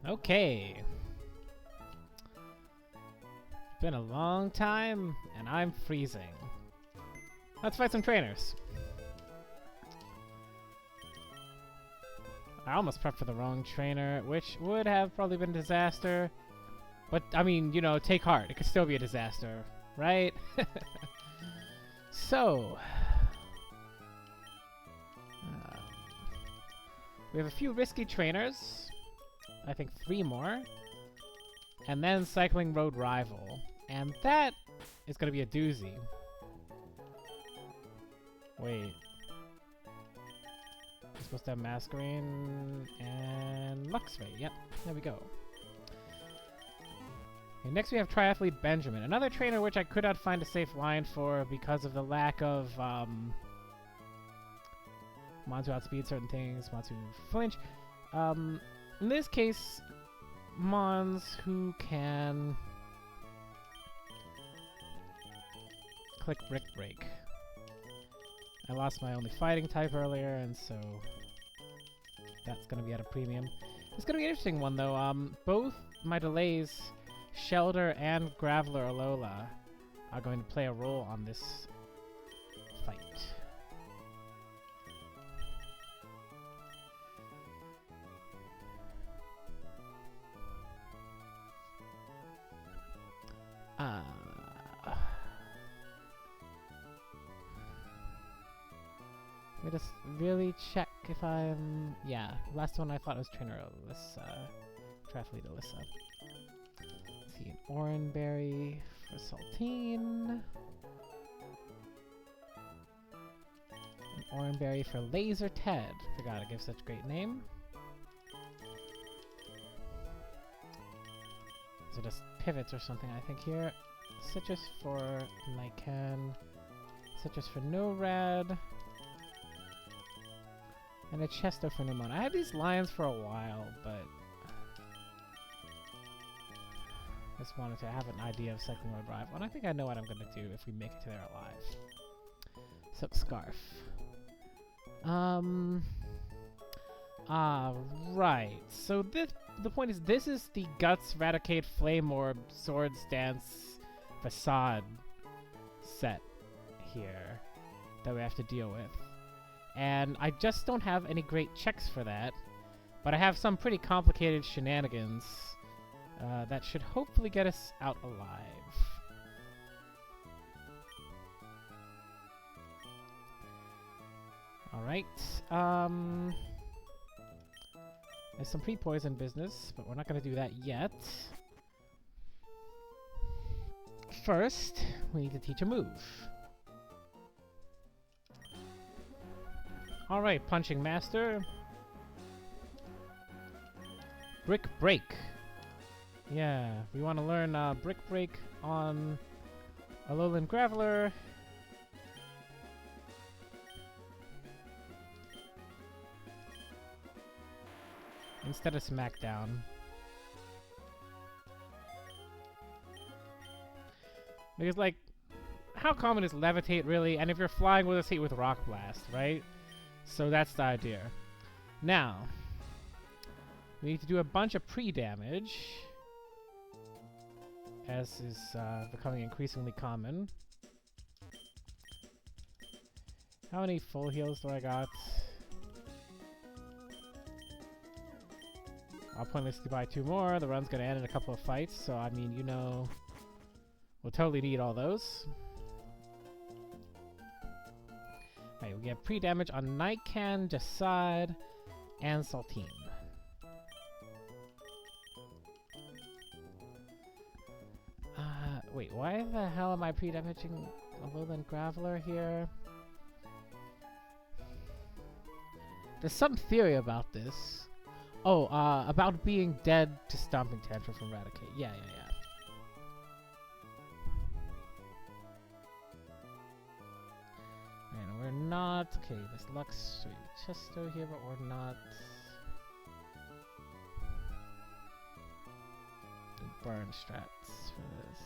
Okay. Been a long time, and I'm freezing. Let's fight some trainers. I almost prepped for the wrong trainer, which would have probably been a disaster. But, I mean, you know, take heart. It could still be a disaster, right? So... we have a few risky trainers. I think 3 more. And then Cycling Road Rival. And that is going to be a doozy. Wait. We're supposed to have Masquerain and Luxray. Yep, there we go. Okay, next we have Triathlete Benjamin. Another trainer which I could not find a safe line for because of the lack of Mons who outspeed certain things, Mons who flinch. In this case, Mons who can click Brick Break. I lost my only fighting type earlier, and so that's going to be at a premium. It's going to be an interesting one, though. Both my delays, Shelder and Graveler Alola, are going to play a role on this fight. Let me just really check if I'm... Yeah, last one I thought was Trainer Alyssa. Triathlete Alyssa. Let's see, an Oranberry for Saltine. An Oranberry for Laser Ted. Forgot it gives such a great name. These are just pivots or something, I think, here. Citrus for Lycan. Citrus for No-Rad. And a Chesto for Nimona. I had these lions for a while, but just wanted to have an idea of Cycling Road Rival, and I think I know what I'm going to do if we make it to there alive. Silk Scarf. Right. So the point is, this is the Guts, Raticate, Flame Orb, Swords Dance, Facade set here that we have to deal with. And I just don't have any great checks for that, but I have some pretty complicated shenanigans that should hopefully get us out alive. Alright, there's some pre-poison business, but we're not going to do that yet. First, we need to teach a move. Alright, Punching Master. Brick Break. Yeah, we want to learn Brick Break on Alolan Graveler. Instead of Smackdown. Because, like, how common is Levitate, really? And if you're flying with us, hit with Rock Blast, right? So that's the idea. Now, we need to do a bunch of pre-damage, as is becoming increasingly common. How many full heals do I got? I'll pointlessly buy 2 more. The run's gonna end in a couple of fights, so I mean, you know, we'll totally need all those. Right, we get pre-damage on Nighcan, Jasad, and Saltine. Wait, why the hell am I pre-damaging Alolan Graveler here? There's some theory about this. Oh, about being dead to Stomping Tantrum from Raticate. Yeah. And we're not... Okay, this Luxray Chesto here, but we're not... Burn strats for this.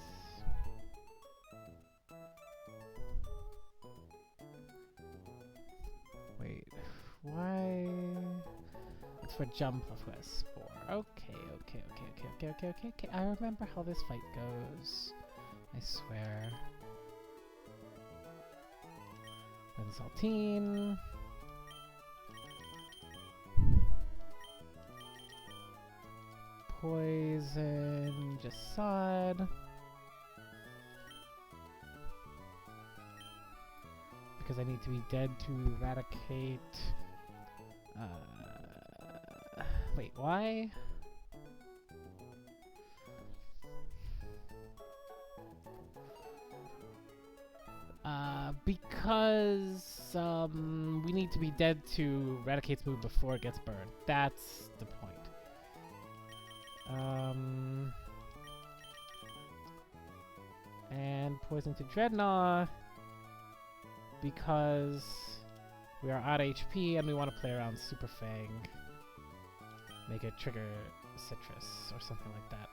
Wait, why? It's for Jump of a Spore. Okay. Okay. I remember how this fight goes. I swear. Saltine. Poison Jasad. Because I need to be dead to eradicate. Wait, why? Because we need to be dead to Raticate's move before it gets burned. That's the point. And poison to Dreadnought because we are out of HP and we want to play around Super Fang. Make it trigger Citrus or something like that.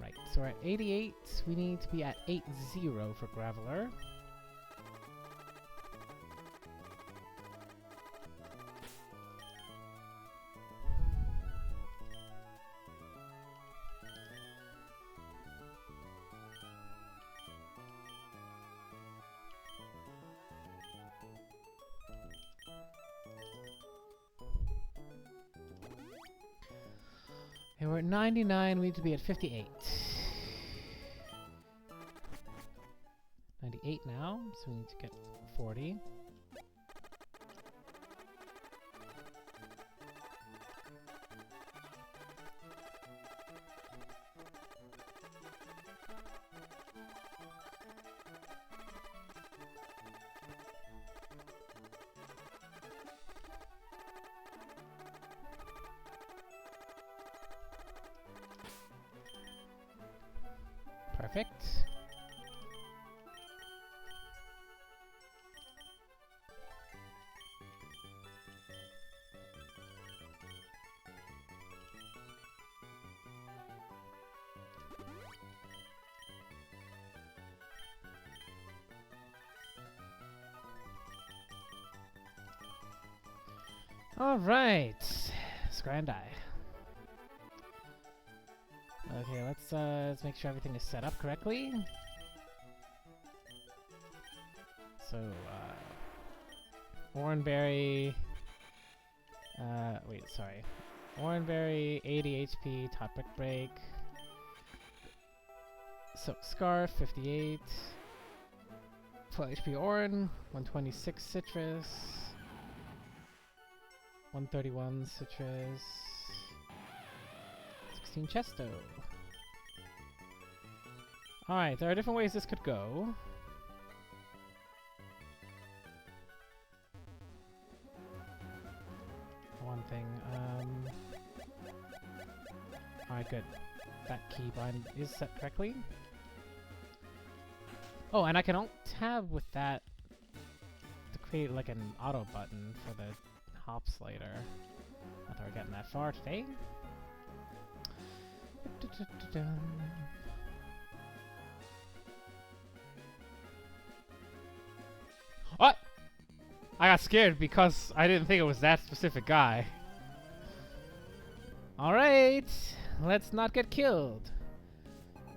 Right, so we're at 88. We need to be at 80 for Graveler. And we're at 99, we need to be at 58. 98 now, so we need to get 40. Perfect. All right, Scrandai. Okay, let's make sure everything is set up correctly. So, Oranberry. Wait, sorry. Oranberry, 80 HP, top brick break. So, Scarf, 58. 12 HP Oran, 126 Citrus. 131 Citrus. 16 Chesto. Alright, there are different ways this could go. One thing, alright, good. That keybind is set correctly. Oh, and I can alt-tab with that to create like an auto button for the hop slider. I thought we were getting that far today. What? I got scared because I didn't think it was that specific guy. Alright, let's not get killed.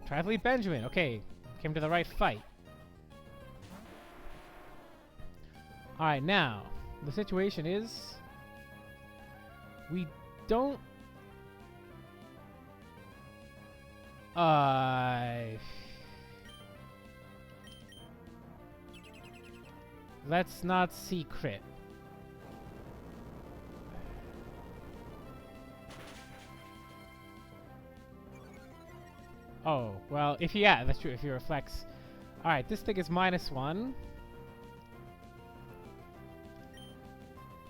Triathlete Benjamin, okay, came to the right fight. Alright, now, the situation is we don't let's not see crit. Oh, well, if yeah, that's true, if he reflects. Alright, this thing is -1.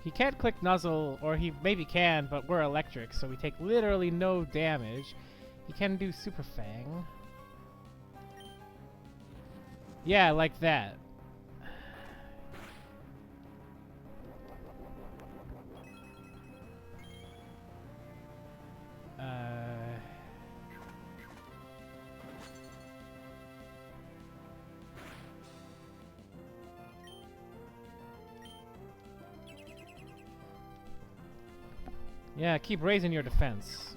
He can't click Nuzzle, or he maybe can, but we're electric, so we take literally no damage. He can do Super Fang. Yeah, like that. Yeah, keep raising your defense.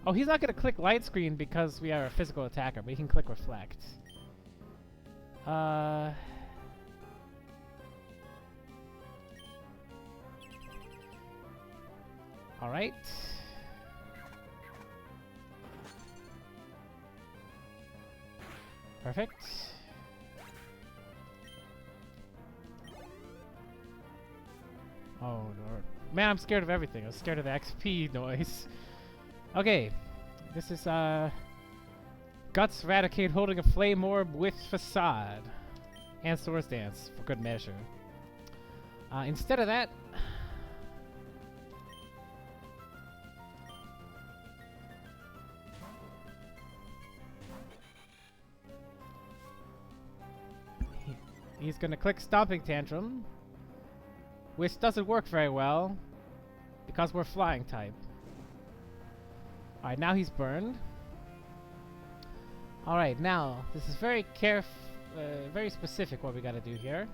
Oh, he's not gonna click light screen because we are a physical attacker, but he can click reflect. Alright. Perfect. Oh, Lord. Man, I'm scared of everything. I'm scared of the XP noise. Okay. This is, Guts Raticate holding a flame orb with facade. And Swords Dance, for good measure. Instead of that... he's gonna click Stomping Tantrum. Which doesn't work very well. Because we're flying type. Alright, now he's burned. Alright, now, this is very very specific what we gotta do here.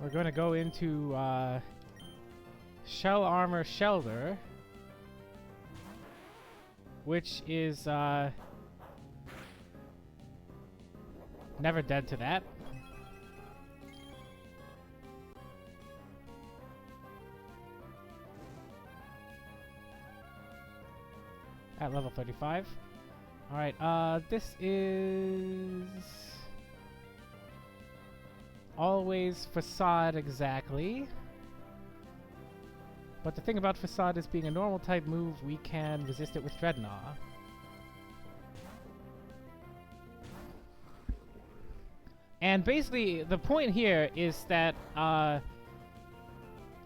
We're gonna go into, Shell Armor Shelter. Which is, never dead to that. At level 35. Alright, this is... always Facade exactly. But the thing about Facade is being a normal type move, we can resist it with Dreadnought. And basically, the point here is that,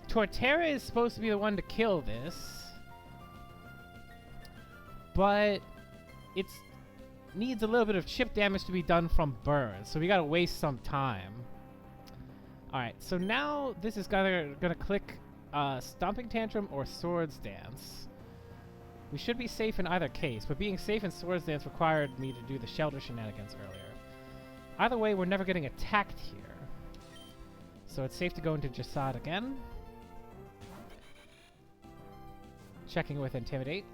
Torterra is supposed to be the one to kill this. But it needs a little bit of chip damage to be done from burn, so we gotta waste some time. Alright, so now this is gonna click Stomping Tantrum or Swords Dance. We should be safe in either case, but being safe in Swords Dance required me to do the shelter shenanigans earlier. Either way, we're never getting attacked here. So it's safe to go into Jasad again. Checking with Intimidate.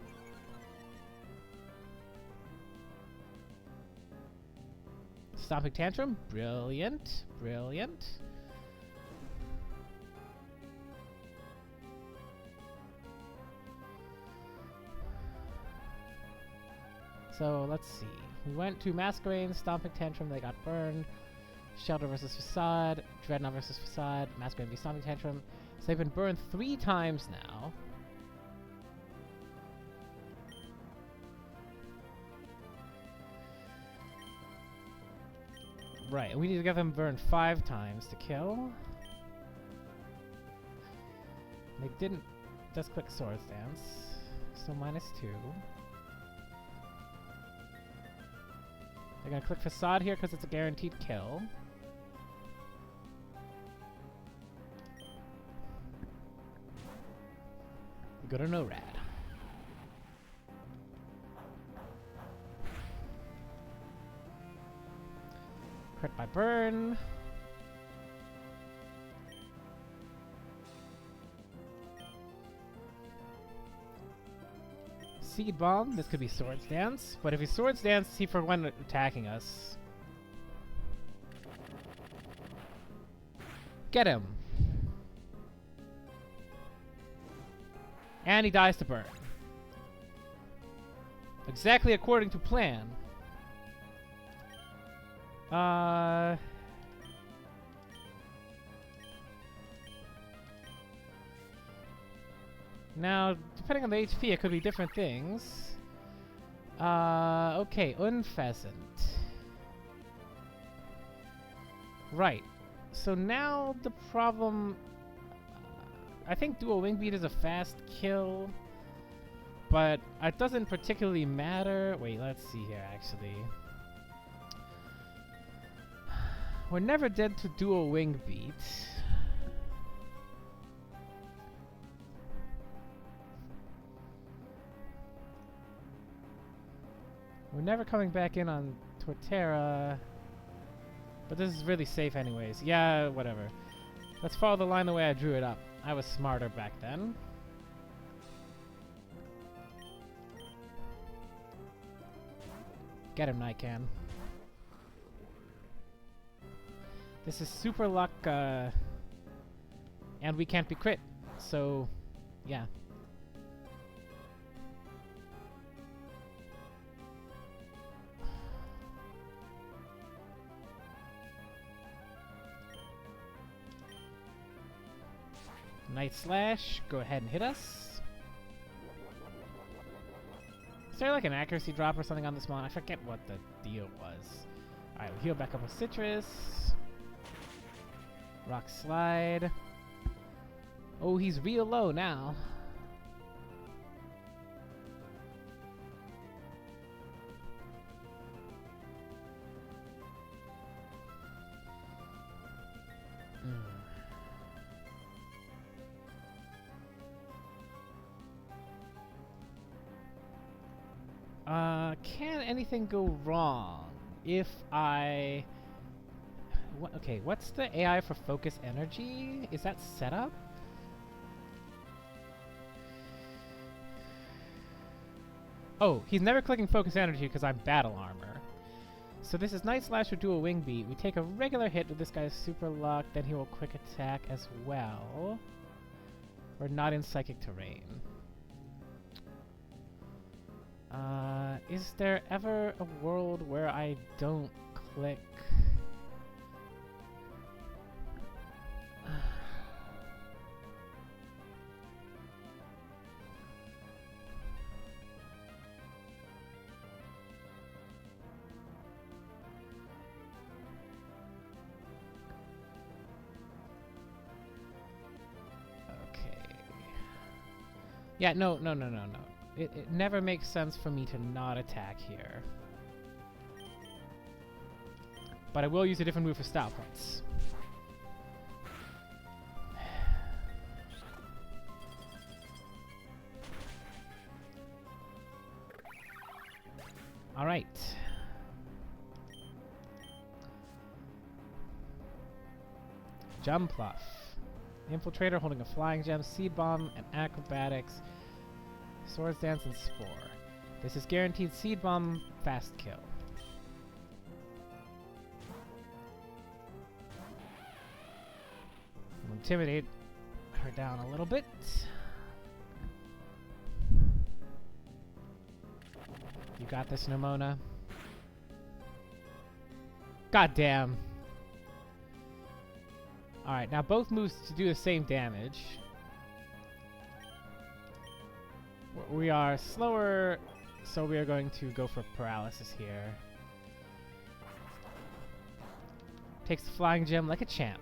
Stomping Tantrum, brilliant, brilliant. So let's see. We went to Masquerain, Stomping Tantrum, they got burned. Shelter versus Facade, Dreadnought versus Facade, Masquerain v Stomping Tantrum. So they've been burned 3 times now. Right, we need to get them burned 5 times to kill. They didn't just click Swords Dance, so -2. They're gonna click Facade here because it's a guaranteed kill. Go to NORAD. Crit by burn. Seed Bomb. This could be Swords Dance, but if he Swords Dance, he for one attacking us. Get him. And he dies to burn. Exactly according to plan. Now, depending on the HP, it could be different things. Okay, Unpheasant. Right. So now the problem... I think Dual Wing Beat is a fast kill, but it doesn't particularly matter. Wait, let's see here, actually. We're never dead to Dual Wing Beat. We're never coming back in on Torterra. But this is really safe anyways. Yeah, whatever. Let's follow the line the way I drew it up. I was smarter back then. Get him, Nikan. This is super luck, and we can't be crit, so yeah. Night Slash, go ahead and hit us. Is there like an accuracy drop or something on this mon? I forget what the deal was. Alright, we'll heal back up with Citrus. Rock Slide. Oh, he's real low now. Can anything go wrong if I... okay, what's the AI for Focus Energy? Is that set up? Oh, he's never clicking Focus Energy because I'm Battle Armor. So this is Night Slash with Dual Wing Beat. We take a regular hit with this guy's Super Luck, then he will Quick Attack as well. We're not in Psychic Terrain. Is there ever a world where I don't click? Okay. Yeah, no. It never makes sense for me to not attack here. But I will use a different move for style points. Alright. Jumpluff. Infiltrator holding a Flying Gem, Seed Bomb, and Acrobatics. Swords Dance and Spore. This is guaranteed Seed Bomb fast kill. We'll intimidate her down a little bit. You got this, Nemona. God damn. Alright, now both moves to do the same damage. We are slower, so we are going to go for paralysis here. Takes the Flying Gem like a champ.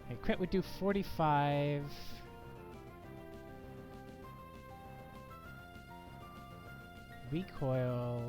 Okay, crit would do 45. Recoil.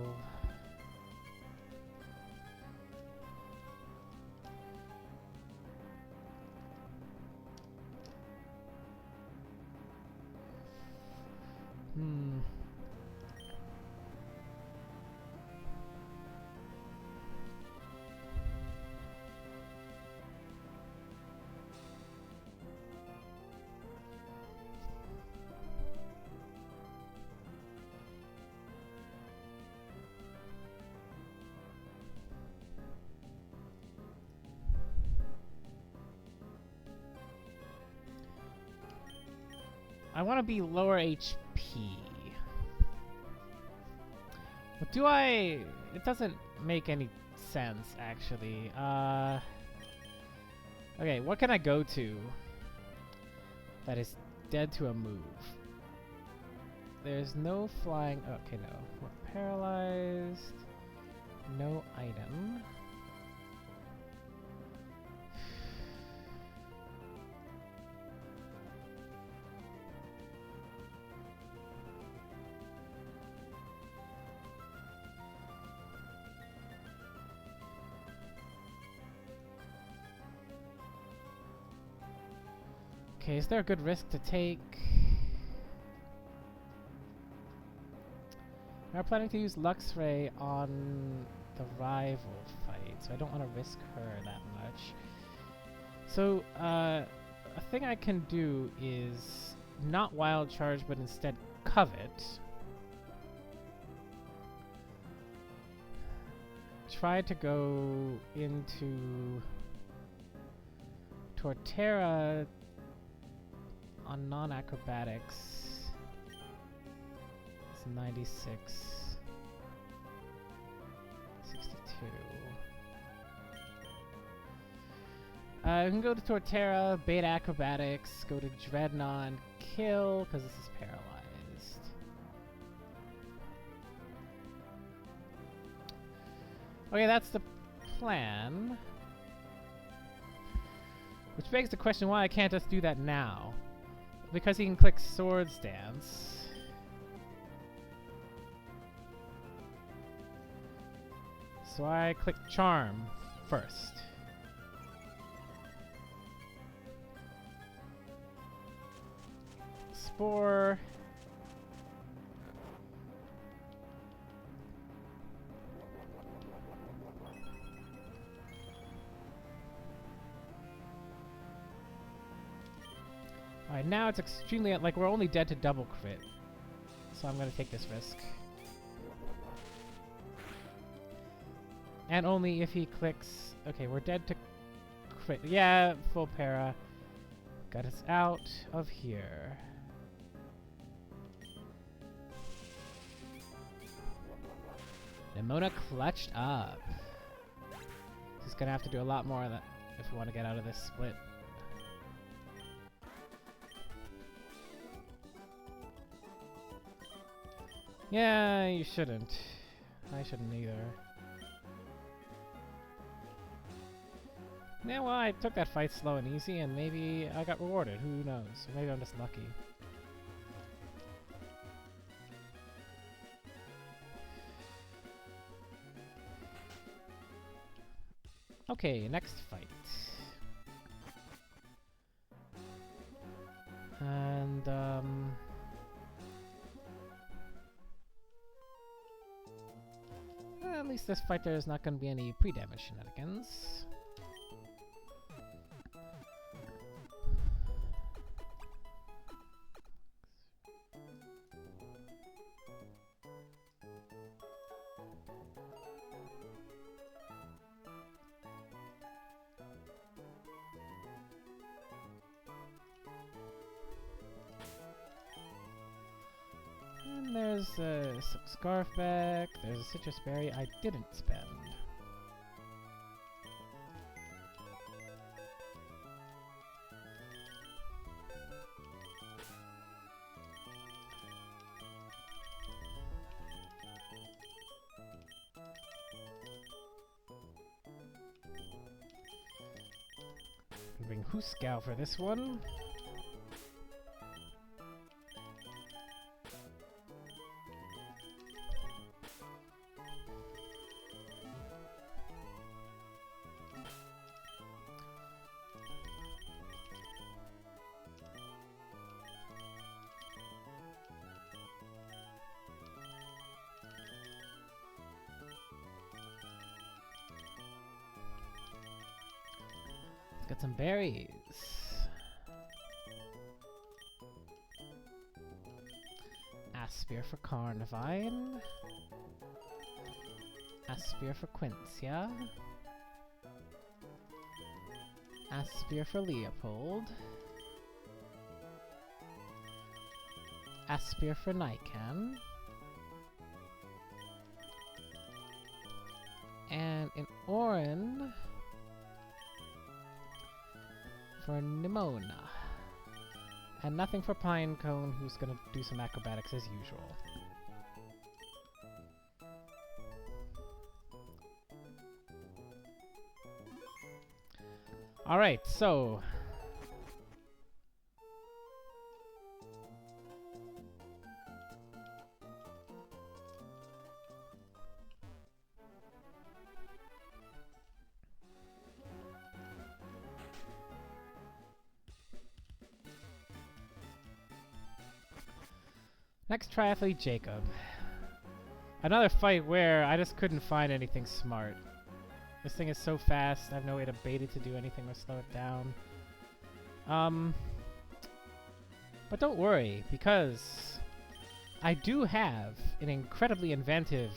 I want to be lower HP. But do I... It doesn't make any sense, actually. Okay, what can I go to that is dead to a move? There's no flying... Okay, no. We're paralyzed. No item. Okay, is there a good risk to take? We're planning to use Luxray on the rival fight, so I don't want to risk her that much. So, a thing I can do is not Wild Charge, but instead Covet. Try to go into Torterra on non-acrobatics. It's 96. 62. We can go to Torterra, bait acrobatics, go to Dreadnought and kill, because this is paralyzed. Okay, that's the plan. Which begs the question why I can't just do that now. Because he can click Swords Dance. So I click Charm first. Spore. Alright, now it's extremely, like, we're only dead to double crit. So I'm gonna take this risk. And only if he clicks... Okay, we're dead to crit. Yeah, full para. Got us out of here. Nemona clutched up. He's gonna have to do a lot more of that if we want to get out of this split. Yeah, you shouldn't. I shouldn't either. Yeah, well, I took that fight slow and easy, and maybe I got rewarded. Who knows? Or maybe I'm just lucky. Okay, next fight. And, at least this fight there's not going to be any pre-damage shenanigans. And there's a Scarfback, there's a Citrus Berry I didn't spend. Bring Huscow for this one. Got some berries. Aspire for Carnivine. Aspire for Quincia. Aspire for Leopold. Aspire for Nikan. And an Orin for Nemona. And nothing for Pinecone, who's gonna do some acrobatics as usual. Alright, so... Next triathlete, Jacob. Another fight where I just couldn't find anything smart. This thing is so fast, I have no way to bait it to do anything or slow it down. But don't worry, because I do have an incredibly inventive,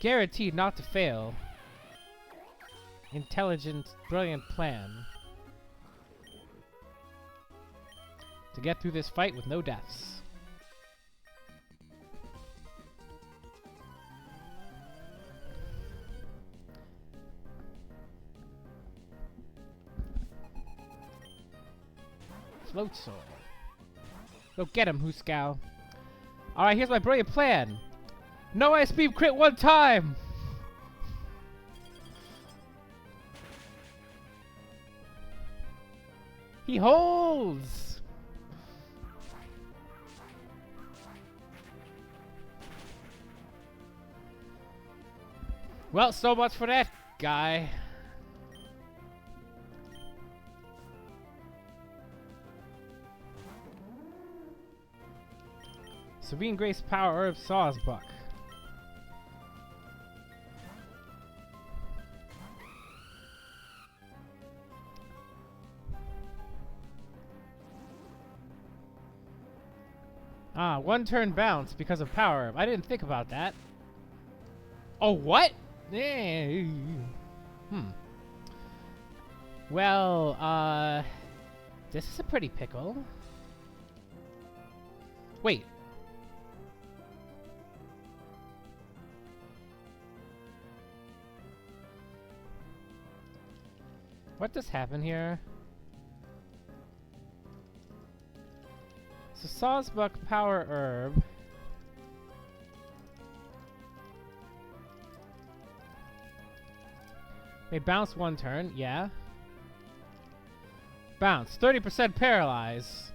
guaranteed not to fail, intelligent, brilliant plan to get through this fight with no deaths. Float sword. Go get him, Huscow. Alright, here's my brilliant plan. No ice beam crit one time! He holds! Well, so much for that guy. Serene Grace Power Herb Sawsbuck. Ah, one turn bounce because of Power Herb. I didn't think about that. Oh, what? Well, this is a pretty pickle. Wait. What just happened here? So Sawsbuck Power Herb. They bounce one turn, yeah. Bounce, 30% paralyze.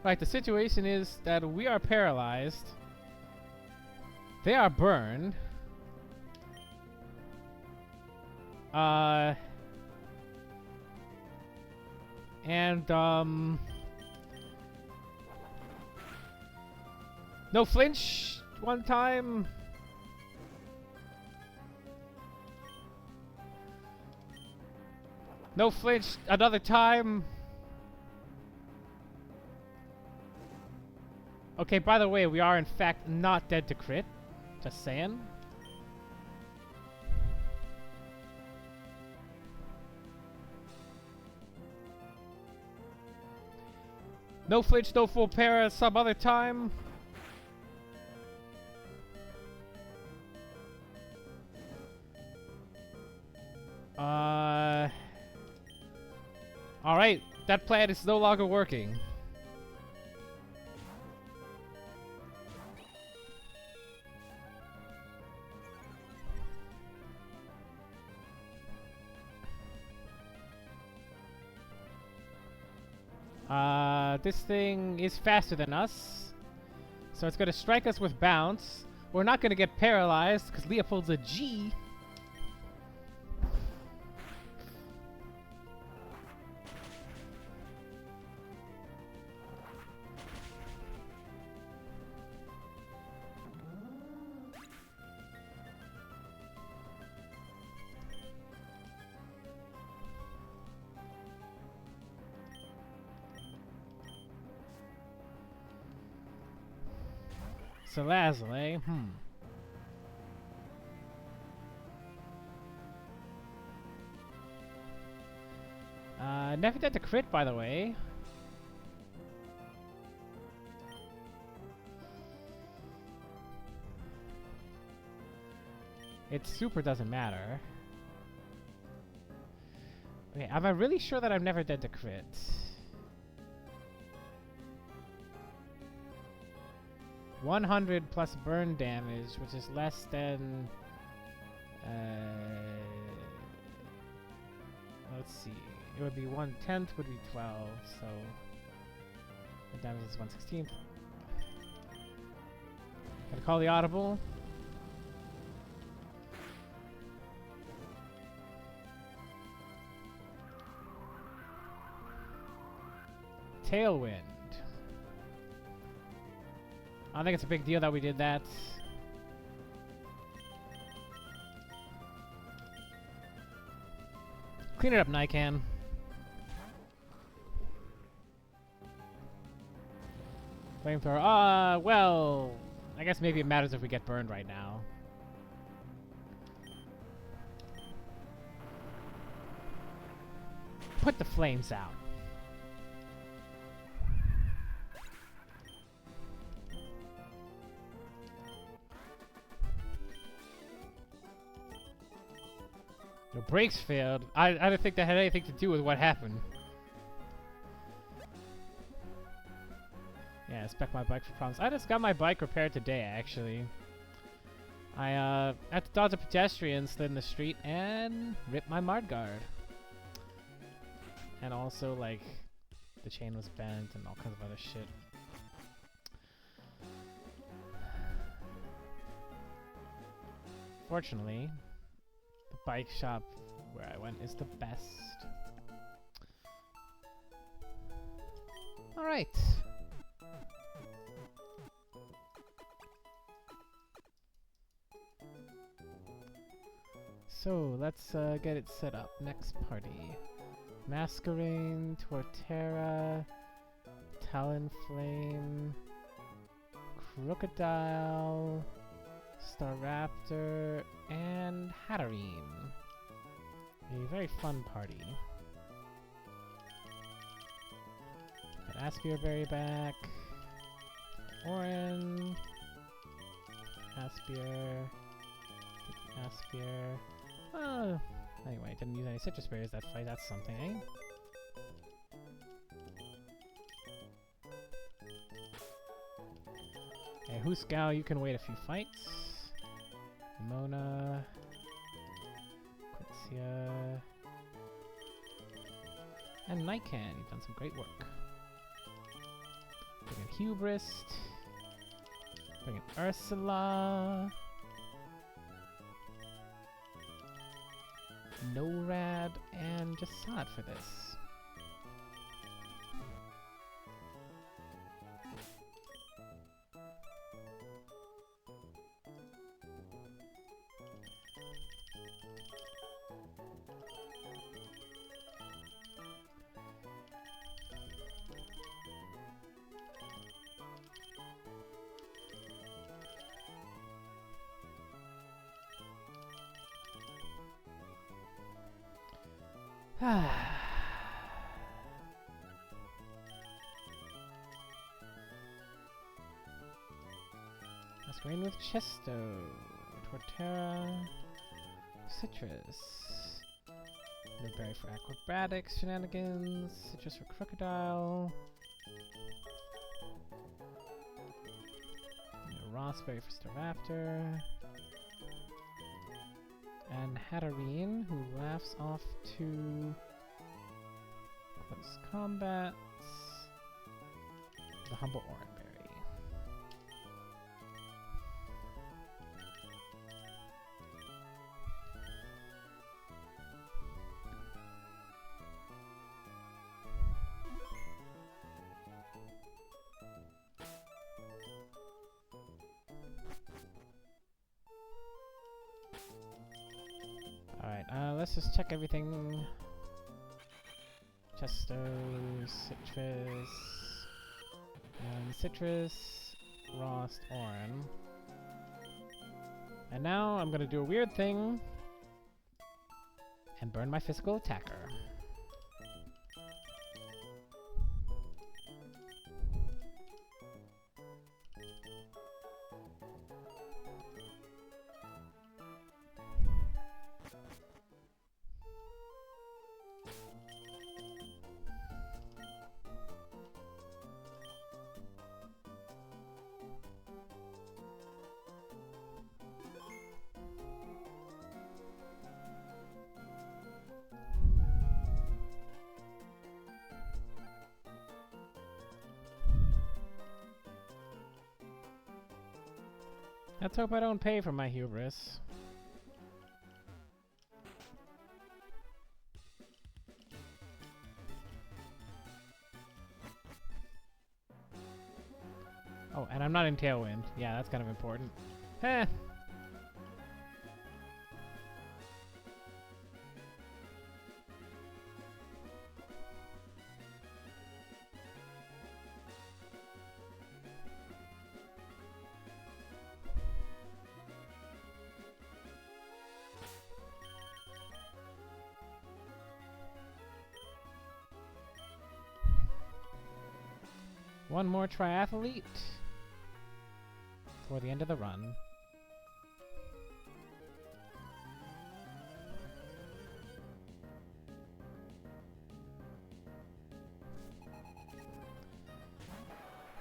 Right, the situation is that we are paralyzed. They are burned. No flinch one time. No flinch another time. Okay, by the way, we are in fact not dead to crit. Just saying. No flinch, no full para some other time. Alright, that plan is no longer working. This thing is faster than us, so it's gonna strike us with bounce. We're not gonna get paralyzed because Leopold's a G. Salazzle, never did the crit, by the way. It super doesn't matter. Okay, am I really sure that I'm never dead to crit? $100 plus burn damage, which is less than... let's see. It would be 1/10 would be 12, so... the damage is 1/16. Gotta call the audible. Tailwind. I don't think it's a big deal that we did that. Clean it up, Nikan. Flamethrower. Well, I guess maybe it matters if we get burned right now. Put the flames out. The brakes failed. I don't think that had anything to do with what happened. Yeah, spec my bike for problems. I just got my bike repaired today, actually. I had to dodge a pedestrian, slid in the street, and ripped my mudguard. And also, like, the chain was bent and all kinds of other shit. Fortunately, the bike shop where I went is the best. Alright. So, let's get it set up. Next party. Masquerain, Torterra, Talonflame, Crocodile, Staraptor, and Hatterene. A very fun party. Get Aspia Berry back. Orin. Aspia. Aspia. Anyway, didn't use any citrus berries that fight. That's something, eh? Okay, Huscow, you can wait a few fights. Mona. Quincia. And Nikan, you've done some great work. Bring in Hubris. Bring in Ursula. Norad and Jasad for this. Masquerain with Chesto, Torterra, Citrus, Blueberry for Acrobatics, Shenanigans, Citrus for Crocodile, Raspberry for Staraptor, and Hatterene, who laughs off to close combats, the Humble Oranberry. Alright, let's just check everything. Chesto, Citrus, and Citrus, Rost, Orin. And now I'm gonna do a weird thing and burn my physical attacker. Let's hope I don't pay for my hubris. Oh, and I'm not in Tailwind. Yeah, that's kind of important. Heh. One more triathlete for the end of the run.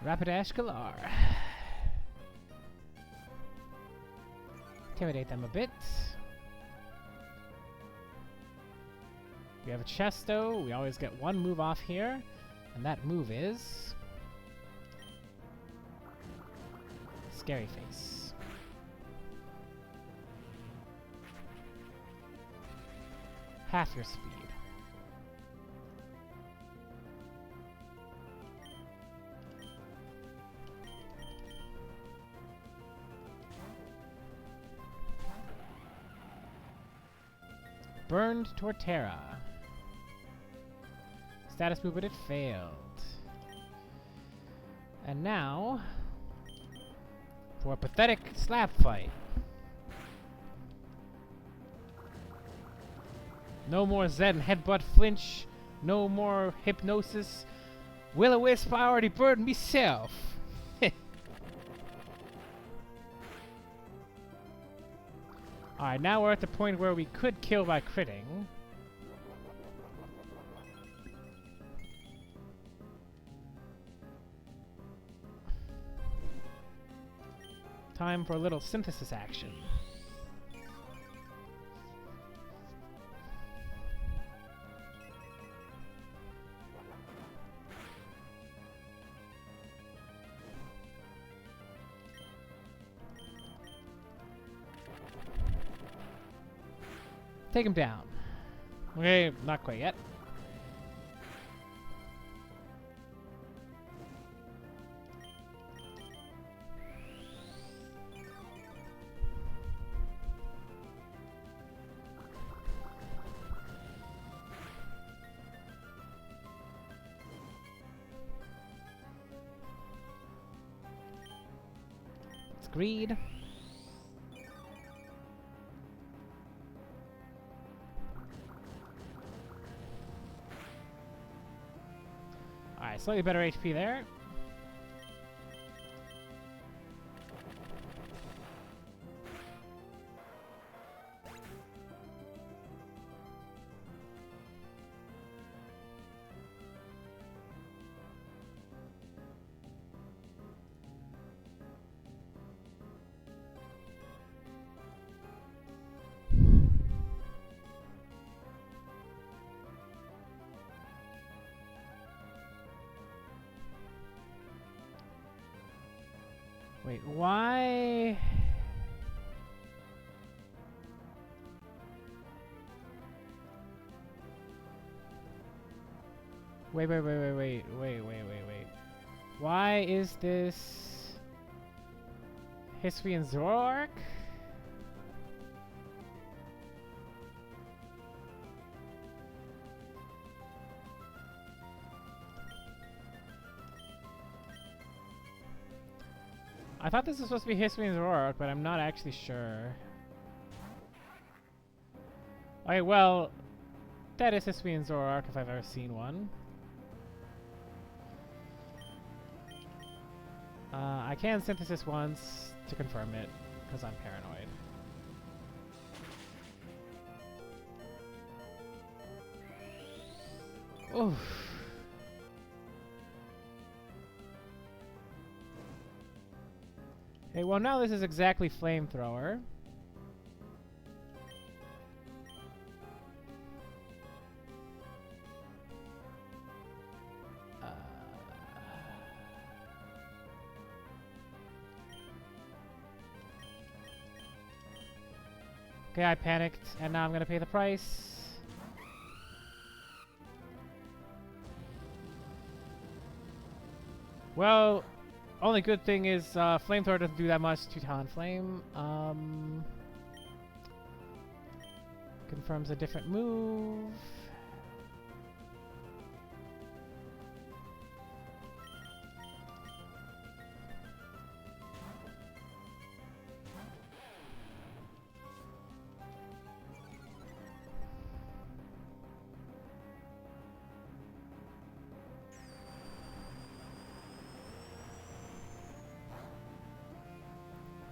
Rapidash Galar. Intimidate them a bit. We have a Chesto. We always get one move off here, and that move is Scary Face. Half your speed. Burned Torterra. Status move, but it failed. And now, for a pathetic slap fight. No more Zen headbutt flinch. No more hypnosis. Will-O-Wisp, I already burned myself. Alright, now we're at the point where we could kill by critting. Time for a little synthesis action. Take him down. Okay, not quite yet. It's greed. Alright, slightly better HP there. Wait, why? Wait. Why is this Hisuian Zoroark? I thought this was supposed to be Hisuian Zoroark, but I'm not actually sure. Okay, well, that is Hisuian Zoroark if I've ever seen one. I can synthesis once to confirm it, because I'm paranoid. Oof. Okay, well now this is exactly Flamethrower. Okay, I panicked, and now I'm gonna pay the price. Well, Only good thing is Flamethrower doesn't do that much to Talon Flame. Confirms a different move.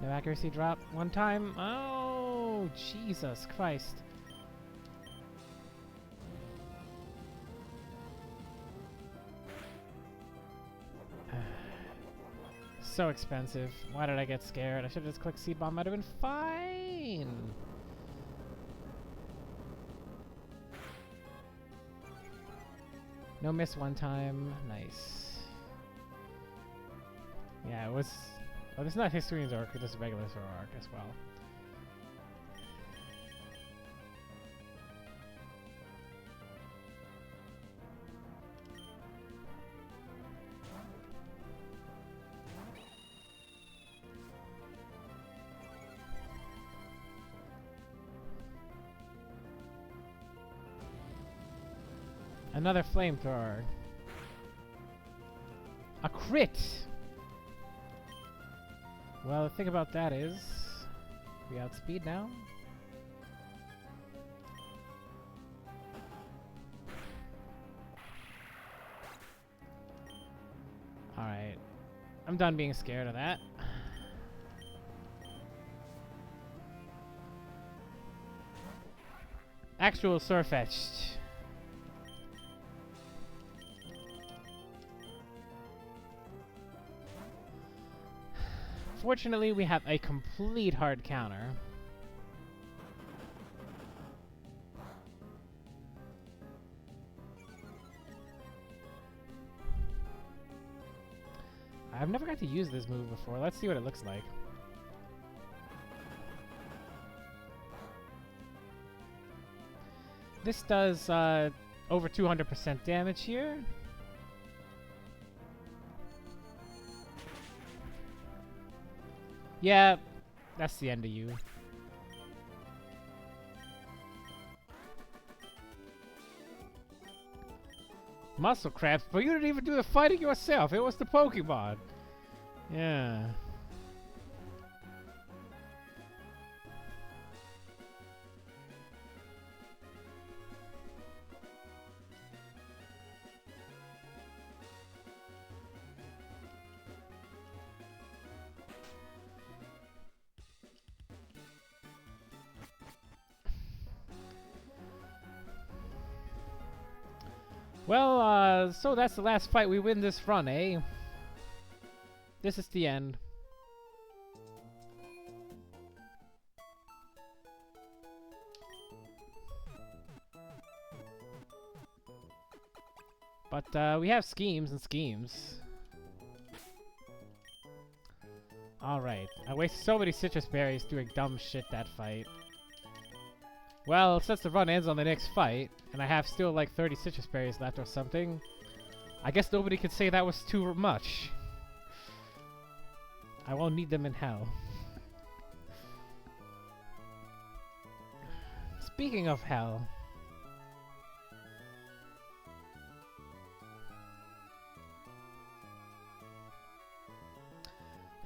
No accuracy drop one time. Oh, Jesus Christ. So expensive. Why did I get scared? I should have just clicked Seed Bomb. Might have been fine. No miss one time. Nice. Yeah, it was... Oh, this is not Historian's Arc, it's just regular Zoroark as well. Another Flamethrower. A crit! Well, the thing about that is, we outspeed now. Alright. I'm done being scared of that. Actual Surfetched. Fortunately, we have a complete hard counter. I've never got to use this move before. Let's see what it looks like. This does over 200% damage here. Yeah, that's the end of you. Muscle Cramps, but you didn't even do the fighting yourself. It was the Pokemon. Yeah. Well, so that's the last fight. We win this run, eh? This is the end. But we have schemes and schemes. Alright, I wasted so many citrus berries doing dumb shit that fight. Well, since the run ends on the next fight, and I have still like 30 citrus berries left or something, I guess nobody could say that was too much. I won't need them in hell. Speaking of hell...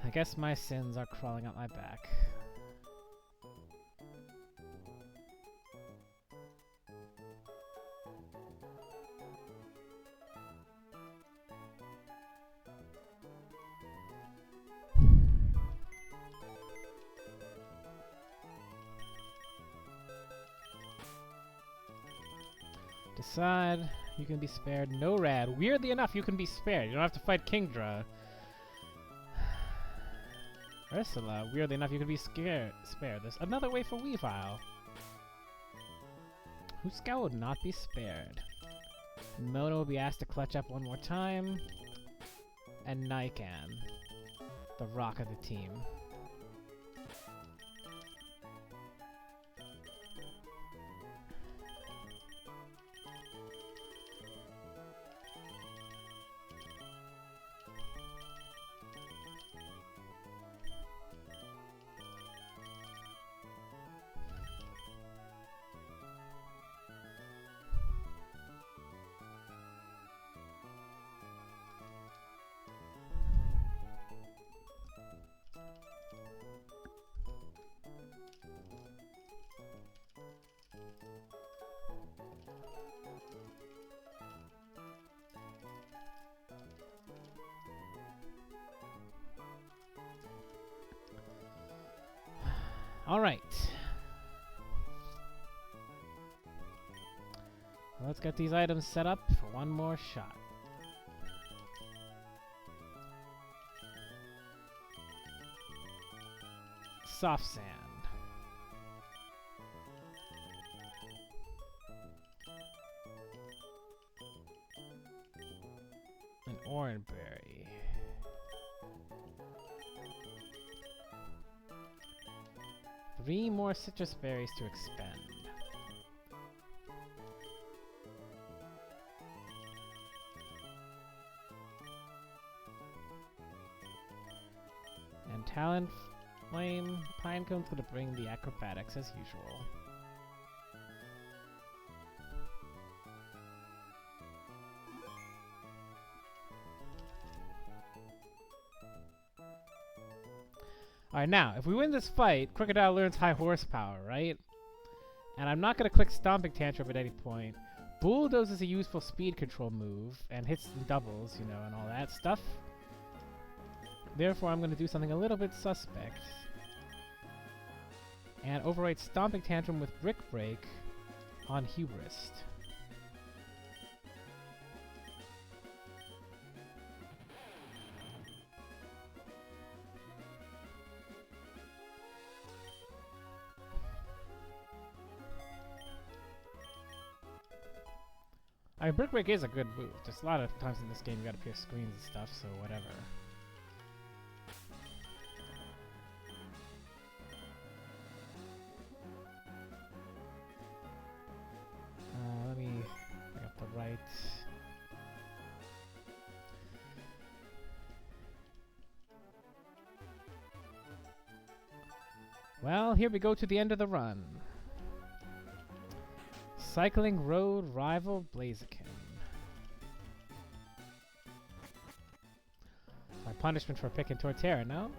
I guess my sins are crawling up my back. Decide. You can be spared. No rad. Weirdly enough, you can be spared. You don't have to fight Kingdra. Ursula. Weirdly enough, you can be spared. There's another way for Weavile. Huska would not be spared. Mono will be asked to clutch up one more time. And Nikan. The rock of the team. Alright. Let's get these items set up for one more shot. Soft sand. An orange berry. Three more citrus berries to expend. And talent flame Pinecone's gonna bring the acrobatics as usual. Alright, now, if we win this fight, Crocodile learns high horsepower, right? And I'm not going to click Stomping Tantrum at any point. Bulldoze is a useful speed control move, and hits in doubles, you know, and all that stuff. Therefore, I'm going to do something a little bit suspect. And overwrite Stomping Tantrum with Brick Break on Hubris. I mean, Brick Break is a good move. Just a lot of times in this game you gotta pierce screens and stuff, so whatever. Let me bring up the right. Well, here we go to the end of the run. Cycling Road Rival Blaziken. My punishment for picking Torterra, no?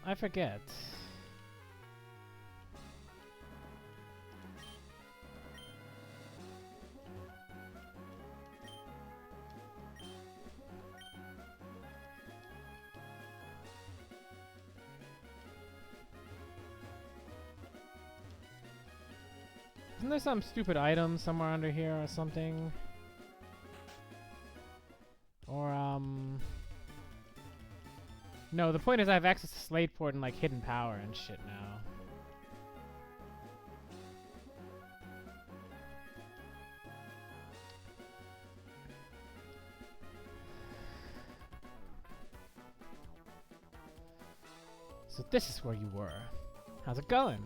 I forget. Isn't there some stupid item somewhere under here or something? Or, no, the point is I have access to Slateport and, like, hidden power and shit now. So this is where you were. How's it going?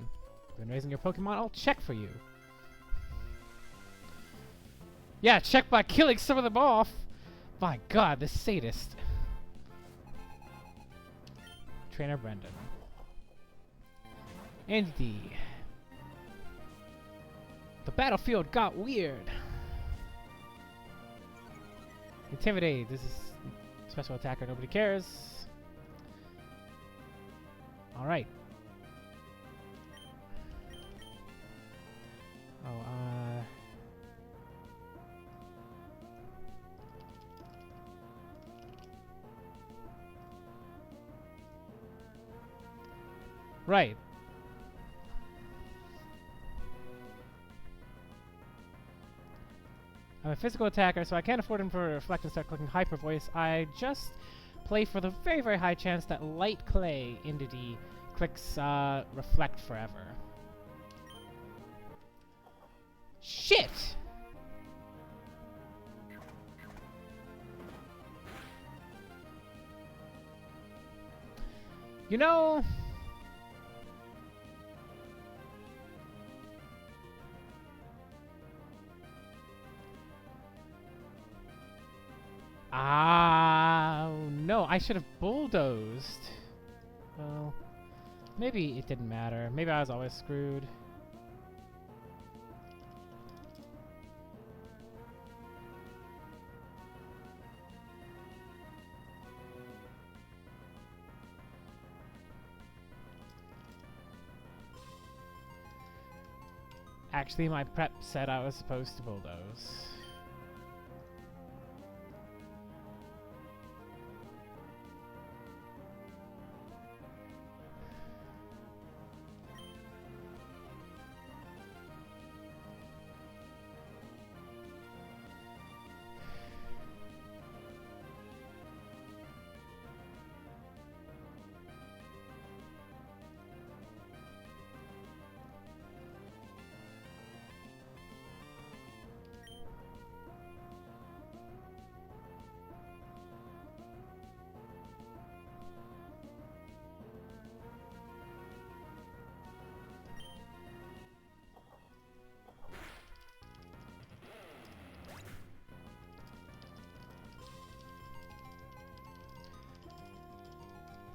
Been raising your Pokemon? I'll check for you. Yeah, check by killing some of them off! My god, this sadist. Trainer Brendan. Andy. The battlefield got weird. Intimidate. This is special attacker. Nobody cares. Alright. Oh, right. I'm a physical attacker, so I can't afford him for Reflect and start clicking Hyper Voice. I just play for the very, very high chance that Light Clay Entity clicks Reflect forever. Shit! You know... no, I should have bulldozed. Well, maybe it didn't matter. Maybe I was always screwed. Actually, my prep said I was supposed to bulldoze.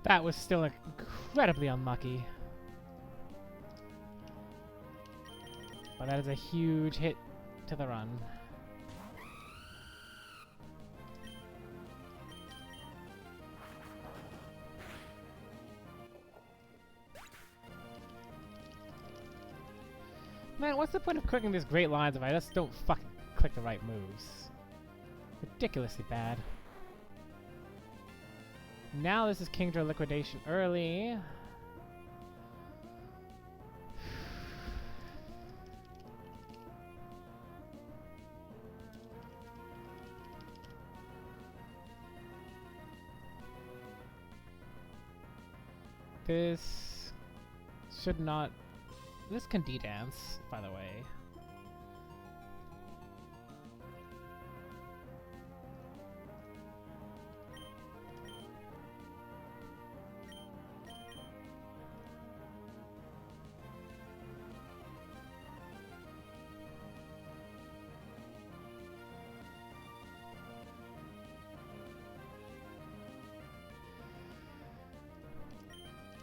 That was still incredibly unlucky. But that is a huge hit to the run. Man, what's the point of clicking these great lines if I just don't fucking click the right moves? Ridiculously bad. Now this is Kingdra liquidation early. This should not... This can D-dance, by the way.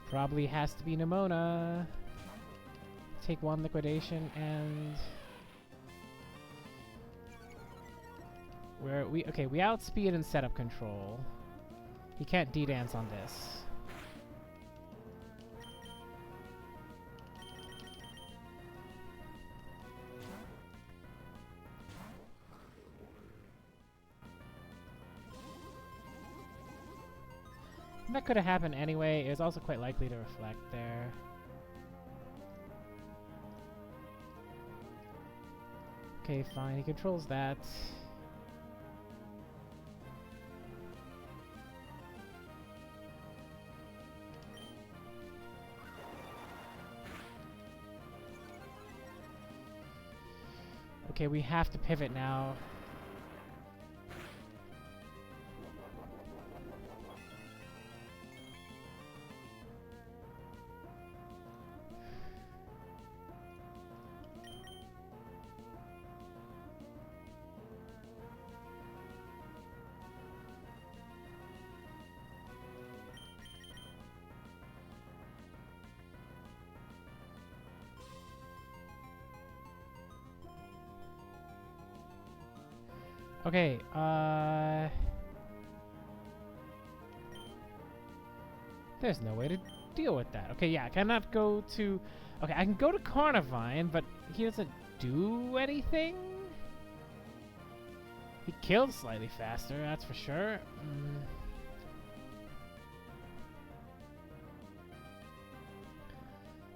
Probably has to be Nemona. Take one liquidation and... we outspeed and set up control. He can't D-dance on this. That could have happened anyway. It was also quite likely to reflect there. Okay, fine. He controls that. Okay, we have to pivot now. Okay, there's no way to deal with that. Okay, yeah, I cannot go to... Okay, I can go to Carnivine, but he doesn't do anything? He kills slightly faster, that's for sure.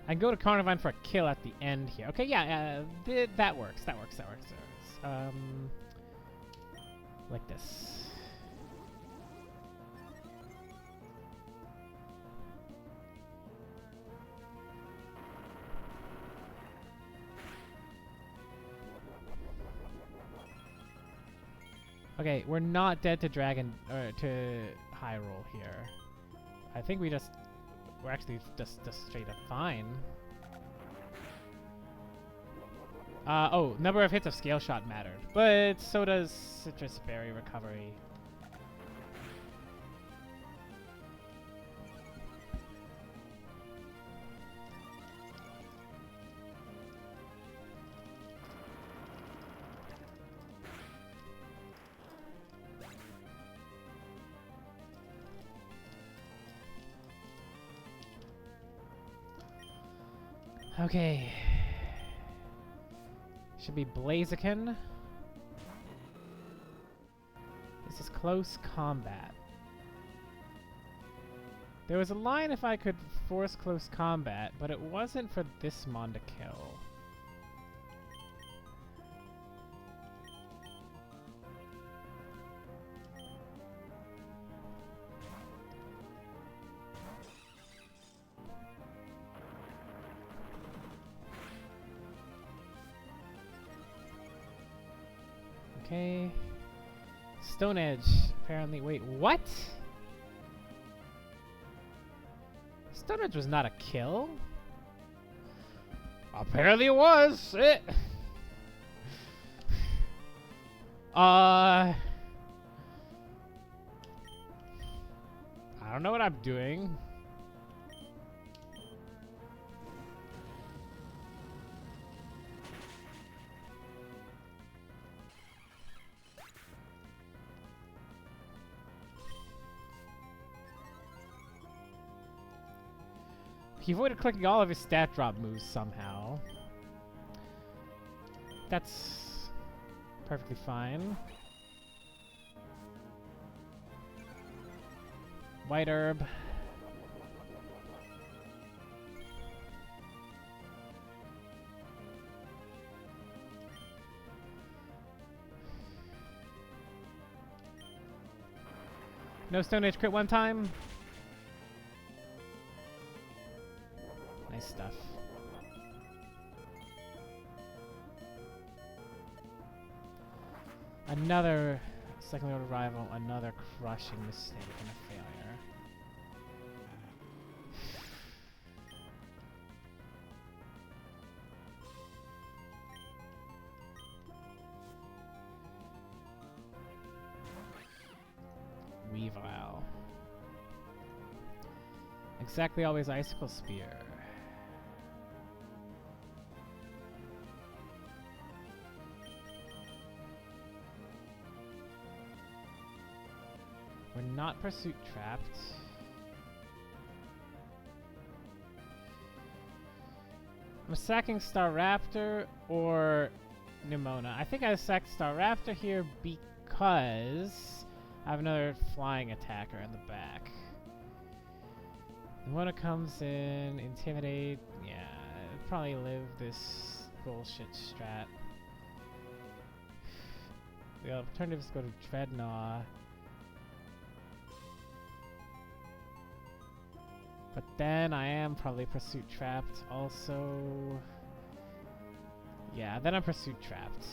I can go to Carnivine for a kill at the end here. Okay, yeah, that works. That works. Like this. Okay, we're not dead to Dragon or to Hyrule here. I think we're actually just straight up fine. Oh, number of hits of Scale Shot mattered, but so does Citrus Berry Recovery. Okay. Should be Blaziken. This is close combat. There was a line if I could force close combat, but it wasn't for this mon to kill. Okay. Stone Edge. Apparently. Wait, what? Stone Edge was not a kill? Apparently it was. I don't know what I'm doing. He avoided clicking all of his stat drop moves somehow. That's perfectly fine. White herb. No Stone Age crit one time. Nice stuff. Another second order rival, another crushing mistake and a failure. Weavile. Exactly always Icicle Spear. We're not Pursuit trapped. I'm sacking Staraptor or Nimona. I think I sacked Staraptor here because I have another flying attacker in the back. Nimona comes in, Intimidate. Yeah, I'd probably live this bullshit strat. The alternatives go to Dreadnought. But then I am probably Pursuit trapped also. Yeah, then I'm Pursuit trapped.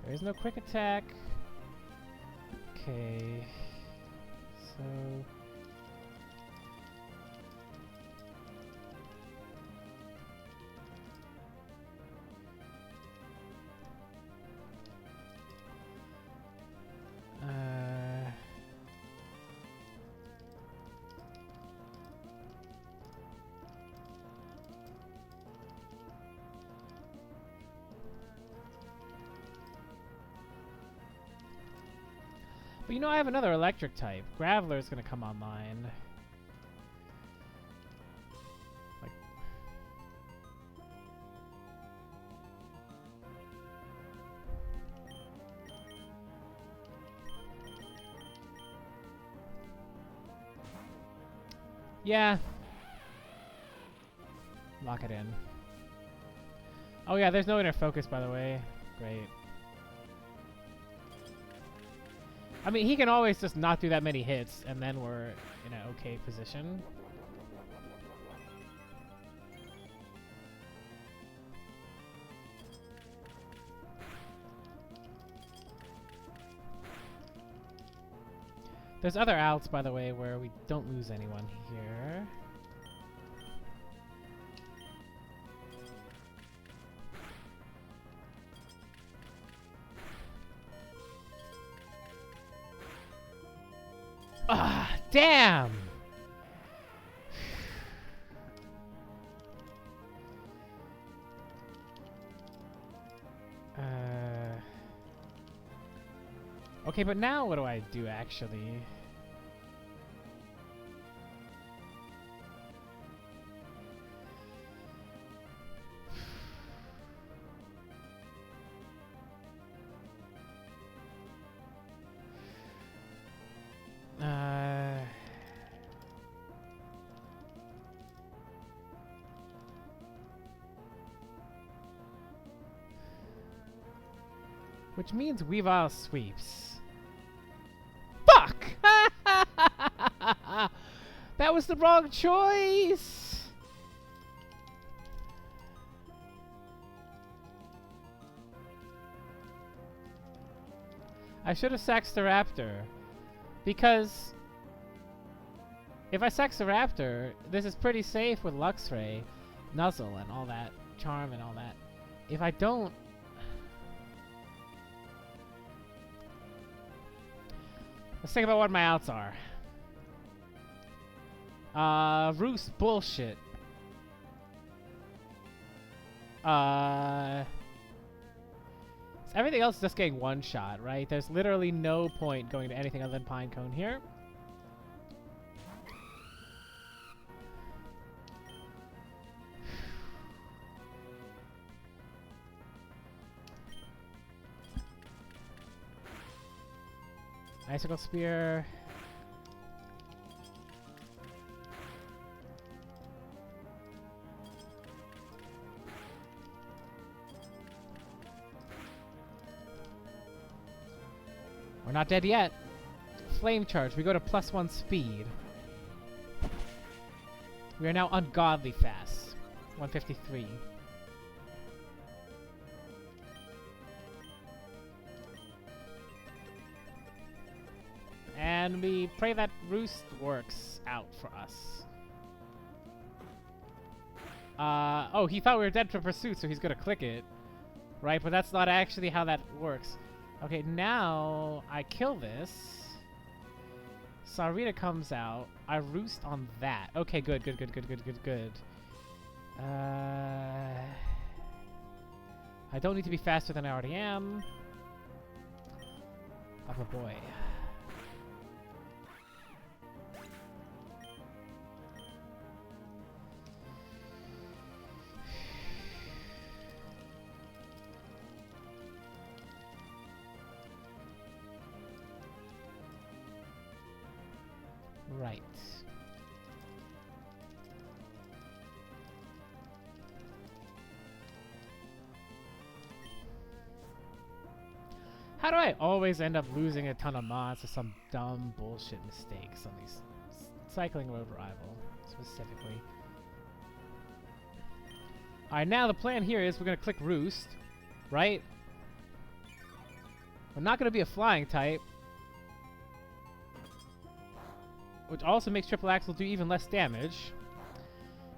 There is no quick attack. Okay. So but you know, I have another electric type. Graveler is going to come online. Like, yeah. Lock it in. Oh yeah, there's no inner focus, by the way. Great. I mean, he can always just not do that many hits, and then we're in an okay position. There's other outs, by the way, where we don't lose anyone here. Ah, damn! Okay, but now what do I do, actually? Which means Weavile sweeps. Fuck! That was the wrong choice! I should have saxed the Raptor. Because if I sax the Raptor, this is pretty safe with Luxray, Nuzzle, and all that. Charm and all that. If I don't... Let's think about what my outs are. Roost bullshit. So everything else is just getting one shot, right? There's literally no point going to anything other than Pinecone here. Icicle Spear. We're not dead yet. Flame Charge. We go to +1 speed. We are now ungodly fast. 153. And we pray that Roost works out for us. Oh, he thought we were dead for pursuit, so he's gonna click it. Right, but that's not actually how that works. Okay, now I kill this. Sarita comes out. I Roost on that. Okay, good. I don't need to be faster than I already am. Oh boy. Right. How do I always end up losing a ton of mods to some dumb bullshit mistakes on these Cycling Road Rival, specifically? Alright, now the plan here is we're gonna click Roost, right? We're not gonna be a flying type, which also makes Triple Axle do even less damage.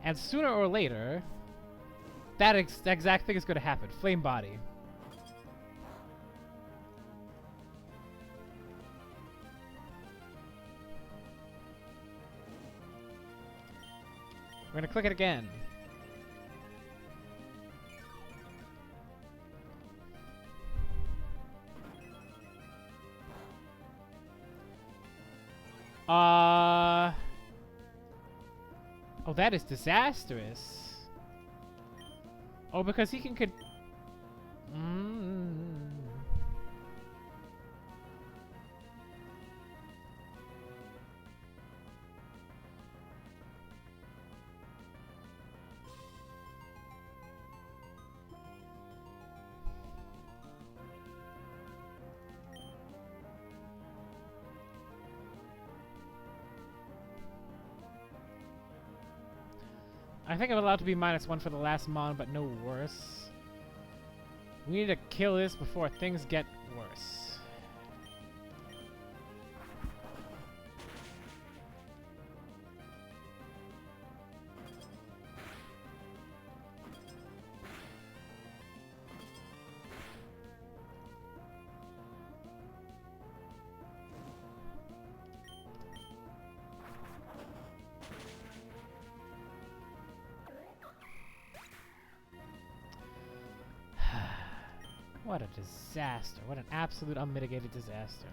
And sooner or later, that exact thing is going to happen. Flame Body. We're going to click it again. Oh, that is disastrous. Oh, because he can I think I'm allowed to be -1 for the last mon, but no worse. We need to kill this before things get worse. What a disaster. What an absolute unmitigated disaster.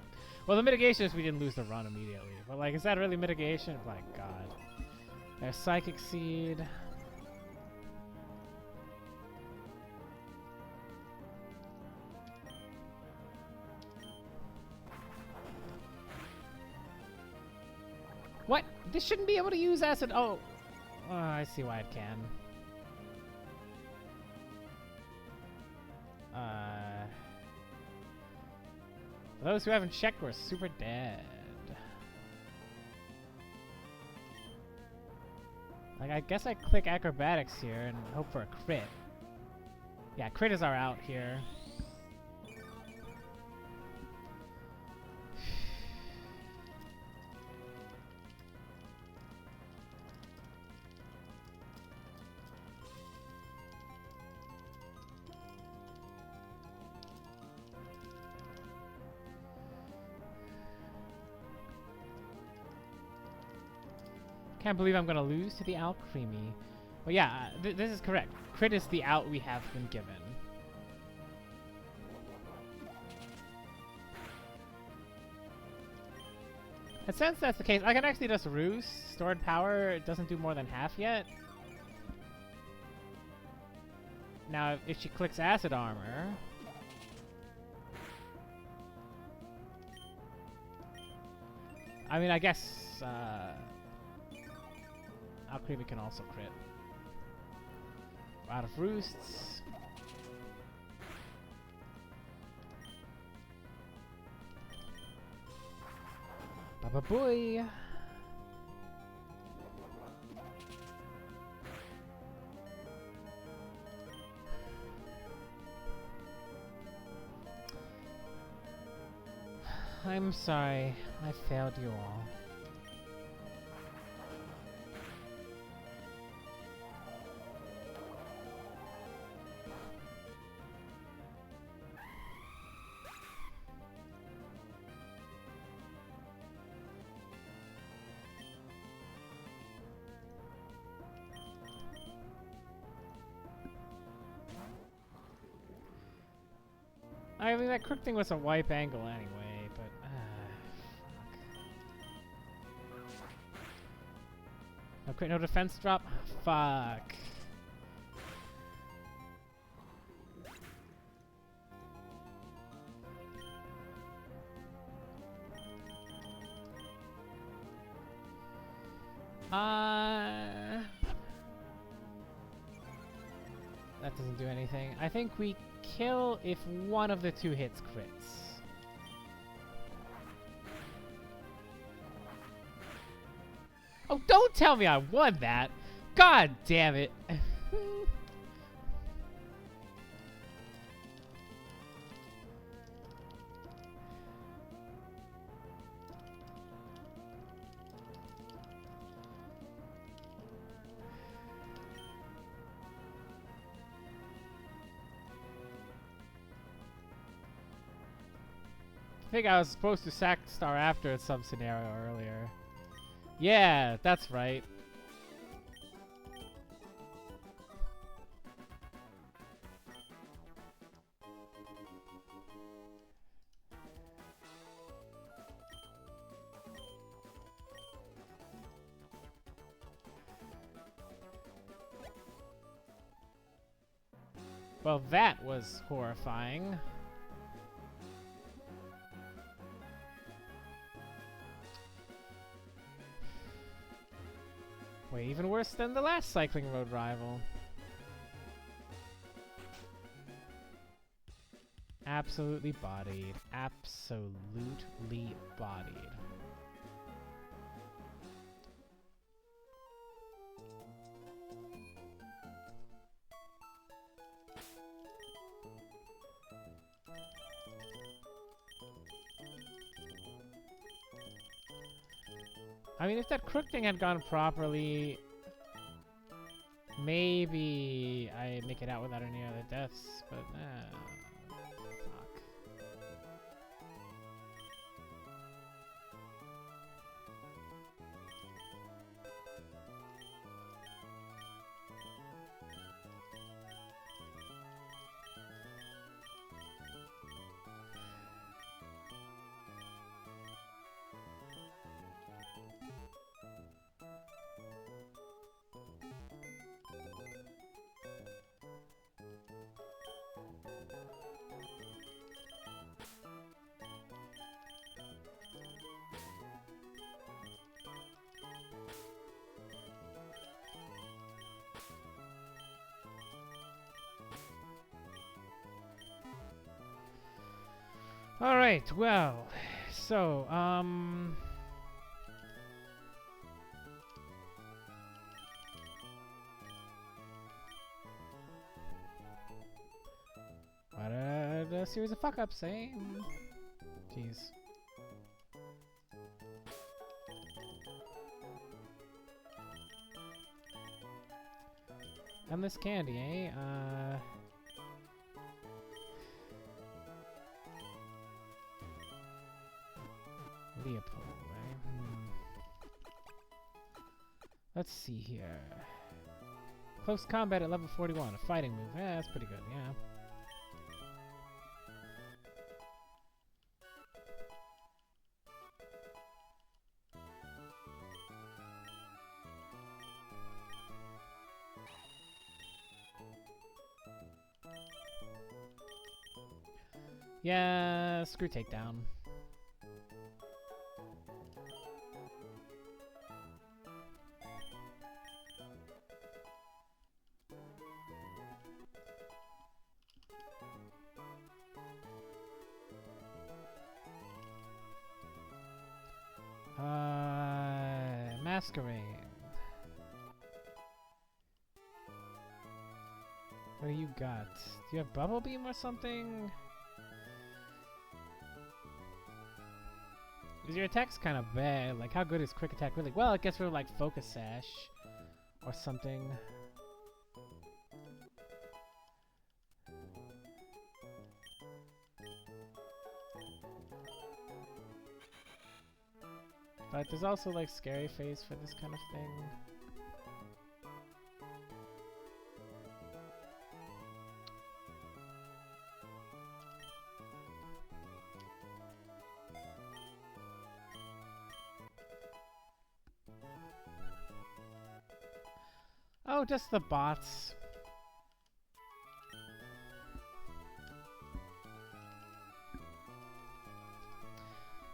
Well, the mitigation is we didn't lose the run immediately. But, like, is that really mitigation? My god. There's Psychic Seed. What? This shouldn't be able to use acid. Oh. I see why it can. For those who haven't checked, we're super dead. Like, I guess I click acrobatics here and hope for a crit. Yeah, crit is our out here. Can't believe I'm gonna lose to the Alcremie. But yeah, this is correct. Crit is the out we have been given. And since that's the case, I can actually just Roost. Stored power doesn't do more than half yet. Now, if she clicks Acid Armor... I mean, I guess... Alcremie can also crit. We're out of Roosts. Baba boy! I'm sorry, I failed you all. I mean, that crook thing was a wipe angle anyway, but... fuck. No crit, no defense drop? Fuck. That doesn't do anything. I think we kill if one of the two hits crits. Oh, don't tell me I won that! God damn it! I think I was supposed to sack Star after in some scenario earlier. Yeah, that's right. Well, that was horrifying. Way even worse than the last Cycling Road rival. Absolutely bodied. Absolutely bodied. I mean, if that crook thing had gone properly, maybe I make it out without any other deaths, but fuck. Alright, well, so, what a series of fuck-ups, eh? Jeez. Endless candy, eh? Leopold, right? Let's see here. Close combat at level 41, a fighting move. Yeah, that's pretty good, yeah. Yeah, screw takedown. Masquerade. What do you got? Do you have Bubble Beam or something? Because your attack's kind of bad. Like, how good is Quick Attack really? Well, I guess we're like Focus Sash or something. But there's also like Scary Face for this kind of thing. Oh, just the bots.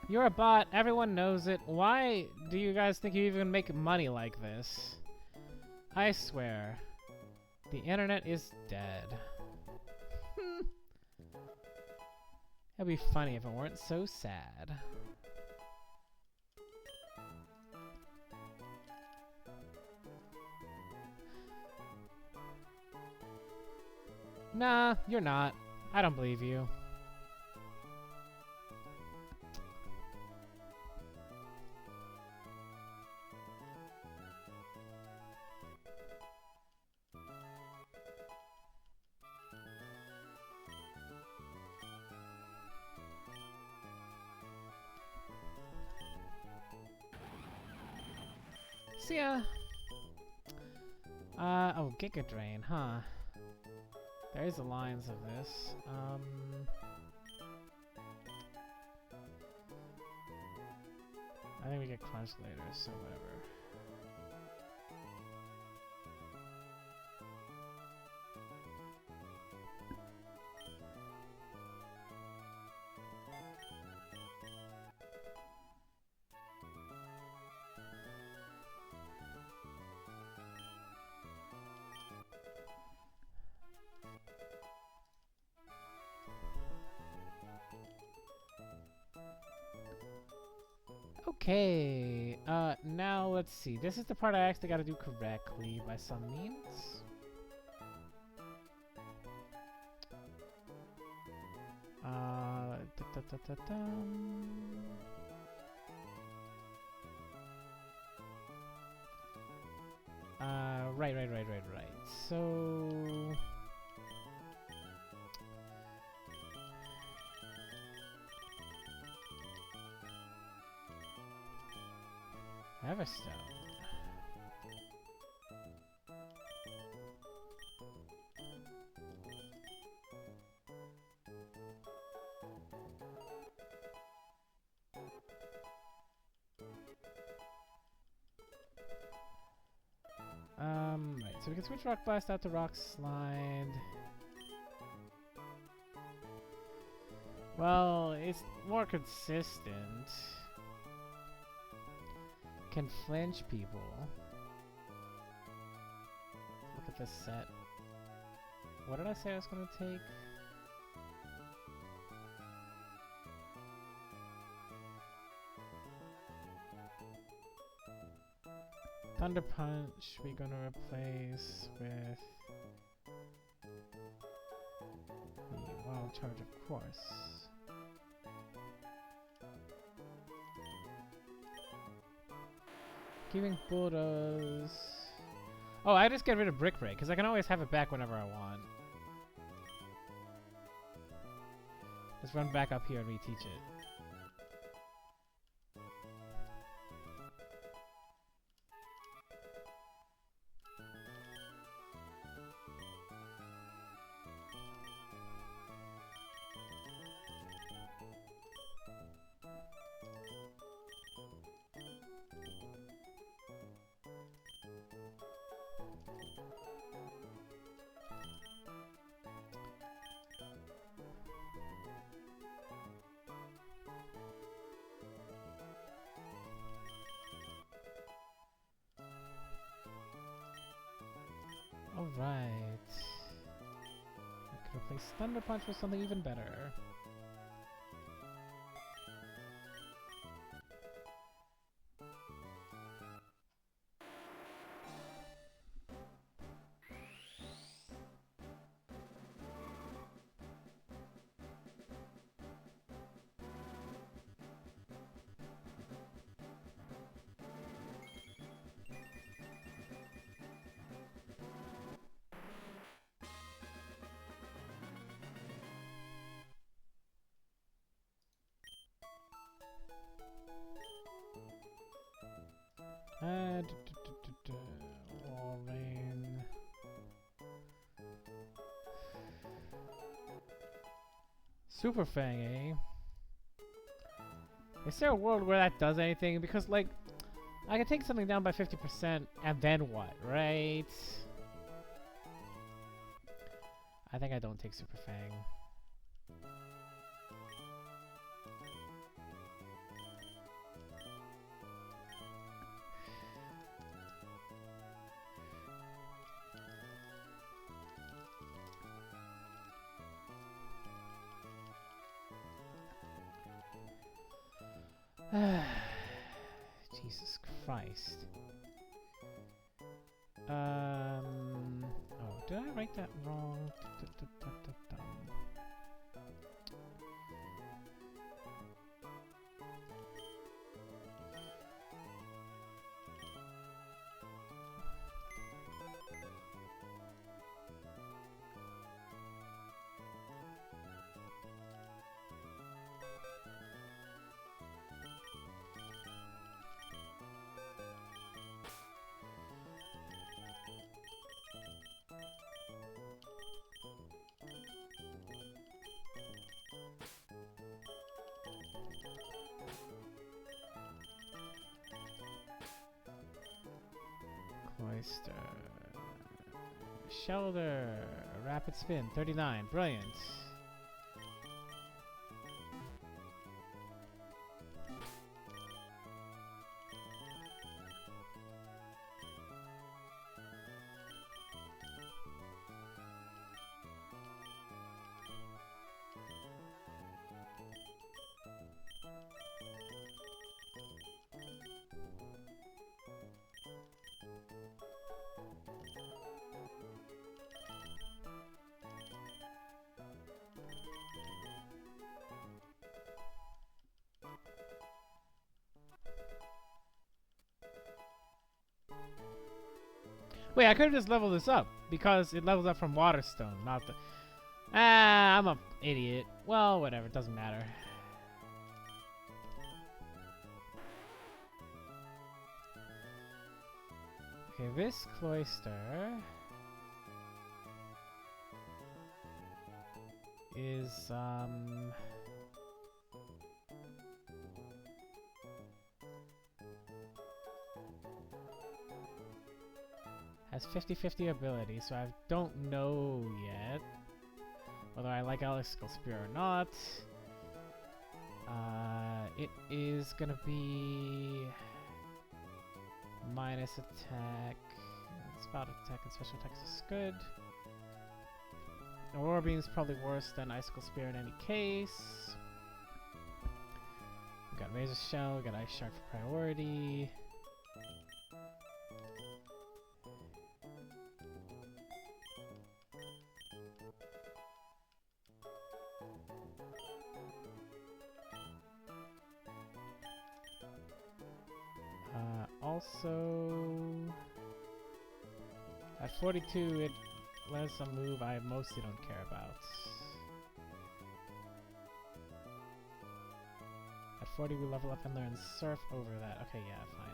You're a bot, everyone knows it. Why do you guys think you even make money like this? I swear, the internet is dead. It'd be funny if it weren't so sad. Nah, you're not. I don't believe you. See ya. Oh, Giga Drain, huh? There is the lines of this. I think we get Crunch later, so whatever. Okay, now let's see. This is the part I actually gotta do correctly by some means. Right. So... Everstone. Right, so we can switch Rock Blast out to Rock Slide. Well, it's more consistent. Can flinch people. Look at this set. What did I say I was gonna take? Thunder Punch we're gonna replace with the Wild Charge, of course. Giving Bulldoze. Oh, I just get rid of Brick Break because I can always have it back whenever I want. Just run back up here and reteach it. Alright. I could replace Thunder Punch with something even better. Wall Rain. Super Fang, eh? Is there a world where that does anything? Because, like, I can take something down by 50% and then what, right? I think I don't take Super Fang. Jesus Christ. Oh, did I write that wrong? Cloyster. Shelter. Rapid Spin. 39. Brilliant. Wait, I could have just leveled this up because it levels up from Waterstone, not the... Ah, I'm an idiot. Well, whatever, it doesn't matter. Okay, this Cloyster is, has 50-50 ability, so I don't know yet whether I like Electrical Spear or not. It is gonna be minus attack, spout attack, and special attacks is good. Aurora Beam is probably worse than Icicle Spear in any case. We got Razor Shell, we got Ice Shark for priority. also at 42 it lets a move I mostly don't care about. At 40 we level up and learn Surf over that. Okay, yeah, fine.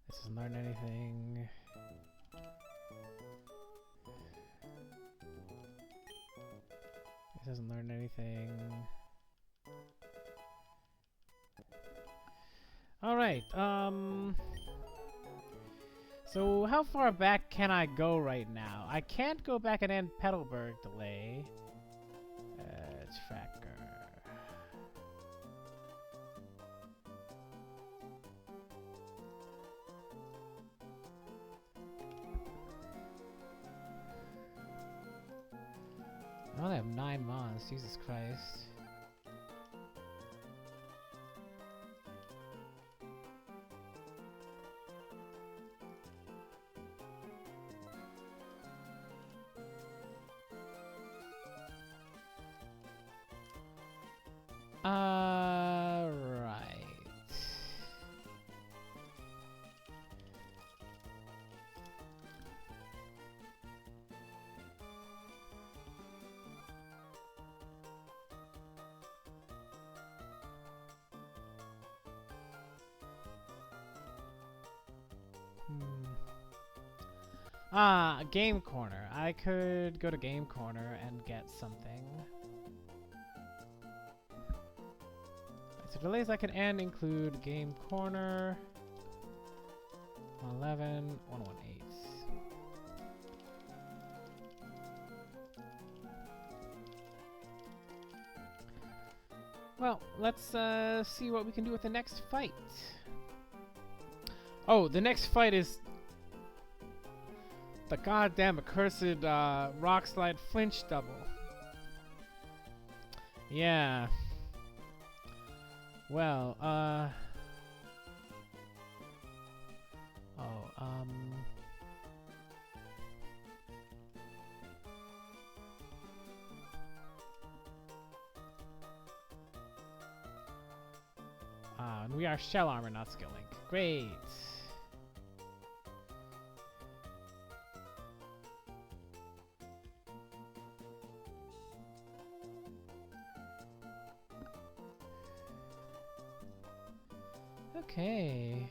This doesn't learn anything. This doesn't learn anything. Alright, so how far back can I go right now? I can't go back and end Petalburg delay. Tracker. I only have 9 mons, Jesus Christ. Right. Game Corner. I could go to Game Corner and get something. So delays I can end include Game Corner, 111, 118. Well, let's see what we can do with the next fight. Oh, the next fight is the goddamn accursed rock slide flinch double. Yeah. Well, and we are shell armor, not skill link. Great. Okay.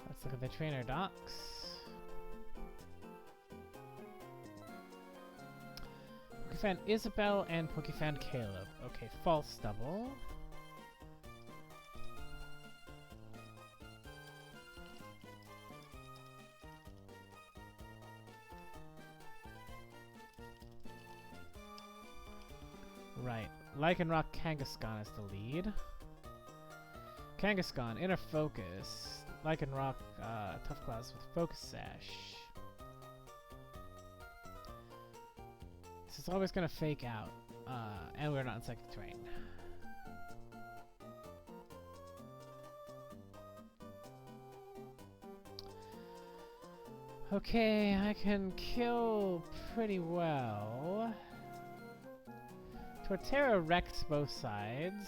Let's look at the trainer docs. Pokefan Isabelle and Pokefan Caleb. Okay, false double. Right. Lycanroc Kangaskhan is the lead. Kangaskhan, Inner Focus. Lycanroc, Tough Class with Focus Sash. So it's always gonna fake out. And we're not in psychic terrain. Okay, I can kill pretty well. Torterra wrecked both sides.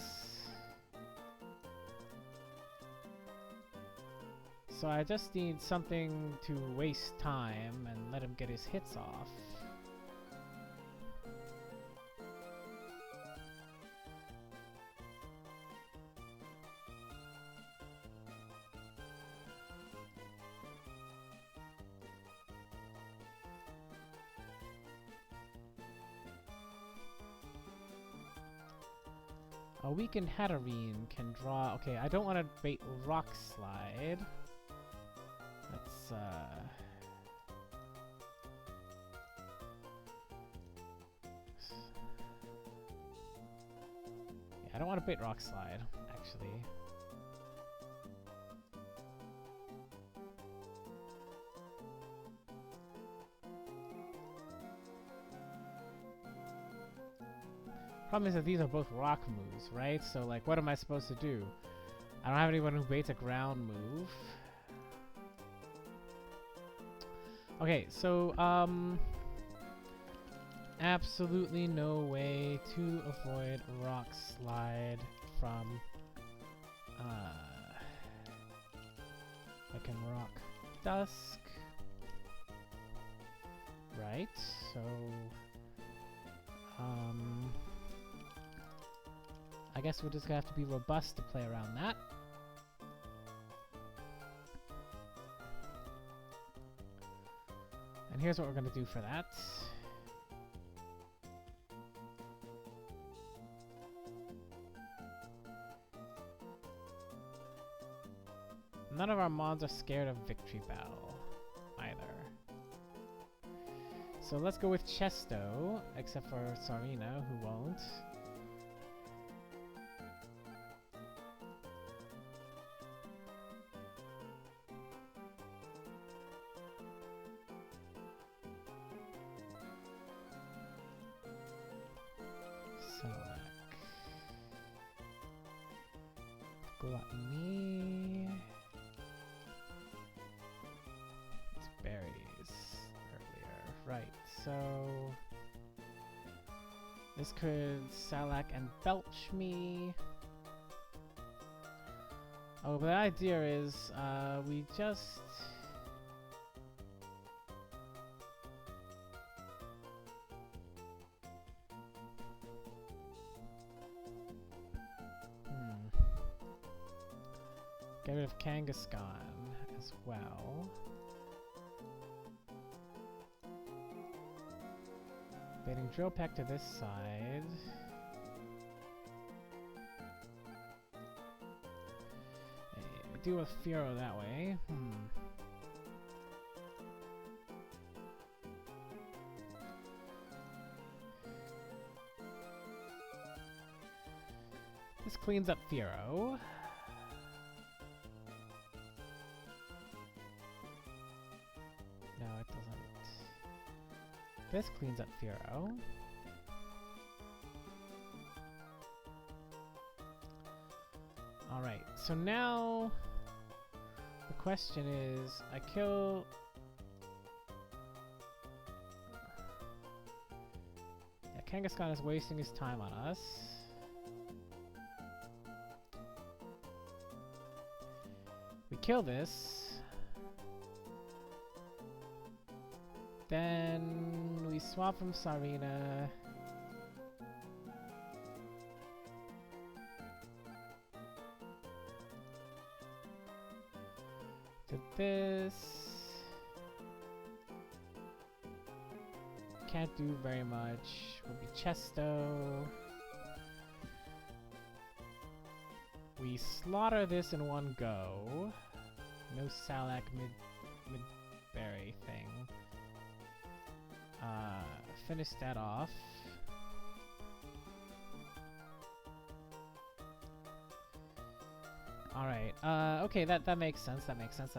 So I just need something to waste time and let him get his hits off. A weakened Hatterene can draw... Okay, I don't want to bait Rock Slide. Let's, yeah, I don't want to bait Rock Slide, actually. Problem is that these are both rock moves, right? So, like, what am I supposed to do? I don't have anyone who baits a ground move. Okay, so, absolutely no way to avoid Rock Slide from, I can Rock Dusk. Right, so, I guess we're just gonna have to be robust to play around that. And here's what we're gonna do for that. None of our mons are scared of Victory Bell, either. So let's go with Chesto, except for Sarina, who won't. Gluttony. It's berries earlier. Right, so this could Salak and belch me. Oh, but the idea is we just get rid of Kangaskhan as well. Baiting Drill Peck to this side. Deal with Furo that way. This cleans up Furo. No, it doesn't. This cleans up Furo. Alright, so now the question is, I kill... Yeah, Kangaskhan is wasting his time on us. We kill this. Then we swap from Sarina. To this. Can't do very much. Will be Chesto. We slaughter this in one go. No Salak mid-berry thing. Finish that off. Alright, okay, that makes sense, that makes sense.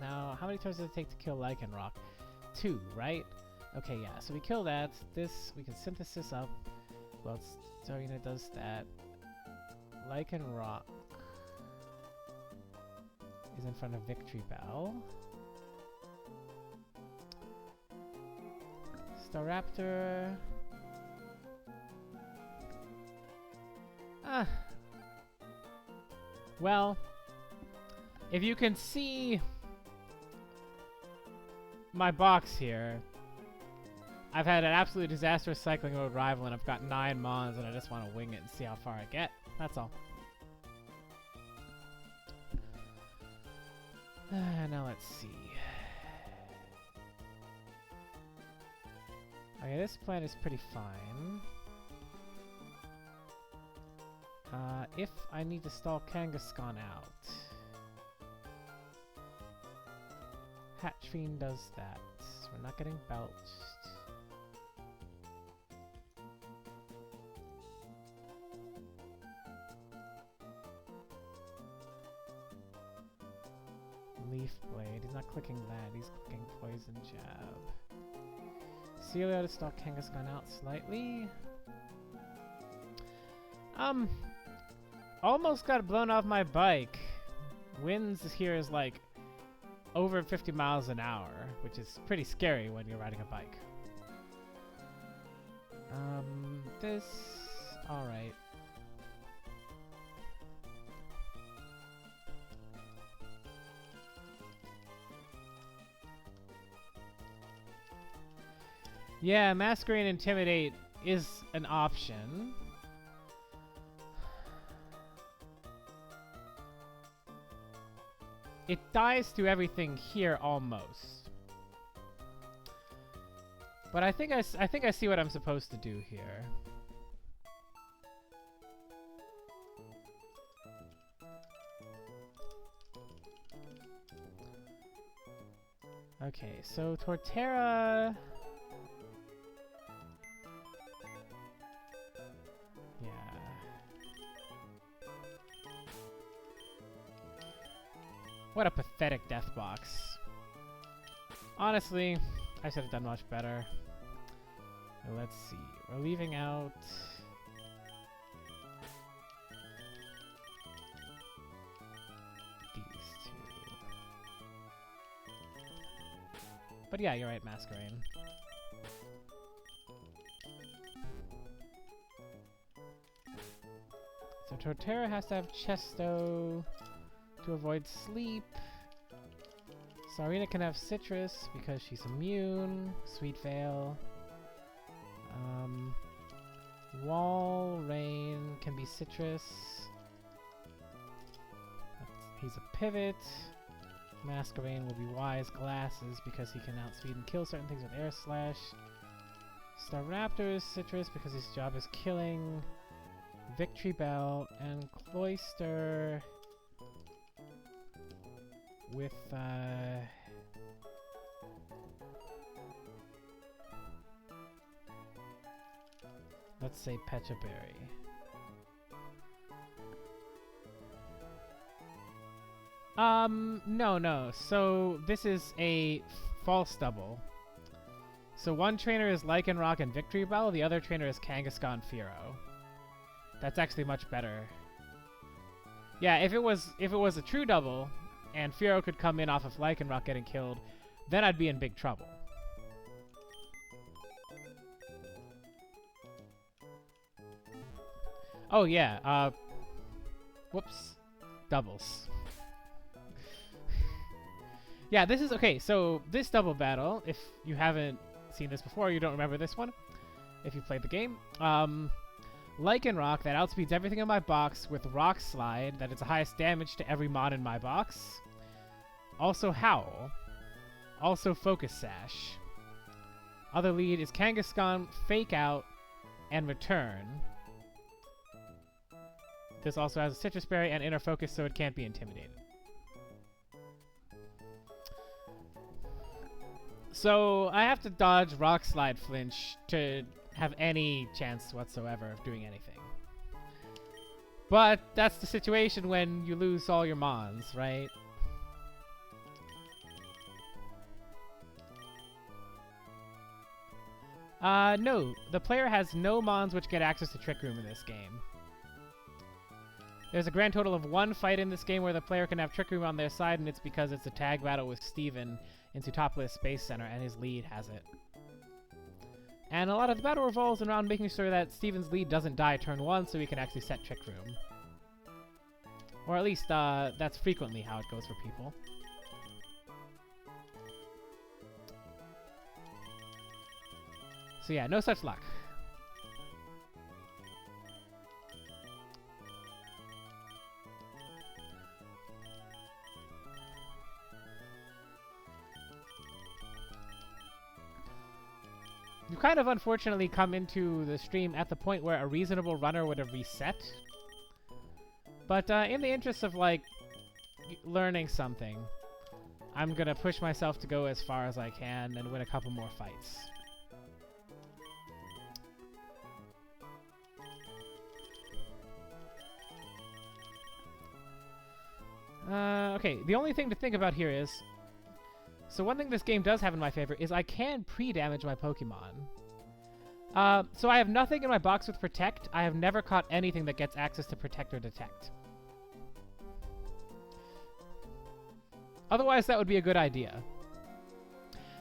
Now, how many turns does it take to kill Lycanroc? 2, right? Okay, yeah, so we kill that. This, we can synthesis up. Well, Tsarina does that. Lycan Rock is in front of Victory Bell. Staraptor. Ah. Well, if you can see my box here, I've had an absolutely disastrous cycling mode rival, and I've got 9 mons, and I just want to wing it and see how far I get. That's all. Now let's see. Okay, this plan is pretty fine. If I need to stall Kangaskhan out, Hatchfiend does that. We're not getting belched. Leaf Blade. He's not clicking that. He's clicking Poison Jab. Celia to stall Kangaskhan out slightly. Almost got blown off my bike. Winds here is like over 50 miles an hour, which is pretty scary when you're riding a bike. This... Alright. Yeah, Masquerade and Intimidate is an option. It dies to everything here almost. But I think I see what I'm supposed to do here. Okay, so Torterra... Yeah. What a pathetic death box. Honestly, I should have done much better. Let's see. We're leaving out... these two. But yeah, you're right, Masquerade. So Torterra has to have Chesto to avoid sleep. Sarina can have Citrus because she's immune. Sweet Veil. Wall Rain can be Citrus. He's a pivot. Masquerade will be Wise Glasses because he can outspeed and kill certain things with Air Slash. Staraptor is Citrus because his job is killing. Victory Bell and Cloyster with let's say Pecha Berry. No. So this is a false double. So one trainer is Lycanroc and Victory Bell, the other trainer is Kangaskhan Fearow. That's actually much better. Yeah, if it was a true double, and Fearow could come in off of Lycanroc getting killed, then I'd be in big trouble. Oh yeah, whoops. Doubles. Yeah, this is, okay, so this double battle, if you haven't seen this before, you don't remember this one, if you played the game, Lycanroc, that outspeeds everything in my box with Rock Slide, that is the highest damage to every mod in my box. Also Howl. Also Focus Sash. Other lead is Kangaskhan, Fake Out, and Return. This also has a Citrus Berry and Inner Focus, so it can't be intimidated. So I have to dodge Rock Slide Flinch to have any chance whatsoever of doing anything. But that's the situation when you lose all your mons, right? No. The player has no mons which get access to Trick Room in this game. There's a grand total of 1 fight in this game where the player can have Trick Room on their side, and it's because it's a tag battle with Steven in Zootopolis Space Center, and his lead has it. And a lot of the battle revolves around making sure that Steven's lead doesn't die turn 1, so we can actually set Trick Room. Or at least, that's frequently how it goes for people. So yeah, no such luck. You kind of unfortunately come into the stream at the point where a reasonable runner would have reset. But in the interest of, like, learning something, I'm gonna push myself to go as far as I can and win a couple more fights. Okay, the only thing to think about here is... So one thing this game does have in my favor is I can pre-damage my Pokemon. So I have nothing in my box with Protect. I have never caught anything that gets access to Protect or Detect. Otherwise, that would be a good idea.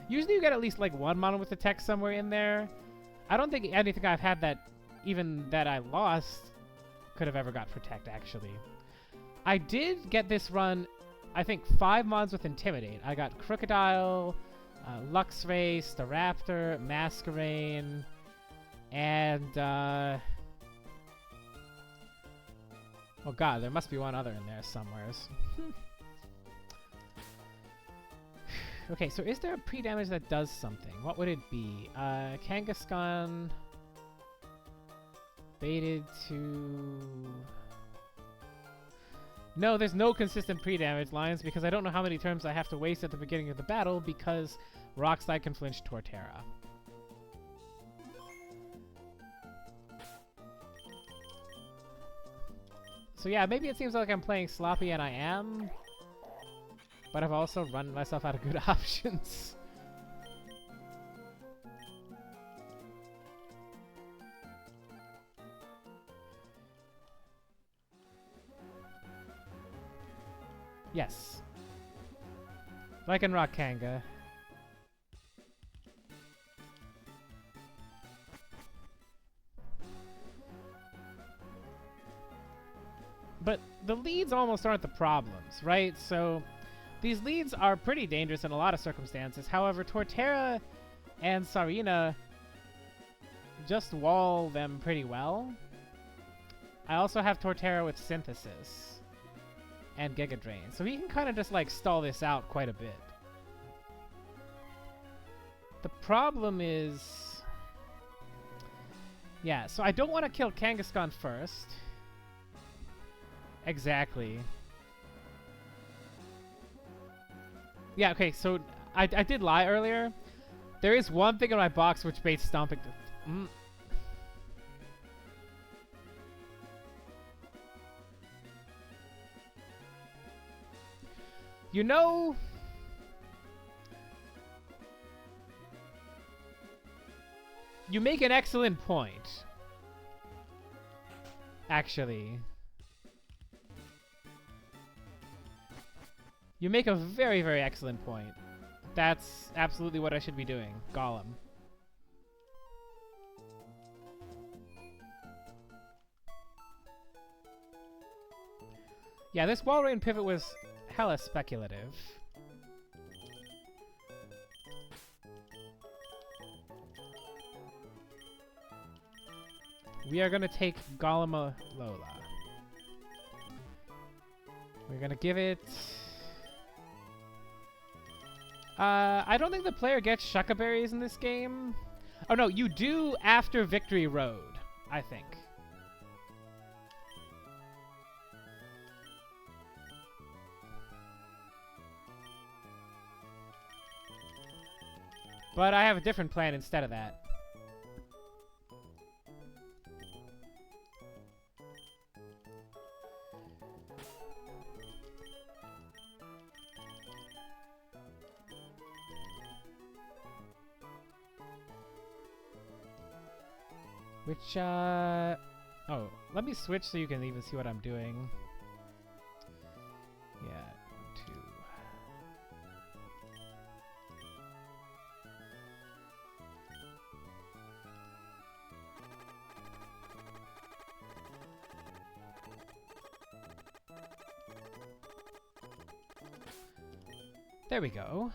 Usually you get at least like one mono with Detect somewhere in there. I don't think anything I've had that, even that I lost, could have ever got Protect, actually. I did get this run, I think, 5 mons with Intimidate. I got Crocodile, Luxray, Staraptor, Masquerain, and, oh god, there must be one other in there somewheres. Okay, so is there a pre-damage that does something? What would it be? Kangaskhan... Baited to... No, there's no consistent pre-damage lines because I don't know how many turns I have to waste at the beginning of the battle because Rock Slide can flinch Torterra. So yeah, maybe it seems like I'm playing sloppy, and I am, but I've also run myself out of good options. Yes. Lycanroc Kanga. But the leads almost aren't the problems, right? So these leads are pretty dangerous in a lot of circumstances. However, Torterra and Sarina just wall them pretty well. I also have Torterra with Synthesis and Giga Drain, so he can kind of just like stall this out quite a bit. The problem is... Yeah, so I don't want to kill Kangaskhan first. Exactly. Yeah, okay, so I did lie earlier. There is one thing in my box which baits Stomping... You know... You make an excellent point. Actually. You make a very, very excellent point. That's absolutely what I should be doing. Golem. Yeah, this Walrein pivot was hella speculative. We are gonna take Golem Lola. We're gonna give it... I don't think the player gets Shucca Berries in this game. Oh no, you do after Victory Road, I think. But I have a different plan instead of that. Which, oh, let me switch so you can even see what I'm doing. Yeah, 2. There we go.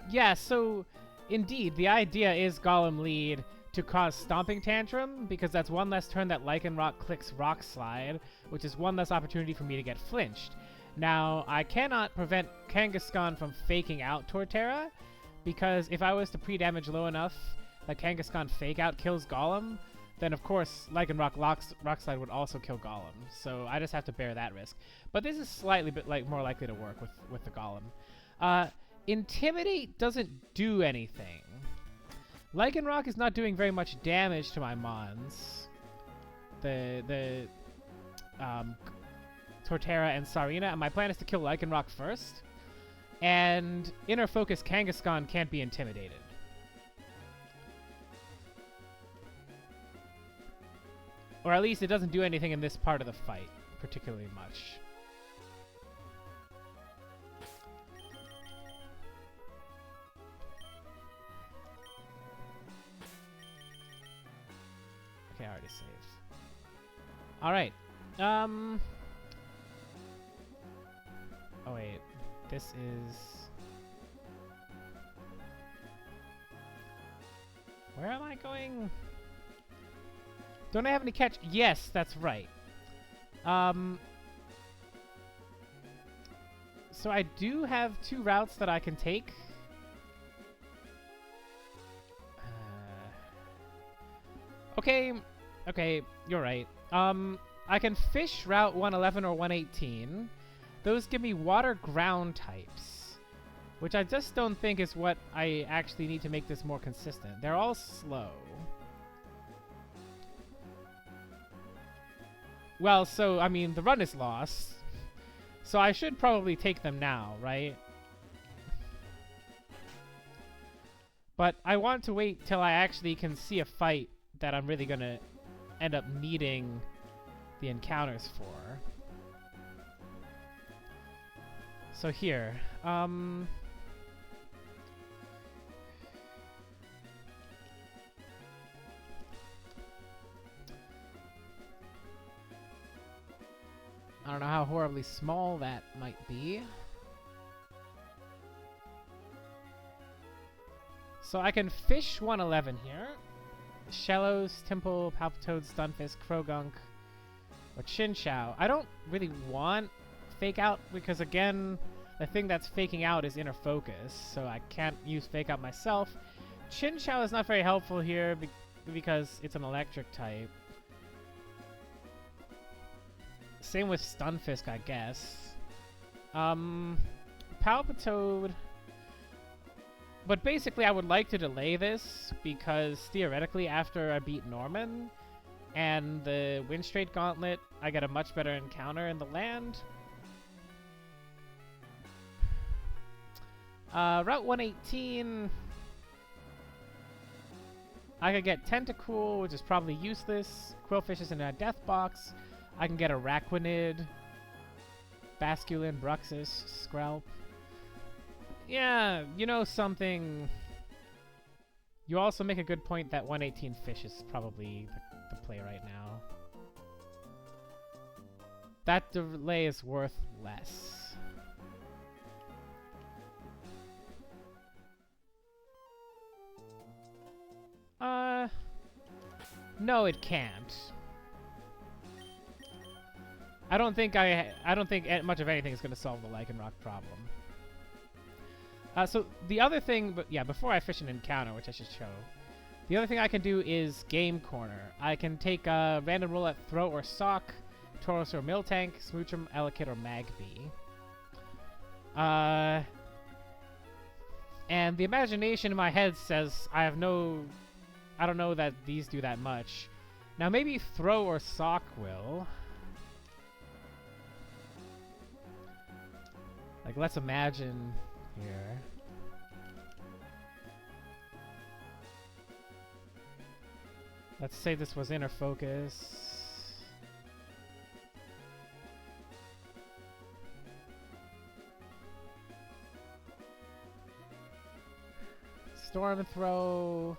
Yeah, so indeed, the idea is Golem lead to cause Stomping Tantrum, because that's one less turn that Lycanroc clicks Rock Slide, which is one less opportunity for me to get flinched. Now, I cannot prevent Kangaskhan from faking out Torterra, because if I was to pre-damage low enough that Kangaskhan fake out kills Golem, then of course Lycanroc Rock Slide would also kill Golem, so I just have to bear that risk. But this is slightly bit more likely to work with the Golem. Intimidate doesn't do anything. Lycanroc is not doing very much damage to my Mons. The Torterra and Sarina, and my plan is to kill Lycanroc first. And Inner Focus Kangaskhan can't be intimidated. Or at least it doesn't do anything in this part of the fight particularly much. Okay, I already saved. Alright. Oh wait. This is... Where am I going? Don't I have any catch? Yes, that's right. So I do have 2 routes that I can take. Okay, you're right. I can fish Route 111 or 118. Those give me water ground types, which I just don't think is what I actually need to make this more consistent. They're all slow. Well, so, I mean, the run is lost, so I should probably take them now, right? But I want to wait till I actually can see a fight that I'm really gonna end up needing the encounters for. So here, I don't know how horribly small that might be. So I can fish 111 here. Shellos, Temple, Palpitoad, Stunfisk, Krogunk, or Chinchou. I don't really want Fake Out because, again, the thing that's faking out is Inner Focus, so I can't use Fake Out myself. Chinchou is not very helpful here because it's an electric type. Same with Stunfisk, I guess. Palpitoad... But basically, I would like to delay this, because theoretically, after I beat Norman and the Windstrait Gauntlet, I get a much better encounter in the land. Route 118... I could get Tentacool, which is probably useless. Quillfish is in a Death Box. I can get Araquanid, Basculin, Bruxus, Skrelp. Yeah, you know something. You also make a good point that 118 fish is probably the play right now. That delay is worth less. No, it can't. I don't think much of anything is going to solve the Lycanroc problem. So the other thing, but yeah, before I fish an encounter, which I should show, the other thing I can do is Game Corner. I can take a random roll at Throw or Sock, Tauros or Miltank, Smoochum, Elekid, or Magby. And the imagination in my head says I don't know that these do that much. Now maybe Throw or Sock will. Like, let's imagine here. Let's say this was Inner Focus. Storm Throw.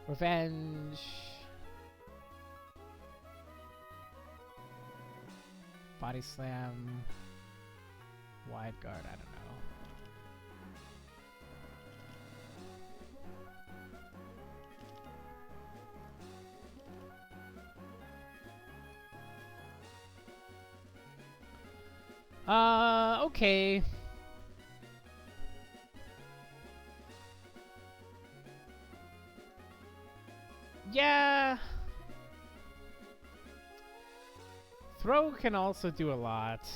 Revenge. Body Slam. Wide Guard, I don't know. Okay. Yeah. Throw can also do a lot.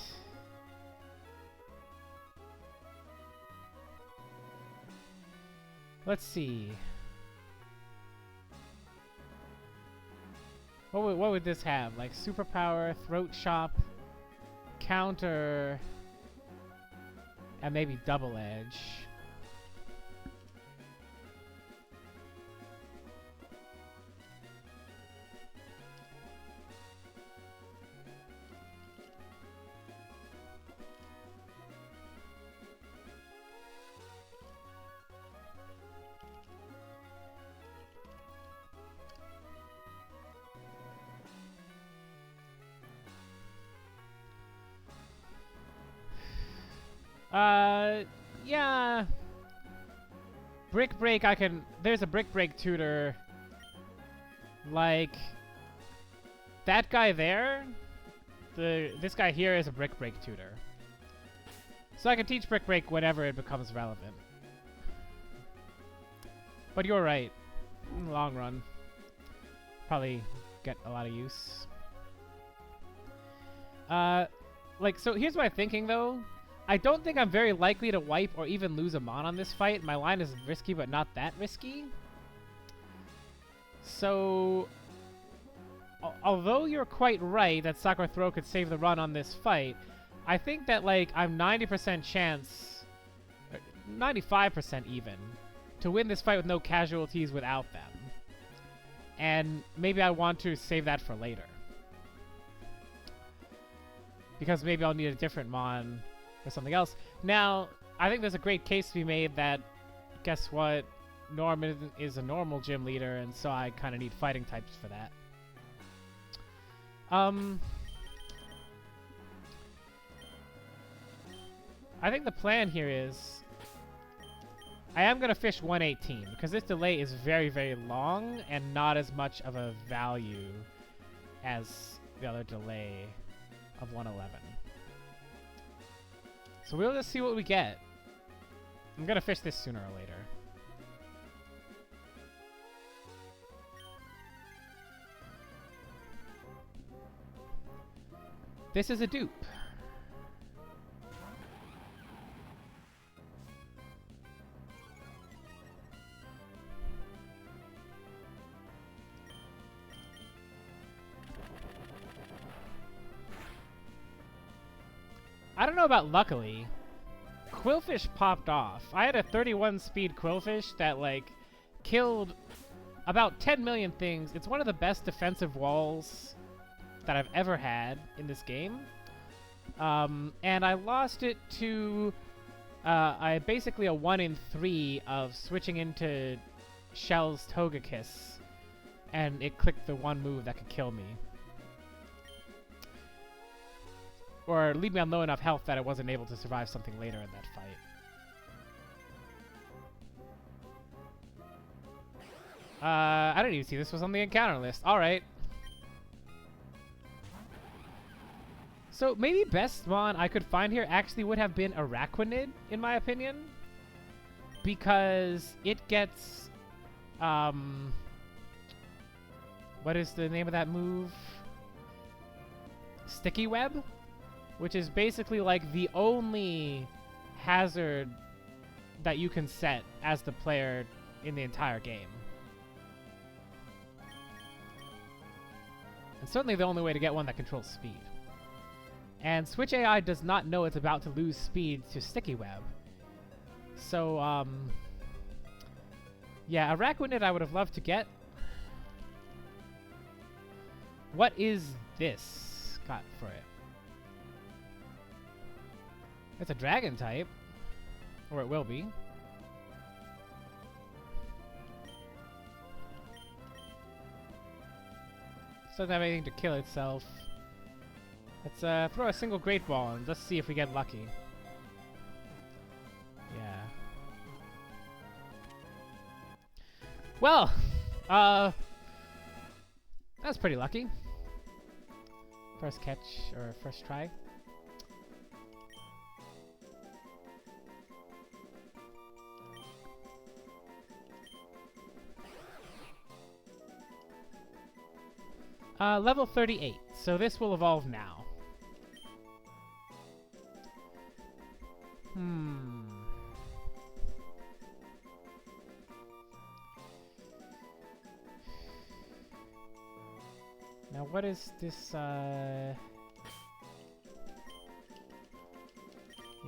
Let's see. What would this have? Like Superpower, Throat Chop, Counter, and maybe Double Edge. Yeah. Brick Break, I can... There's a Brick Break tutor. Like... That guy there? This guy here is a Brick Break tutor. So I can teach Brick Break whenever it becomes relevant. But you're right. In the long run. Probably get a lot of use. Like, so here's my thinking, though. I don't think I'm very likely to wipe or even lose a Mon on this fight. My line is risky, but not that risky. So, although you're quite right that Sakura Throw could save the run on this fight, I think that, like, I'm 90% chance, 95% even, to win this fight with no casualties without them. And maybe I want to save that for later. Because maybe I'll need a different Mon or something else. Now, I think there's a great case to be made that, guess what, Norman is a normal gym leader, and so I kind of need fighting types for that. I think the plan here is I am going to fish 118, because this delay is very, very long and not as much of a value as the other delay of 111. So we'll just see what we get. I'm gonna fish this sooner or later. This is a dupe. I don't know about luckily. Qwilfish popped off. I had a 31 speed Qwilfish that, like, killed about 10 million things. It's one of the best defensive walls that I've ever had in this game. And I lost it to I basically a 1 in 3 of switching into Shell's Togekiss, and it clicked the one move that could kill me. Or leave me on low enough health that I wasn't able to survive something later in that fight. I didn't even see this was on the encounter list. Alright. So maybe best mon I could find here actually would have been Araquanid, in my opinion. Because it gets, what is the name of that move? Sticky Web? Which is basically like the only hazard that you can set as the player in the entire game. And certainly the only way to get one that controls speed. And Switch AI does not know it's about to lose speed to Sticky Web. So, yeah, Araquanid I would have loved to get. What is this got for it? It's a dragon type. Or it will be. Doesn't have anything to kill itself. Let's throw a single Great Ball and let's see if we get lucky. Yeah. Well, that's pretty lucky. First catch, or first try. Level 38, so this will evolve now. Now what is this, you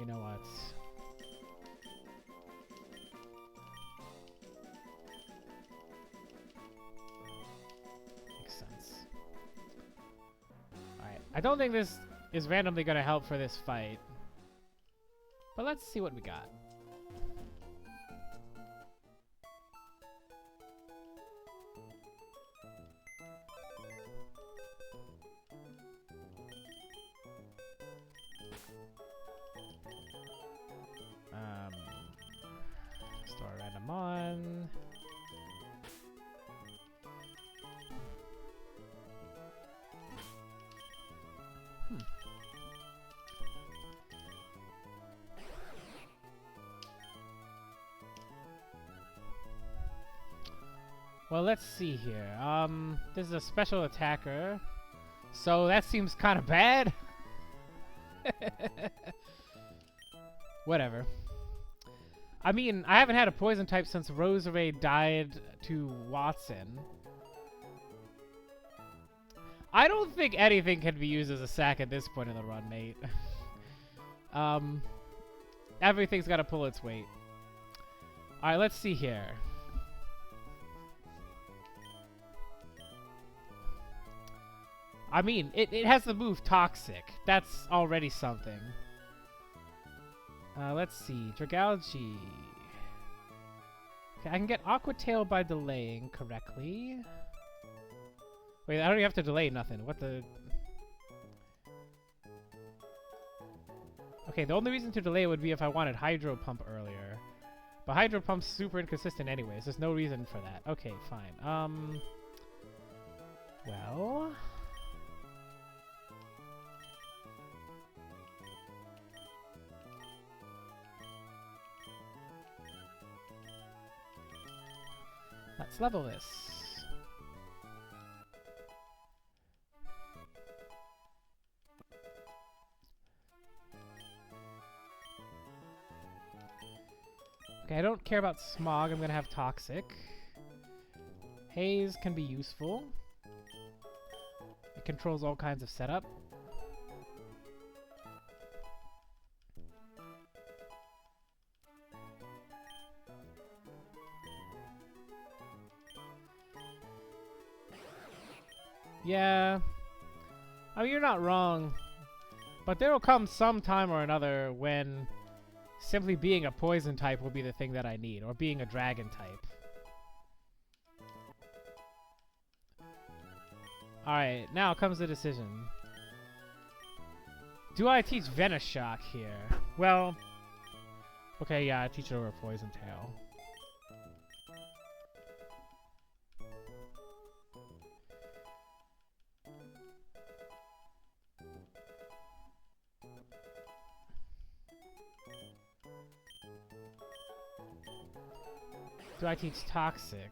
know what? Makes sense. Alright, I don't think this is randomly gonna help for this fight. But let's see what we got. Store random on. Well, let's see here. This is a special attacker, so that seems kind of bad. Whatever. I mean, I haven't had a poison type since Roserade died to Watson. I don't think anything can be used as a sack at this point in the run, mate. Everything's got to pull its weight. Alright, let's see here. I mean, it has the move Toxic. That's already something. Let's see. Dragalge. Okay, I can get Aqua Tail by delaying correctly. Wait, I don't even have to delay nothing. What the... Okay, the only reason to delay would be if I wanted Hydro Pump earlier. But Hydro Pump's super inconsistent anyways. There's no reason for that. Okay, fine. Well... Let's level this. Okay, I don't care about Smog. I'm gonna have Toxic. Haze can be useful. It controls all kinds of setup. Yeah, I mean, you're not wrong, but there will come some time or another when simply being a poison type will be the thing that I need, or being a dragon type. Alright, now comes the decision. Do I teach Venoshock here? Well, okay, yeah, I teach it over Poison Tail. Do I teach Toxic?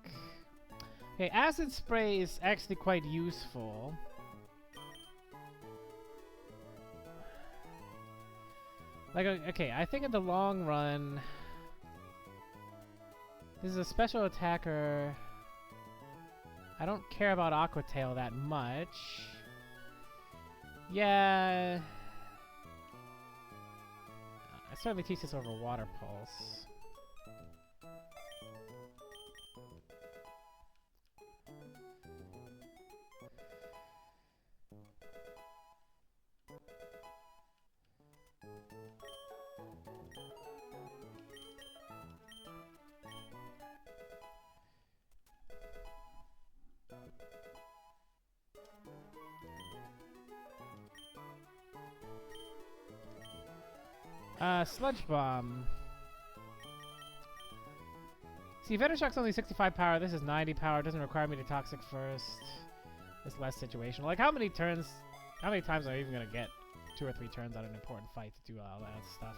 Okay, Acid Spray is actually quite useful. Like, okay, I think in the long run, this is a special attacker. I don't care about Aqua Tail that much. Yeah. I certainly teach this over Water Pulse. Sludge Bomb. See, Venoshock's only 65 power, this is 90 power, it doesn't require me to Toxic first. It's less situational. Like, how many times am I even gonna get 2 or 3 turns on an important fight to do all that stuff,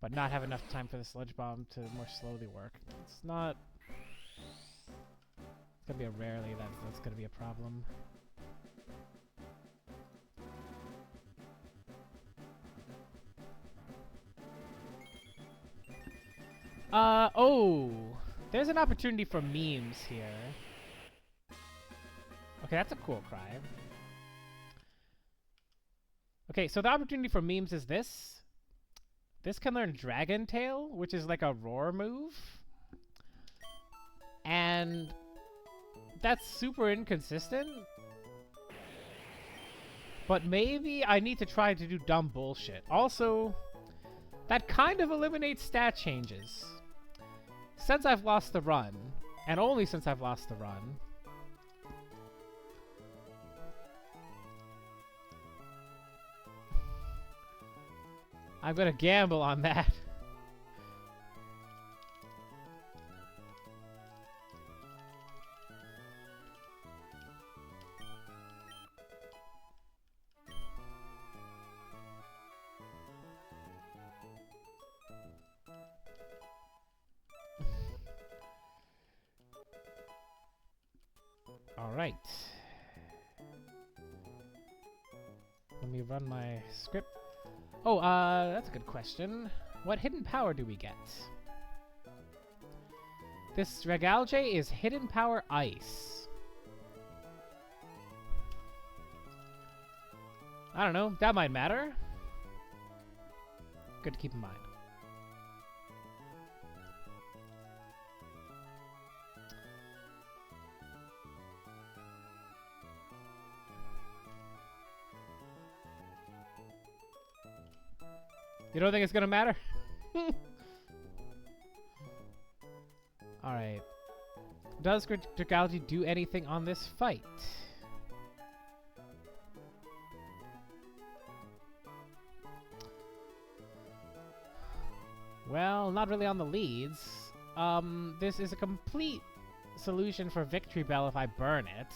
but not have enough time for the Sludge Bomb to more slowly work? It's not... It's gonna be a rarely that's gonna be a problem. Oh! There's an opportunity for memes here. Okay, that's a cool cry. Okay, so the opportunity for memes is this. This can learn Dragon Tail, which is like a roar move. And that's super inconsistent. But maybe I need to try to do dumb bullshit. Also, that kind of eliminates stat changes. Since I've lost the run, and only since I've lost the run, I'm gonna gamble on that. Alright. Let me run my script. Oh, that's a good question. What hidden power do we get? This Regalge is hidden power ice. I don't know, that might matter. Good to keep in mind. You don't think it's gonna matter? Alright. Does Dragalge do anything on this fight? Well, not really on the leads. This is a complete solution for Victory Bell if I burn it.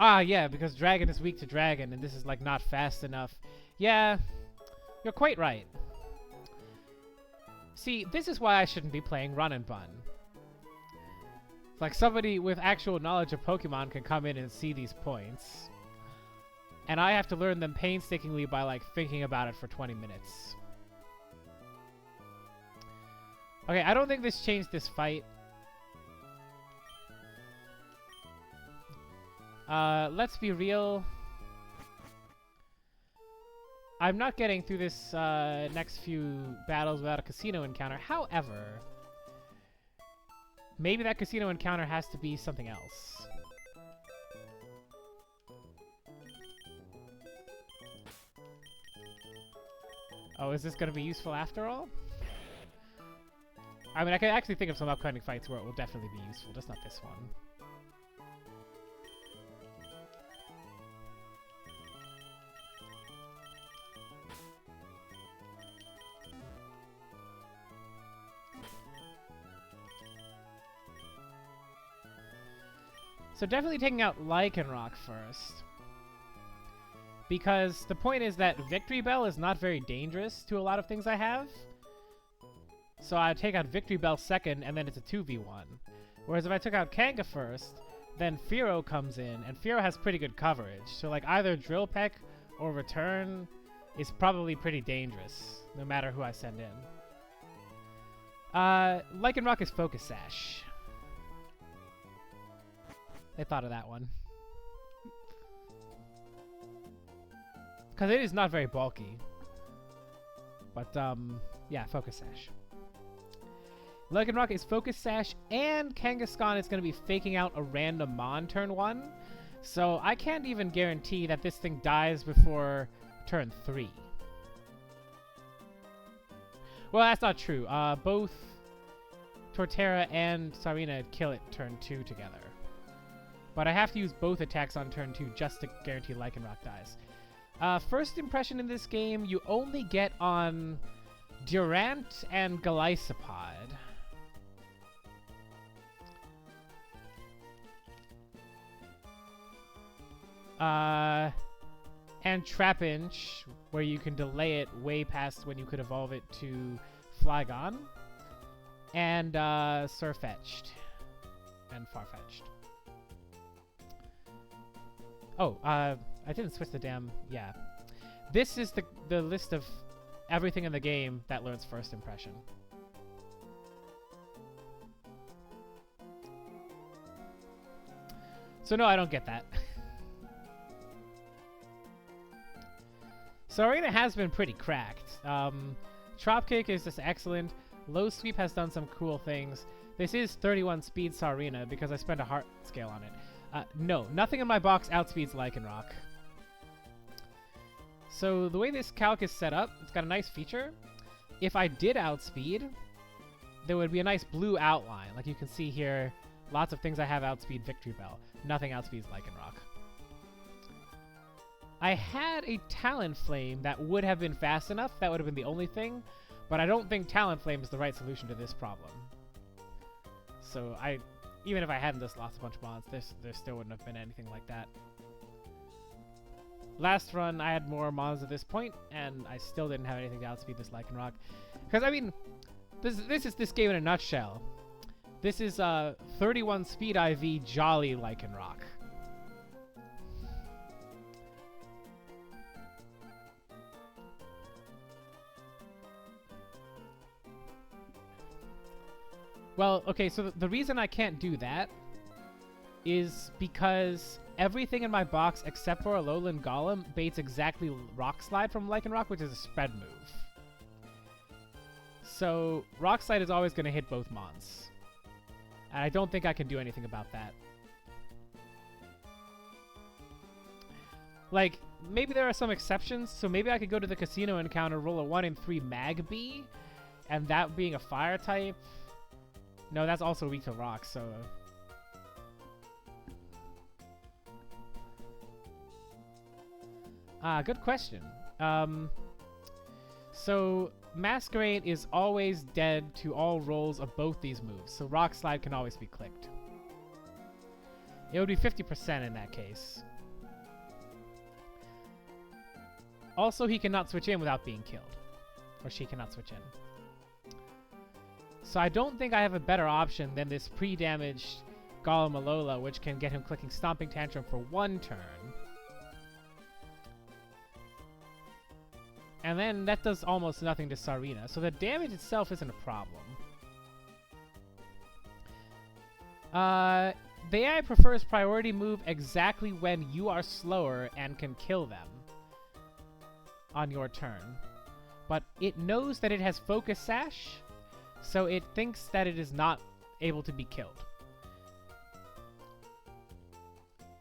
Ah, yeah, because Dragon is weak to Dragon, and this is, like, not fast enough. Yeah, you're quite right. See, this is why I shouldn't be playing Run and Bun. Like, somebody with actual knowledge of Pokemon can come in and see these points. And I have to learn them painstakingly by, like, thinking about it for 20 minutes. Okay, I don't think this changed this fight. Let's be real. I'm not getting through this next few battles without a casino encounter. However, maybe that casino encounter has to be something else. Oh, is this going to be useful after all? I mean, I can actually think of some upcoming fights where it will definitely be useful, just not this one. So definitely taking out Lycanroc first. Because the point is that Victory Bell is not very dangerous to a lot of things I have. So I take out Victory Bell second, and then it's a 2v1. Whereas if I took out Kanga first, then Fearow comes in, and Fearow has pretty good coverage. So like either Drill Peck or Return is probably pretty dangerous, no matter who I send in. Lycanroc is Focus Sash. They thought of that one. Because it is not very bulky. But, yeah, Focus Sash. Lycanroc is Focus Sash, and Kangaskhan is going to be faking out a random Mon turn 1. So I can't even guarantee that this thing dies before turn 3. Well, that's not true. Both Torterra and Sarina kill it turn 2 together. But I have to use both attacks on turn 2 just to guarantee Lycanroc dies. First impression in this game, you only get on Durant and Golisopod. And Trapinch, where you can delay it way past when you could evolve it to Flygon. And Sirfetch'd and Farfetch'd. Oh, I didn't switch the damn... Yeah. This is the list of everything in the game that learns first impression. So no, I don't get that. Sarina has been pretty cracked. Trop Kick is just excellent. Low Sweep has done some cool things. This is 31 speed Sarina because I spent a heart scale on it. No, nothing in my box outspeeds Lycanroc. So the way this calc is set up, it's got a nice feature. If I did outspeed, there would be a nice blue outline. Like you can see here, lots of things I have outspeed Victory Bell. Nothing outspeeds Lycanroc. I had a Talonflame that would have been fast enough. That would have been the only thing. But I don't think Talonflame is the right solution to this problem. So even if I hadn't just lost a bunch of mons, there still wouldn't have been anything like that. Last run, I had more mons at this point, and I still didn't have anything to outspeed this Lycanroc. Because, I mean, this is this game in a nutshell. This is 31 speed IV Jolly Lycanroc. Well, okay, so the reason I can't do that is because everything in my box except for Alolan Golem baits exactly Rock Slide from Lycanroc, which is a spread move. So Rock Slide is always going to hit both mons. And I don't think I can do anything about that. Like, maybe there are some exceptions, so maybe I could go to the casino encounter, roll a 1 in 3 Magby, and that being a fire type... No, that's also weak to rock, so... Good question. So, Masquerade is always dead to all rolls of both these moves, so Rock Slide can always be clicked. It would be 50% in that case. Also, he cannot switch in without being killed. Or she cannot switch in. So I don't think I have a better option than this pre-damaged Golem Alola, which can get him clicking Stomping Tantrum for 1 turn. And then that does almost nothing to Sarina, so the damage itself isn't a problem. The AI prefers priority move exactly when you are slower and can kill them on your turn. But it knows that it has Focus Sash, so it thinks that it is not able to be killed.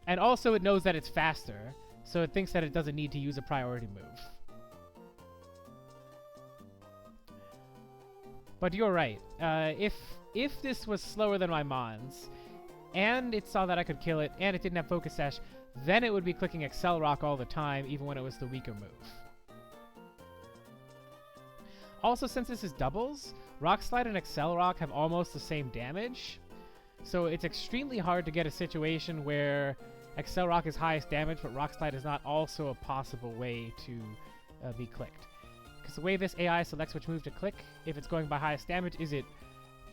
And also it knows that it's faster, so it thinks that it doesn't need to use a priority move. But you're right. If this was slower than my Mons, and it saw that I could kill it, and it didn't have Focus Sash, then it would be clicking Excel Rock all the time, even when it was the weaker move. Also, since this is doubles, Rock Slide and Excel Rock have almost the same damage. So it's extremely hard to get a situation where Accel Rock is highest damage, but Rock Slide is not also a possible way to be clicked. Because the way this AI selects which move to click, if it's going by highest damage, is it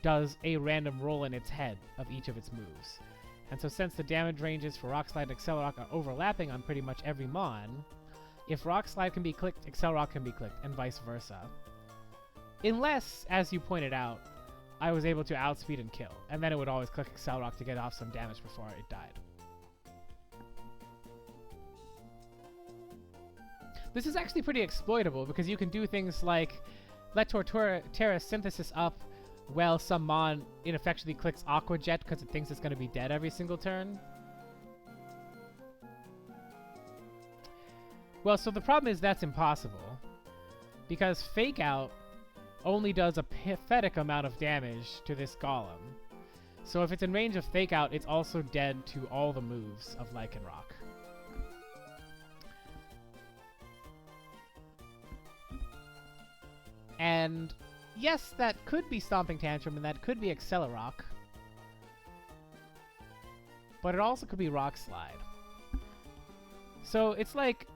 does a random roll in its head of each of its moves. And so since the damage ranges for Rock Slide and Accel Rock are overlapping on pretty much every Mon, if Rock Slide can be clicked, Accel Rock can be clicked, and vice versa. Unless, as you pointed out, I was able to outspeed and kill, and then it would always click Accel Rock to get off some damage before it died. This is actually pretty exploitable, because you can do things like let Torterra Synthesis up while some Mon ineffectually clicks Aqua Jet because it thinks it's going to be dead every single turn. Well, so the problem is that's impossible, because Fake Out only does a pathetic amount of damage to this Golem. So if it's in range of Fake Out, it's also dead to all the moves of Lycanroc. And yes, that could be Stomping Tantrum, and that could be Accelerock. But it also could be Rock Slide. So it's like,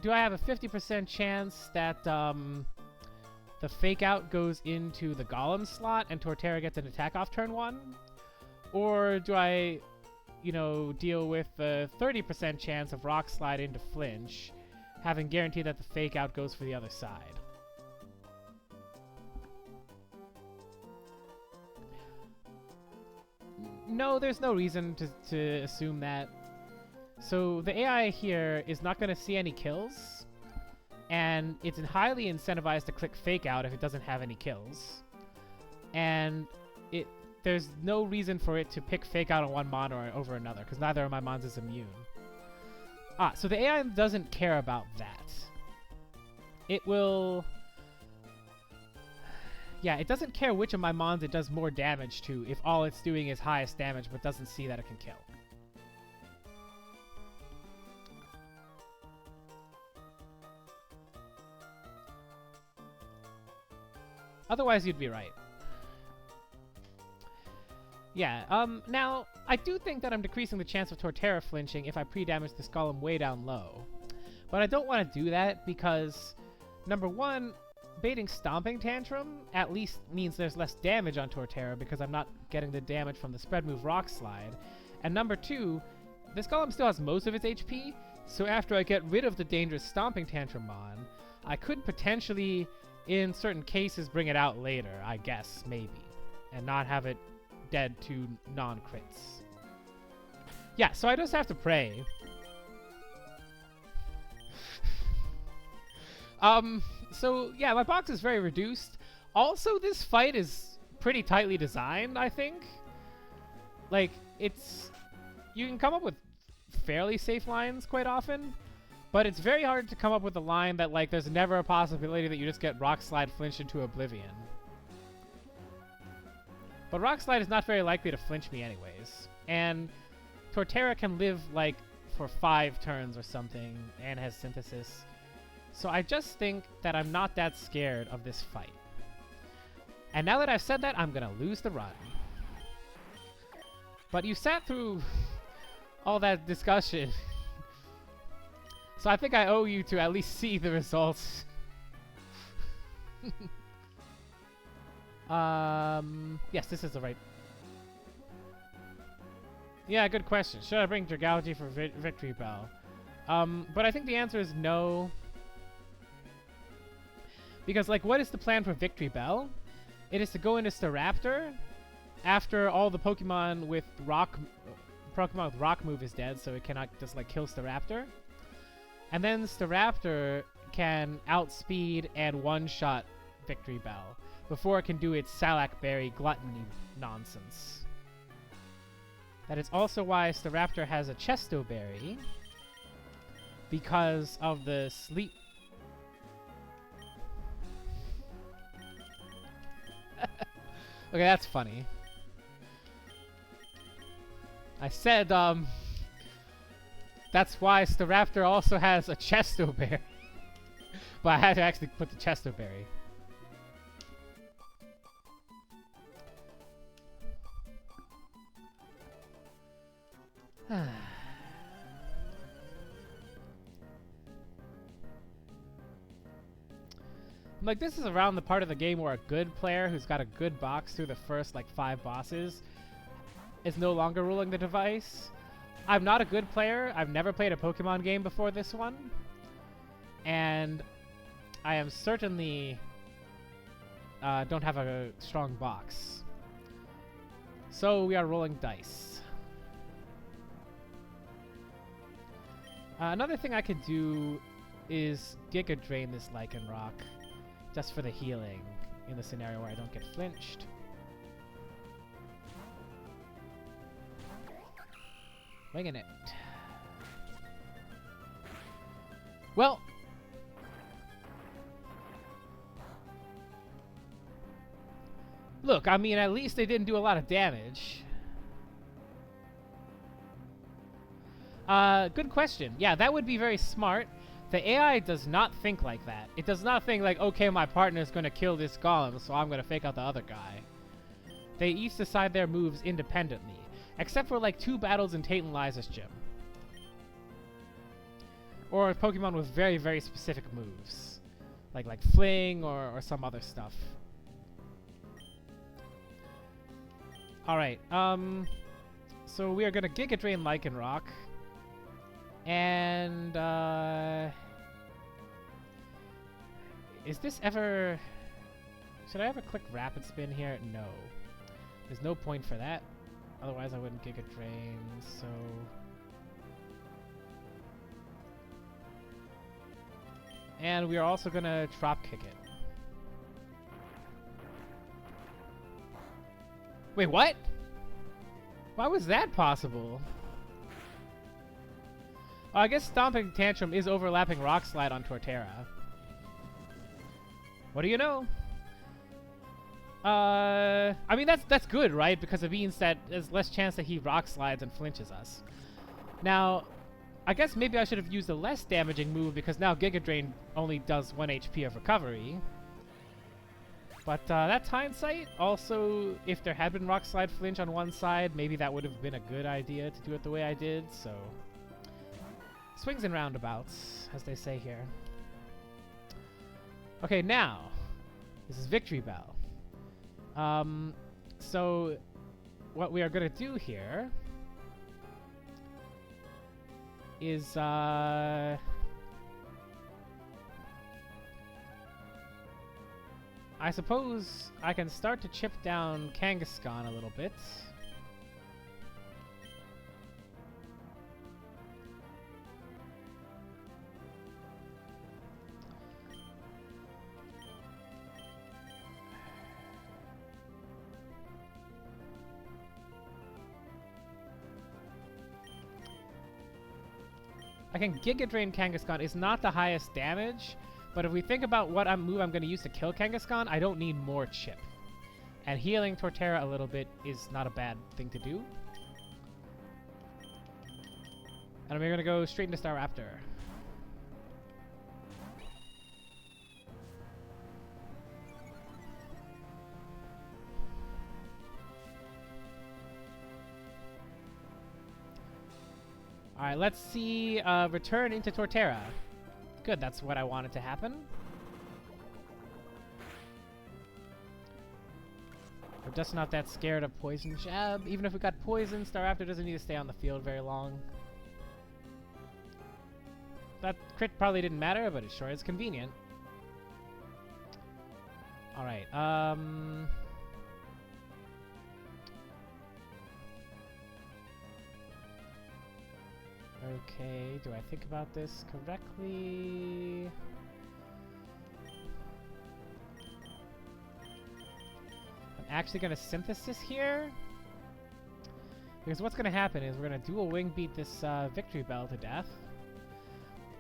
do I have a 50% chance that the Fake Out goes into the Golem slot and Torterra gets an attack off turn 1? Or do I, you know, deal with the 30% chance of Rock Slide into Flinch, having guaranteed that the Fake Out goes for the other side? No, there's no reason to assume that. So the AI here is not going to see any kills, and it's highly incentivized to click Fake Out if it doesn't have any kills. And there's no reason for it to pick Fake Out on one Mon or over another, because neither of my Mons is immune. So the AI doesn't care about that. It will... Yeah, it doesn't care which of my Mons it does more damage to if all it's doing is highest damage but doesn't see that it can kill. Otherwise, you'd be right. Yeah, now, I do think that I'm decreasing the chance of Torterra flinching if I pre-damage this Golem way down low. But I don't want to do that because, number one, baiting Stomping Tantrum at least means there's less damage on Torterra because I'm not getting the damage from the spread move Rock Slide. And number two, this Golem still has most of its HP, so after I get rid of the dangerous Stomping Tantrum Mon, I could potentially, in certain cases, bring it out later, I guess, maybe, and not have it dead to non-crits. Yeah, so I just have to pray. So, yeah, my box is very reduced. Also, this fight is pretty tightly designed, I think. Like, you can come up with fairly safe lines quite often, but it's very hard to come up with a line that, like, there's never a possibility that you just get Rock Slide flinched into oblivion. But Rock Slide is not very likely to flinch me anyways, and Torterra can live, like, for 5 turns or something, and has Synthesis. So I just think that I'm not that scared of this fight. And now that I've said that, I'm gonna lose the run. But you sat through all that discussion. So I think I owe you to at least see the results. Yes, this is the right... Yeah, good question. Should I bring Dragalge for Victory Bell? But I think the answer is no. Because, like, what is the plan for Victory Bell? It is to go into Staraptor after all the Pokemon with Rock move is dead, so it cannot just, like, kill Staraptor. And then Staraptor can outspeed and one-shot Victory Bell before it can do its Salac Berry gluttony nonsense. That is also why Staraptor has a Chesto Berry, because of the sleep. Okay, that's funny. I said, that's why Staraptor also has a Chesto Berry. But I had to actually put the Chesto Berry. Like, this is around the part of the game where a good player who's got a good box through the first, like, 5 bosses is no longer ruling the device. I'm not a good player. I've never played a Pokemon game before this one. And I am certainly don't have a strong box. So we are rolling dice. Another thing I could do is Giga Drain this Lycanroc, just for the healing in the scenario where I don't get flinched. Winging it. Well, look, I mean, at least they didn't do a lot of damage. Good question. Yeah, that would be very smart. The AI does not think like that. It does not think like, okay, my partner's gonna kill this golem, so I'm gonna fake out the other guy. They each decide their moves independently, except for like 2 battles in Tate and Liza's gym. Or Pokemon with very, very specific moves. Like Fling or some other stuff. Alright, so we are gonna Giga Drain Lycanroc. And, is this ever... Should I ever click Rapid Spin here? No. There's no point for that. Otherwise I wouldn't Giga Drain, so... And we are also gonna Drop Kick it. Wait, what? Why was that possible? I guess Stomping Tantrum is overlapping Rock Slide on Torterra. What do you know? I mean, that's good, right? Because it means that there's less chance that he Rock Slides and flinches us. Now, I guess maybe I should have used a less damaging move because now Giga Drain only does 1 HP of recovery. But that's hindsight. Also, if there had been Rock Slide flinch on one side, maybe that would have been a good idea to do it the way I did, so... Swings and roundabouts, as they say here. Okay, now, this is Victory Bell. So, what we are going to do here is, I suppose I can start to chip down Kangaskhan a little bit. I can Giga Drain Kangaskhan. Is not the highest damage, but if we think about what move I'm going to use to kill Kangaskhan, I don't need more chip. And healing Torterra a little bit is not a bad thing to do. And we're going to go straight into Staraptor. Alright, let's see return into Torterra. Good, that's what I wanted to happen. We're just not that scared of Poison Jab. Even if we got Poison, Staraptor doesn't need to stay on the field very long. That crit probably didn't matter, but it sure is convenient. Alright, okay, do I think about this correctly? I'm actually going to Synthesis here. Because what's going to happen is we're going to Dual Wing Beat this Victory Bell to death.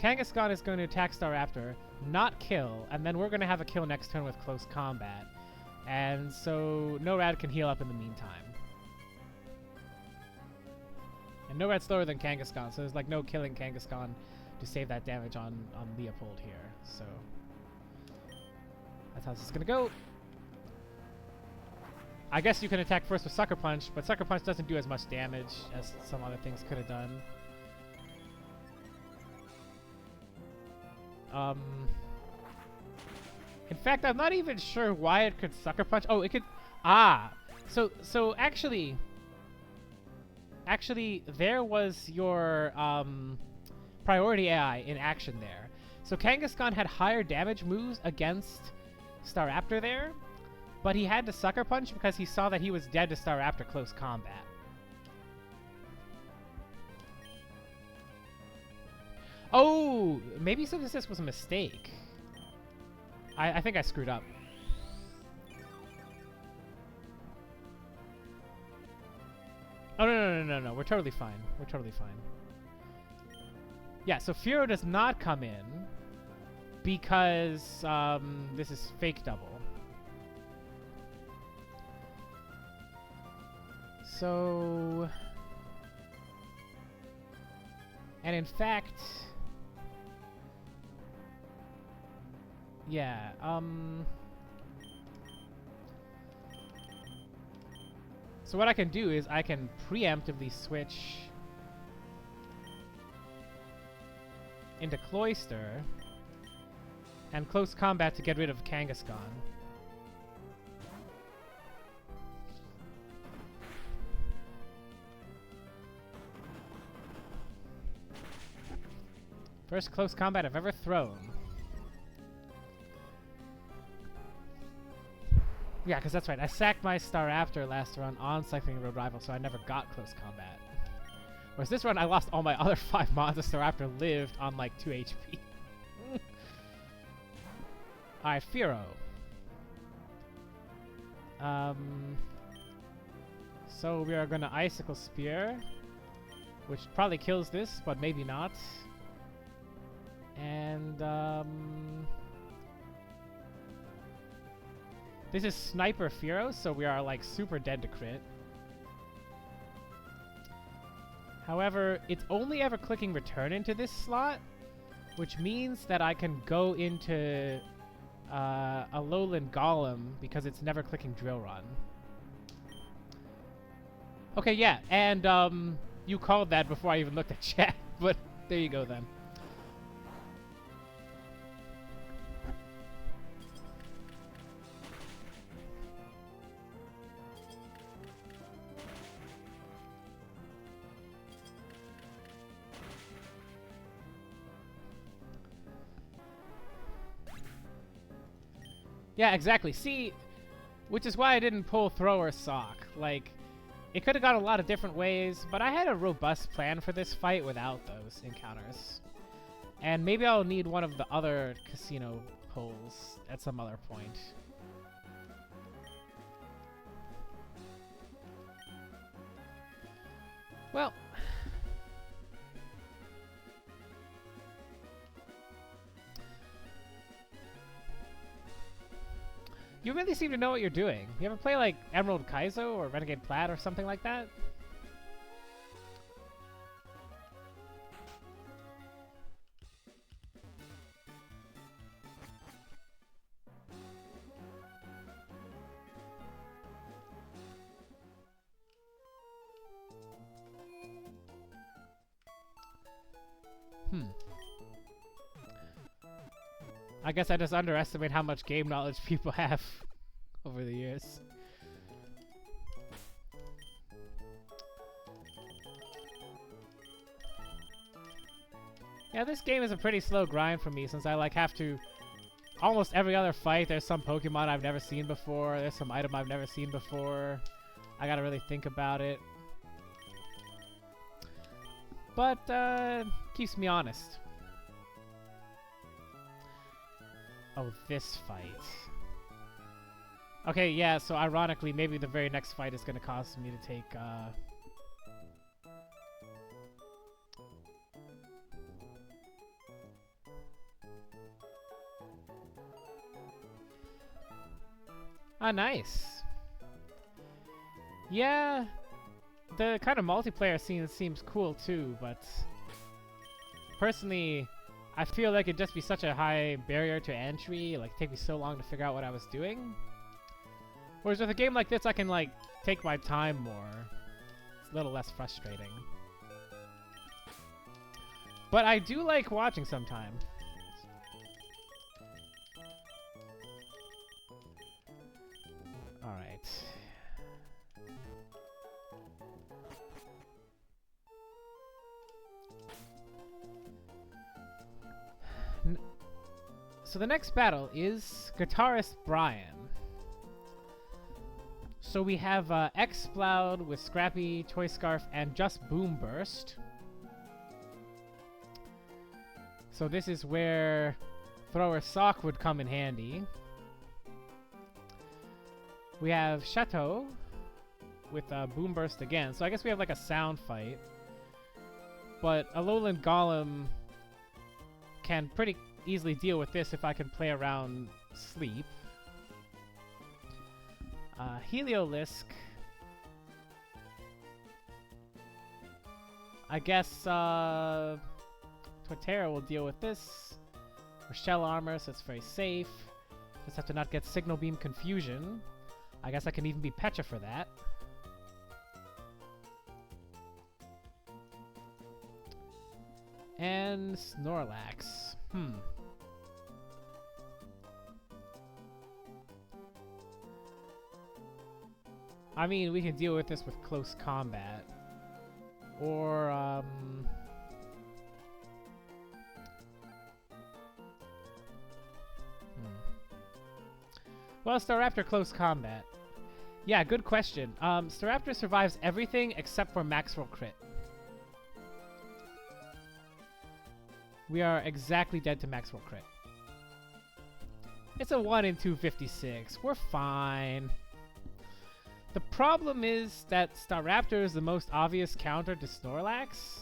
Kangaskhan is going to attack Staraptor, not kill, and then we're going to have a kill next turn with Close Combat. And so NORAD can heal up in the meantime. And NORAD's slower than Kangaskhan, so there's like no killing Kangaskhan to save that damage on Leopold here. So that's how this is gonna go. I guess you can attack first with Sucker Punch, but Sucker Punch doesn't do as much damage as some other things could have done. In fact, I'm not even sure why it could Sucker Punch. Oh, it could... Ah! So actually, there was your priority AI in action there. So Kangaskhan had higher damage moves against Staraptor there, but he had to Sucker Punch because he saw that he was dead to Staraptor close combat. Oh, maybe Synthesis was a mistake. I think I screwed up. Oh, no. We're totally fine. We're totally fine. Yeah, so Fearow does not come in because this is fake double. So... And in fact... Yeah, so what I can do is I can preemptively switch into Cloyster and close combat to get rid of Kangaskhan. First close combat I've ever thrown. Yeah, because that's right. I sacked my Staraptor last run on Cycling Road Rival, so I never got close combat. Whereas this run, I lost all my other 5 mods. The Staraptor lived on like 2 HP. Alright, Fearow. So we are going to Icicle Spear, which probably kills this, but maybe not. And, this is Sniper Fearow, so we are like super dead to crit. However, it's only ever clicking return into this slot, which means that I can go into a Lowland Golem because it's never clicking Drill Run. Okay, yeah, and you called that before I even looked at chat, but there you go then. Yeah, exactly. See, which is why I didn't pull Throw or Sock. Like, it could have gone a lot of different ways, but I had a robust plan for this fight without those encounters. And maybe I'll need one of the other casino pulls at some other point. Well... You really seem to know what you're doing. You ever play like Emerald Kaizo or Renegade Plaid or something like that? I guess I just underestimate how much game knowledge people have over the years. Yeah, this game is a pretty slow grind for me since I like have to... Almost every other fight, there's some Pokemon I've never seen before, there's some item I've never seen before. I gotta really think about it. But, keeps me honest. Oh, this fight. Okay, yeah, so ironically, maybe the very next fight is gonna cause me to take, Ah, nice. Yeah, the kind of multiplayer scene seems cool too, but personally, I feel like it'd just be such a high barrier to entry, like take me so long to figure out what I was doing. Whereas with a game like this, I can, like, take my time more. It's a little less frustrating. But I do like watching sometimes. Alright. So the next battle is Guitarist Brian. So we have X-Sploud with Scrappy, Toy Scarf, and just Boom Burst. So this is where Thrower Sock would come in handy. We have Chateau with Boom Burst again. So I guess we have like a sound fight. But Alolan Golem can pretty easily deal with this if I can play around Sleep. Heliolisk. I guess Torterra will deal with this. With Shell Armor, so it's very safe. Just have to not get Signal Beam Confusion. I guess I can even be Pecha for that. And Snorlax. I mean, we can deal with this with close combat. Or, Well, Staraptor close combat. Yeah, good question. Staraptor survives everything except for Maxwell Crit. We are exactly dead to Maxwell Crit. It's a 1 in 256. We're fine. The problem is that Staraptor is the most obvious counter to Snorlax,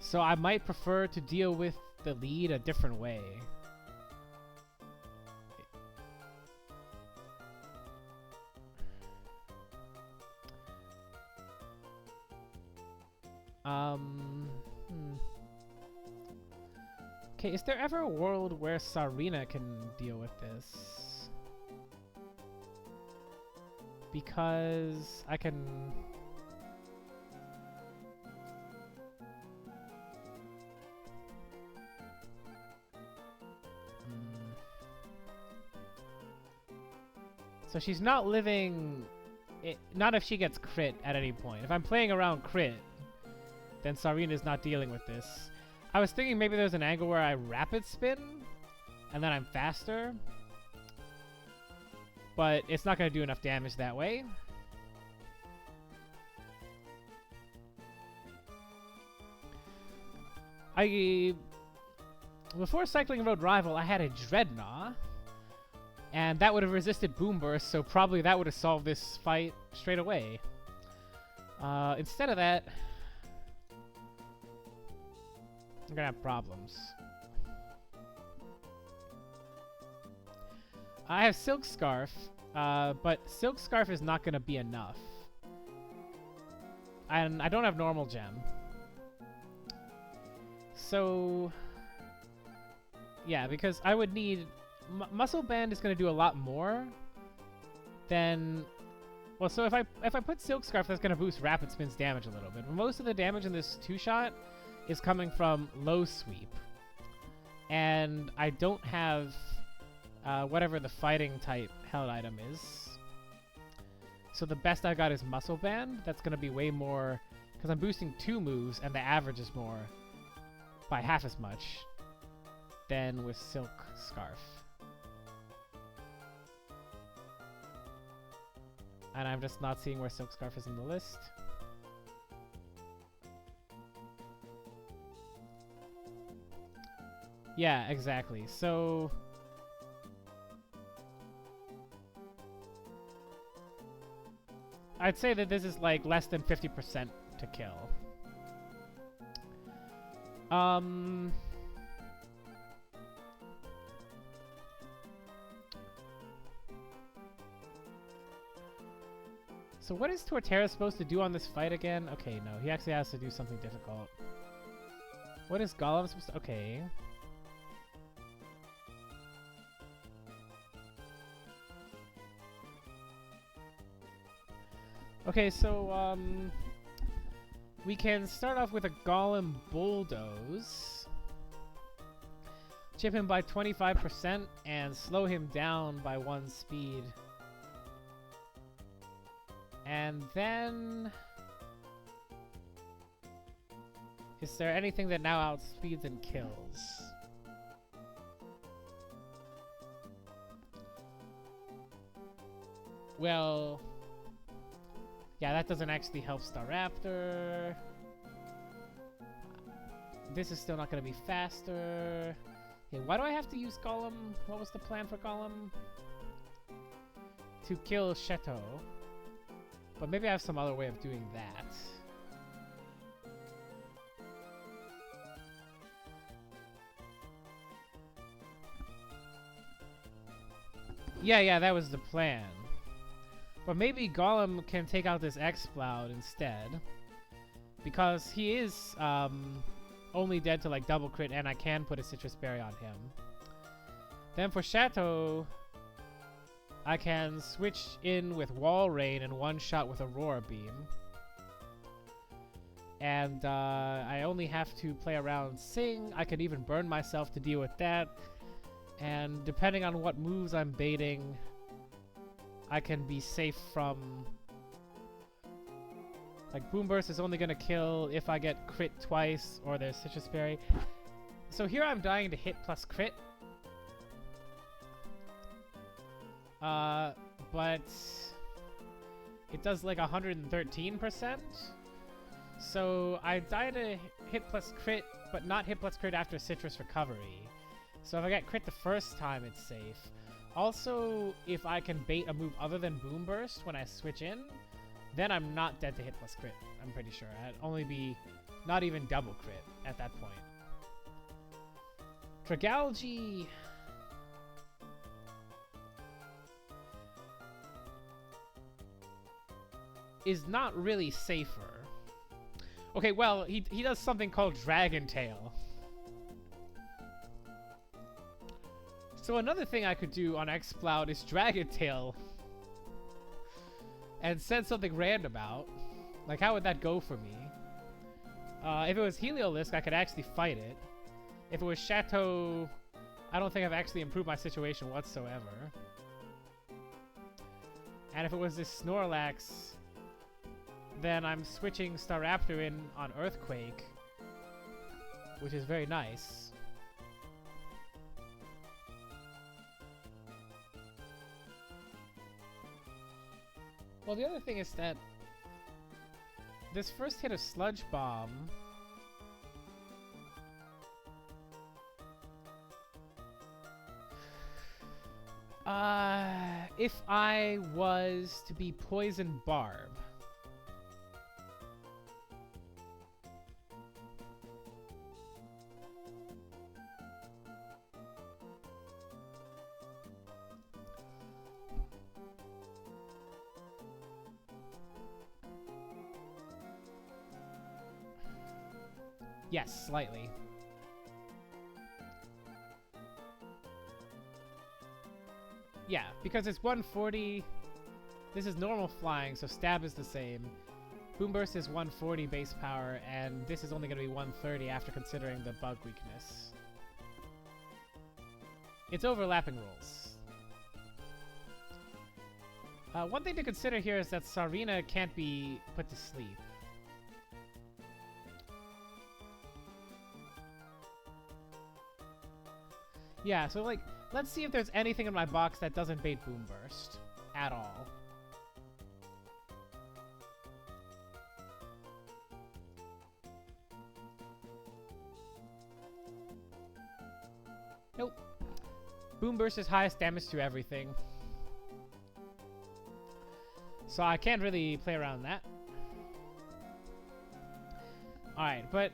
so I might prefer to deal with the lead a different way. Okay, is there ever a world where Sarina can deal with this? Because I can... So she's not living... not if she gets crit at any point. If I'm playing around crit, then Sarina's not dealing with this. I was thinking maybe there's an angle where I rapid spin, and then I'm faster. But it's not going to do enough damage that way. Before cycling Road Rival, I had a Dreadnought. And that would have resisted Boom Burst, so probably that would have solved this fight straight away. Instead of that, I'm gonna have problems. I have Silk Scarf, but Silk Scarf is not gonna be enough. And I don't have Normal Gem. So, yeah, because I would need... Muscle Band is gonna do a lot more than... Well, so if I put Silk Scarf, that's gonna boost Rapid Spin's damage a little bit. But most of the damage in this two-shot is coming from low sweep. And I don't have whatever the fighting type held item is. So the best I got is Muscle Band. That's going to be way more, because I'm boosting 2 moves and the average is more by half as much than with Silk Scarf. And I'm just not seeing where Silk Scarf is in the list. Yeah, exactly. So... I'd say that this is like less than 50% to kill. So what is Torterra supposed to do on this fight again? Okay, no, he actually has to do something difficult. What is Golem supposed to... Okay. Okay, so, we can start off with a Golem Bulldoze. Chip him by 25% and slow him down by 1 speed. And then... is there anything that now outspeeds and kills? Well... yeah, that doesn't actually help Staraptor. This is still not going to be faster. Okay, why do I have to use Golem? What was the plan for Golem? To kill Sheto. But maybe I have some other way of doing that. Yeah, that was the plan. But maybe Golem can take out this Exploud instead. Because he is only dead to like double crit and I can put a Citrus Berry on him. Then for Shadow, I can switch in with Wall Rain and one shot with Aurora Beam. And I only have to play around Sing. I could even burn myself to deal with that. And depending on what moves I'm baiting, I can be safe from... like, Boom Burst is only going to kill if I get crit twice or there's Citrus Berry. So here I'm dying to hit plus crit. But it does like 113%. So I die to hit plus crit, but not hit plus crit after Citrus Recovery. So if I get crit the first time, it's safe. Also, if I can bait a move other than Boom Burst when I switch in, then I'm not dead to hit plus crit, I'm pretty sure. I'd only be not even double crit at that point. Dragalge... is not really safer. Okay, well, he does something called Dragon Tail. So another thing I could do on Exploud is Dragon Tail and send something random out. Like, how would that go for me? If it was Heliolisk, I could actually fight it. If it was Chateau, I don't think I've actually improved my situation whatsoever. And if it was this Snorlax, then I'm switching Staraptor in on Earthquake, which is very nice. Well, the other thing is that this first hit of Sludge Bomb if I was to be Poison Barb, yes, slightly. Yeah, because it's 140. This is normal flying, so stab is the same. Boom Burst is 140 base power, and this is only going to be 130 after considering the bug weakness. It's overlapping rolls. One thing to consider here is that Sarina can't be put to sleep. Yeah, so like, let's see if there's anything in my box that doesn't bait Boom Burst at all. Nope. Boom Burst is highest damage to everything. So I can't really play around that. Alright, but...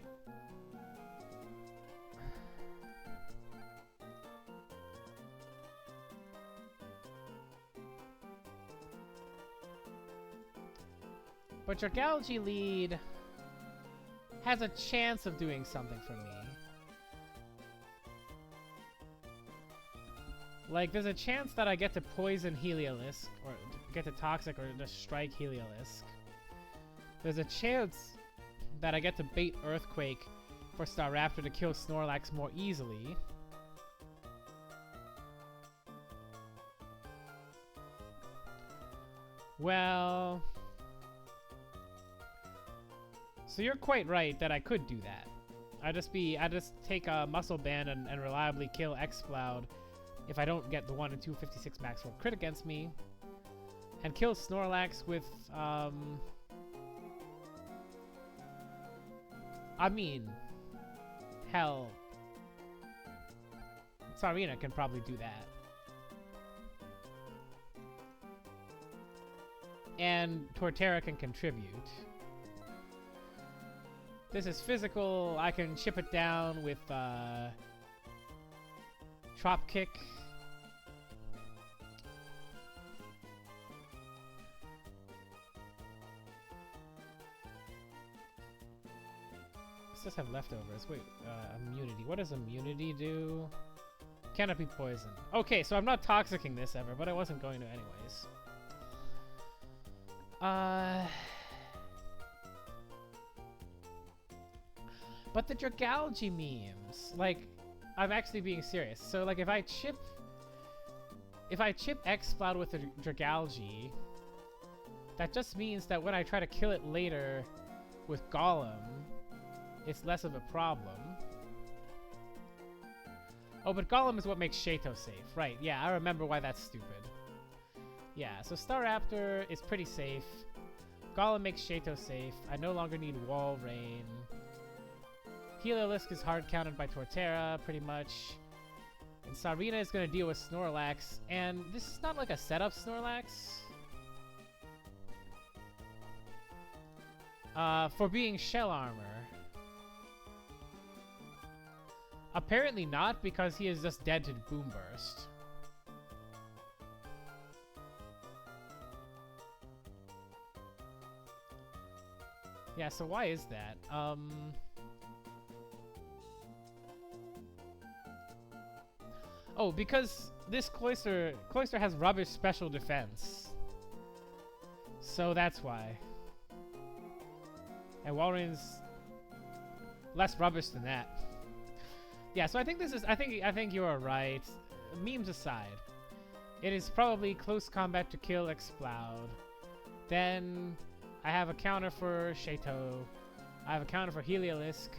but your Dragalge lead has a chance of doing something for me. Like, there's a chance that I get to poison Heliolisk, or get to Toxic, or just strike Heliolisk. There's a chance that I get to bait Earthquake for Staraptor to kill Snorlax more easily. Well... So you're quite right that I could do that. I just take a Muscle Band and reliably kill Exploud if I don't get the 1 in 256 max for crit against me. And kill Snorlax with, I mean, hell, Tsarina can probably do that. And Torterra can contribute. This is physical. I can chip it down with Trop Kick. Let's just have leftovers. Wait, immunity. What does immunity do? Canopy poison. Okay, so I'm not toxicking this ever, but I wasn't going to anyways. But the Dragalge memes, like, I'm actually being serious. So, like, if I chip Exploud with the Dragalge, that just means that when I try to kill it later with Golem, it's less of a problem. Oh, but Golem is what makes Shato safe. Right, yeah, I remember why that's stupid. Yeah, so Staraptor is pretty safe. Golem makes Shato safe. I no longer need Wall Rain. Heliolisk is hard counted by Torterra, pretty much. And Tsarina is going to deal with Snorlax. And this is not like a setup Snorlax. For being Shell Armor. Apparently not, because he is just dead to Boom Burst. Yeah, so why is that? Oh, because this Cloyster has rubbish special defense. So that's why. And Walrein's less rubbish than that. Yeah, so I think this is I think you are right. Memes aside. It is probably close combat to kill Exploud. Then I have a counter for Shato. I have a counter for Heliolisk.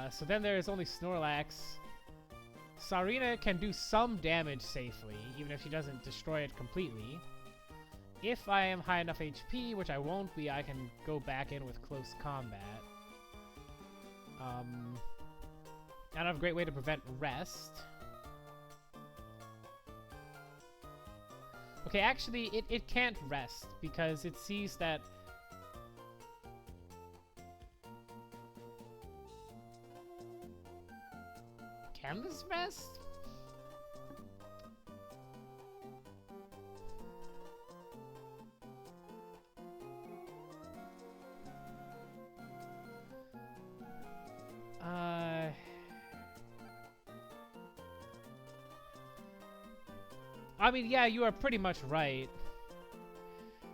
So then there is only Snorlax. Tsarina can do some damage safely, even if she doesn't destroy it completely. If I am high enough HP, which I won't be, I can go back in with close combat. I don't have a great way to prevent rest. Okay, actually, it can't rest, because it sees that... Can this rest? I mean, yeah, you are pretty much right.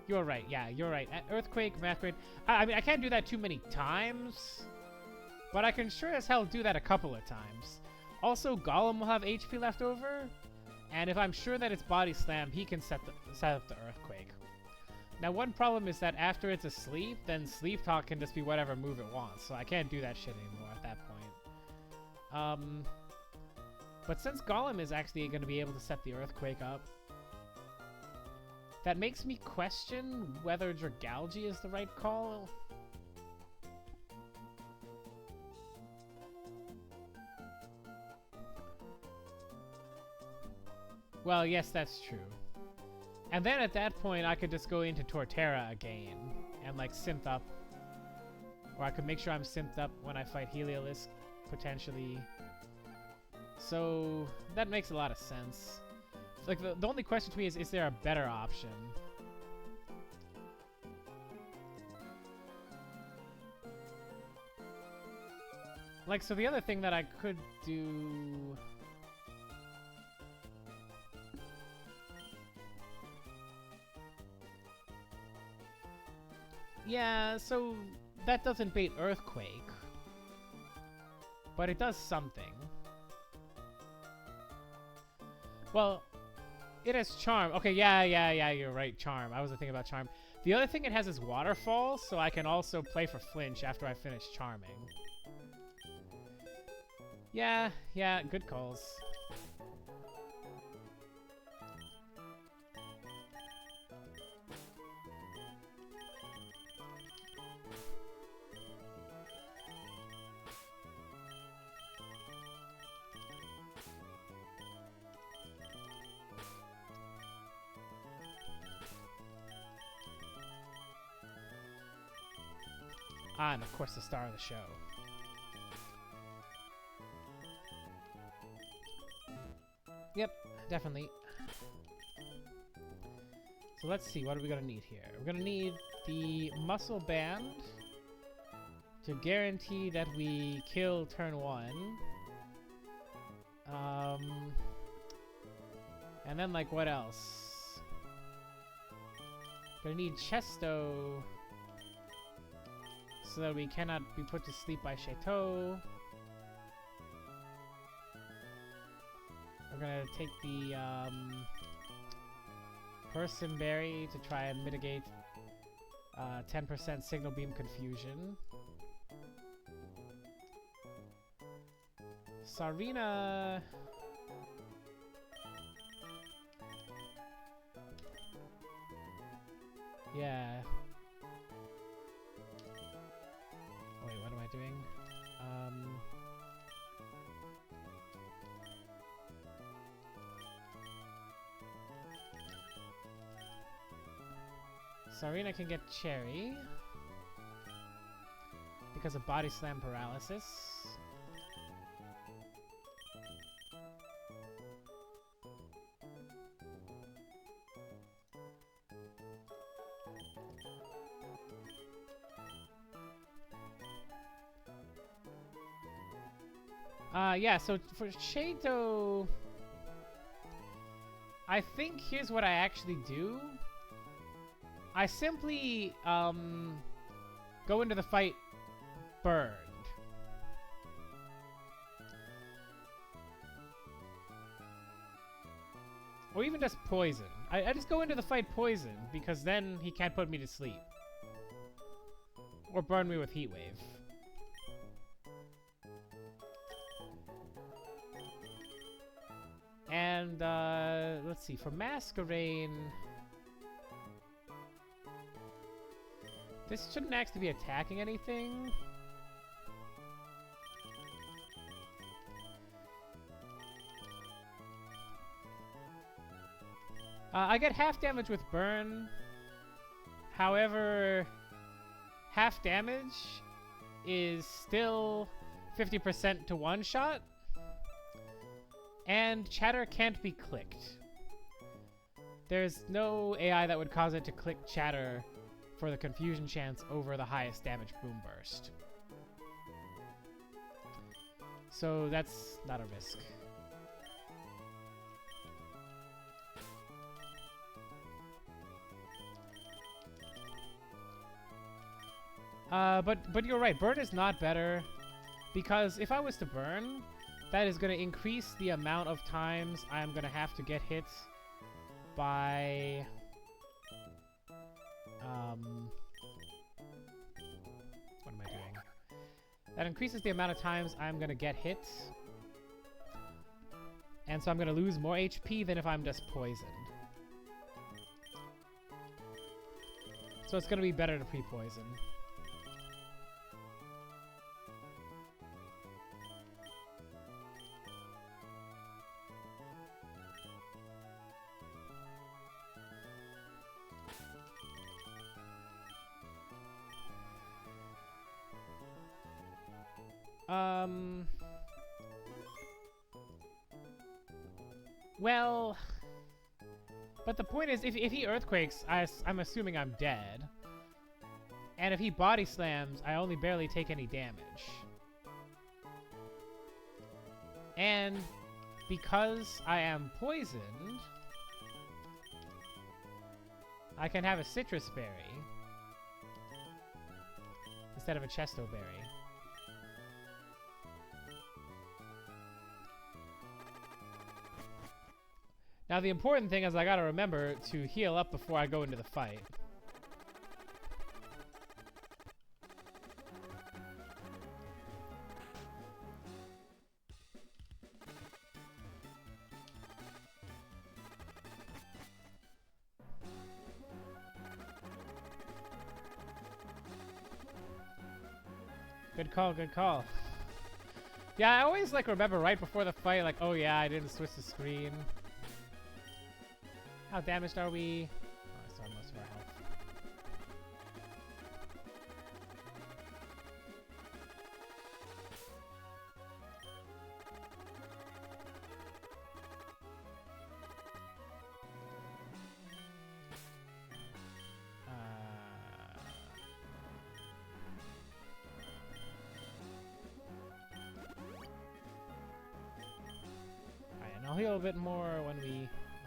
You're right, yeah, you're right. Earthquake, Math I mean, I can't do that too many times, but I can sure as hell do that a couple of times. Also, Golem will have HP left over, and if I'm sure that it's Body Slam, he can set up the Earthquake. Now, one problem is that after it's asleep, then Sleep Talk can just be whatever move it wants, so I can't do that shit anymore at that point. But since Golem is actually going to be able to set the Earthquake up, that makes me question whether Dragalge is the right call. Well, yes, that's true. And then at that point, I could just go into Torterra again and, like, synth up. Or I could make sure I'm synthed up when I fight Heliolisk, potentially. So, that makes a lot of sense. Like, the only question to me is there a better option? Like, so the other thing that I could do... Yeah, so that doesn't bait Earthquake. But it does something. Well, it has Charm. Okay, yeah, you're right, Charm. I wasn't thinking about Charm. The other thing it has is Waterfall, so I can also play for Flinch after I finish Charming. Yeah, good calls. Ah, and of course the star of the show. Yep, definitely. So let's see, what are we gonna need here? We're gonna need the Muscle Band to guarantee that we kill turn 1. And then, like, what else? Gonna need Chesto so that we cannot be put to sleep by Chateau. We're gonna take the Person Berry to try and mitigate 10% Signal Beam confusion. Sarina... Yeah. Wait, what am I doing? Sarina can get Cherry because of Body Slam Paralysis. Yeah, so for Chateau, I think here's what I actually do. I simply, go into the fight burned. Or even just poison. I just go into the fight poison, because then he can't put me to sleep. Or burn me with Heat Wave. And, let's see, for Masquerain... This shouldn't actually be attacking anything. I get half damage with Burn. However, half damage is still 50% to one-shot. And Chatter can't be clicked. There's no AI that would cause it to click Chatter for the confusion chance over the highest damage Boom Burst. So that's not a risk. But you're right, Burn is not better, because if I was to Burn, that is going to increase the amount of times I'm going to have to get hit by... what am I doing? That increases the amount of times I'm going to get hit. And so I'm going to lose more HP than if I'm just poisoned. So it's going to be better to pre-poison. Well, but the point is, if he Earthquakes, I'm assuming I'm dead. And if he Body Slams, I only barely take any damage. And because I am poisoned, I can have a Citrus Berry. instead of a Chesto Berry. Now the important thing is I gotta remember to heal up before I go into the fight. Good call, good call. Yeah, I always like remember right before the fight, like, oh yeah, I didn't switch the screen. How damaged are we? Oh, I still have most of our health. Alright, and I'll heal a bit more when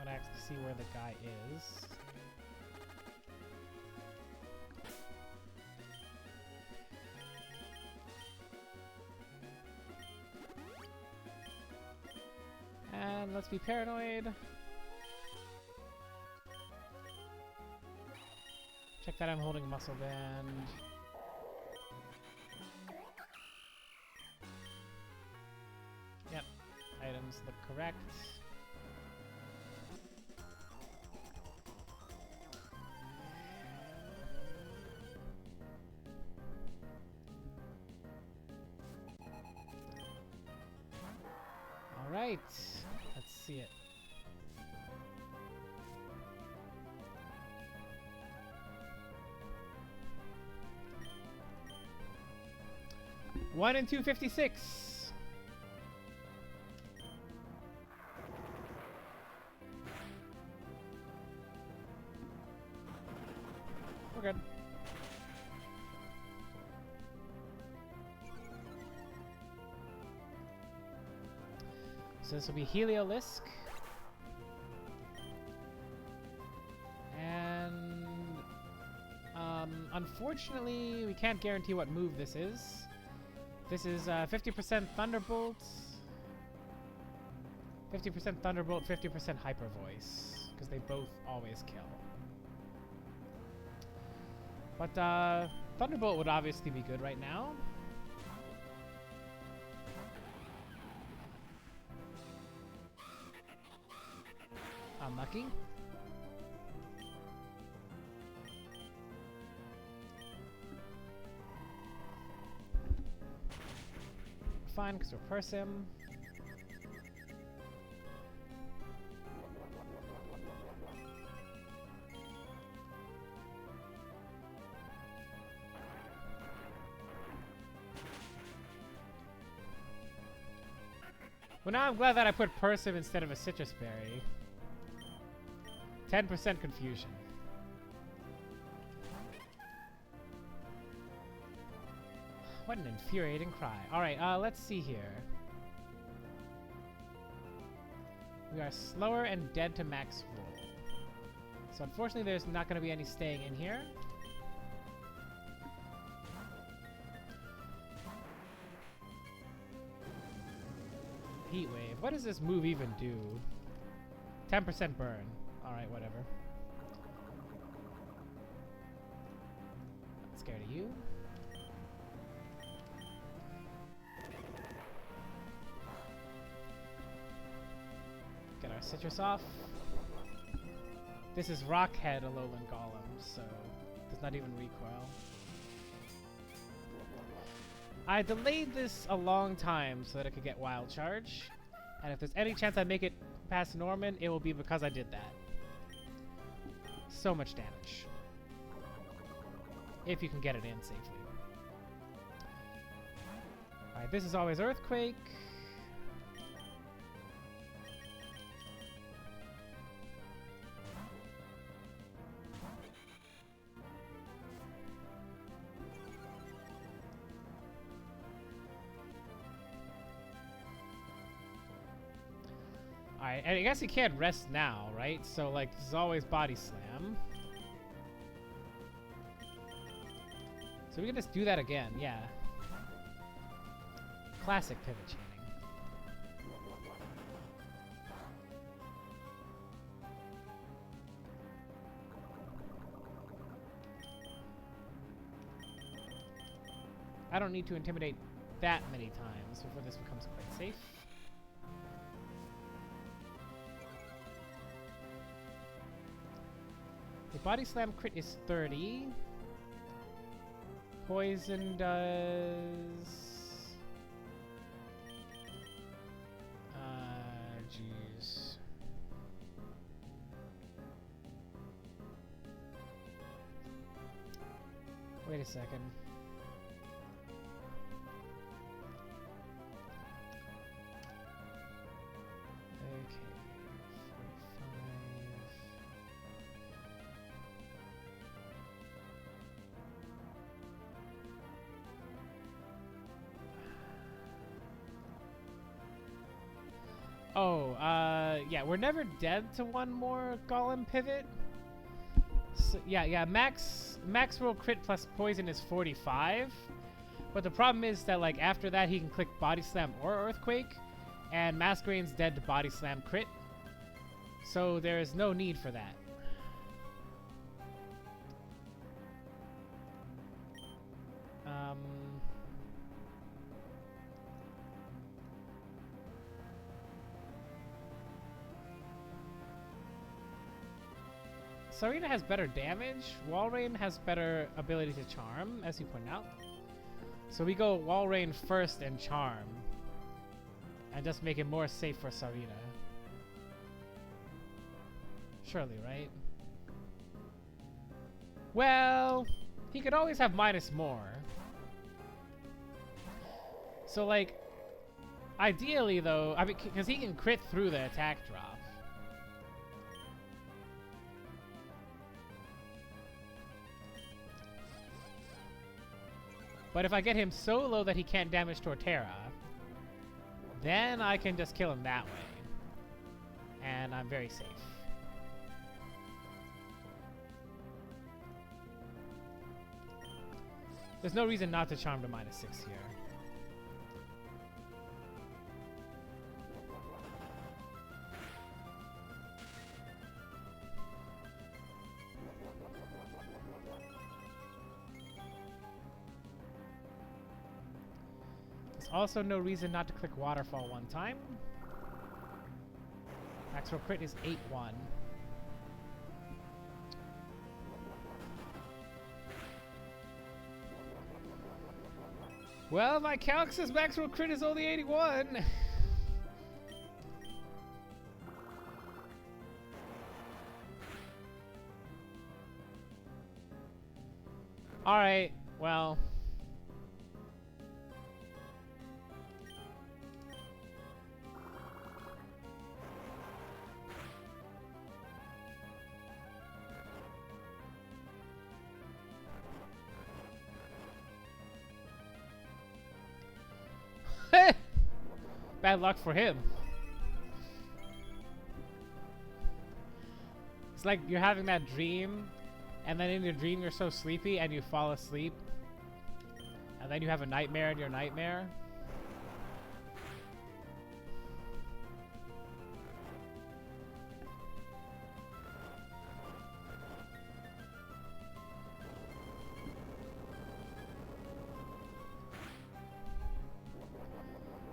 I actually see where the guy is. And let's be paranoid. Check that I'm holding muscle band. Yep, items look correct. Alright, let's see it. One and 256. We're good. So this will be Heliolisk. And unfortunately, we can't guarantee what move this is. This is 50% Thunderbolt, 50% Thunderbolt, 50% Hyper Voice, because they both always kill. But Thunderbolt would obviously be good right now. Unlucky. Fine, because we're Persim. Well, now I'm glad that I put Persim instead of a Citrus Berry. 10% confusion. What an infuriating cry. Alright, let's see here. We are slower and dead to max roll. So unfortunately there's not going to be any staying in here. Heat Wave. What does this move even do? 10% burn. Alright, whatever. Not scared of you. Get our Citrus off. This is Rockhead Alolan Golem, so does not even recoil. I delayed this a long time so that I could get Wild Charge, and if there's any chance I make it past Norman, it will be because I did that. So much damage. If you can get it in safely. Alright, this is always Earthquake. Alright, and I guess you can't rest now, right? So, like, this is always Body Slam. So we can just do that again, yeah. Classic pivot chaining. I don't need to intimidate that many times before this becomes quite safe. The body slam crit is 30. Poison does... jeez. Wait a second. Okay, 45. Oh, yeah, we're never dead to one more Golem pivot. So, yeah, max roll crit plus poison is 45. But the problem is that, like, after that he can click Body Slam or Earthquake, and Masquerade's dead to Body Slam crit. So there is no need for that. Sareena has better damage. Walrein has better ability to charm, as you point out. So we go Walrein first and charm. And just make it more safe for Sareena. Surely, right? Well, he could always have minus more. So, like, ideally, though, I mean, because he can crit through the attack drop. But if I get him so low that he can't damage Torterra, then I can just kill him that way. And I'm very safe. There's no reason not to charm to -6 here. There's also no reason not to click Waterfall one time. Max roll crit is 8-1. Well, my calc says max roll crit is only 81. Alright, well. Bad luck for him. It's like you're having that dream, and then in your dream you're so sleepy and you fall asleep, and then you have a nightmare in your nightmare.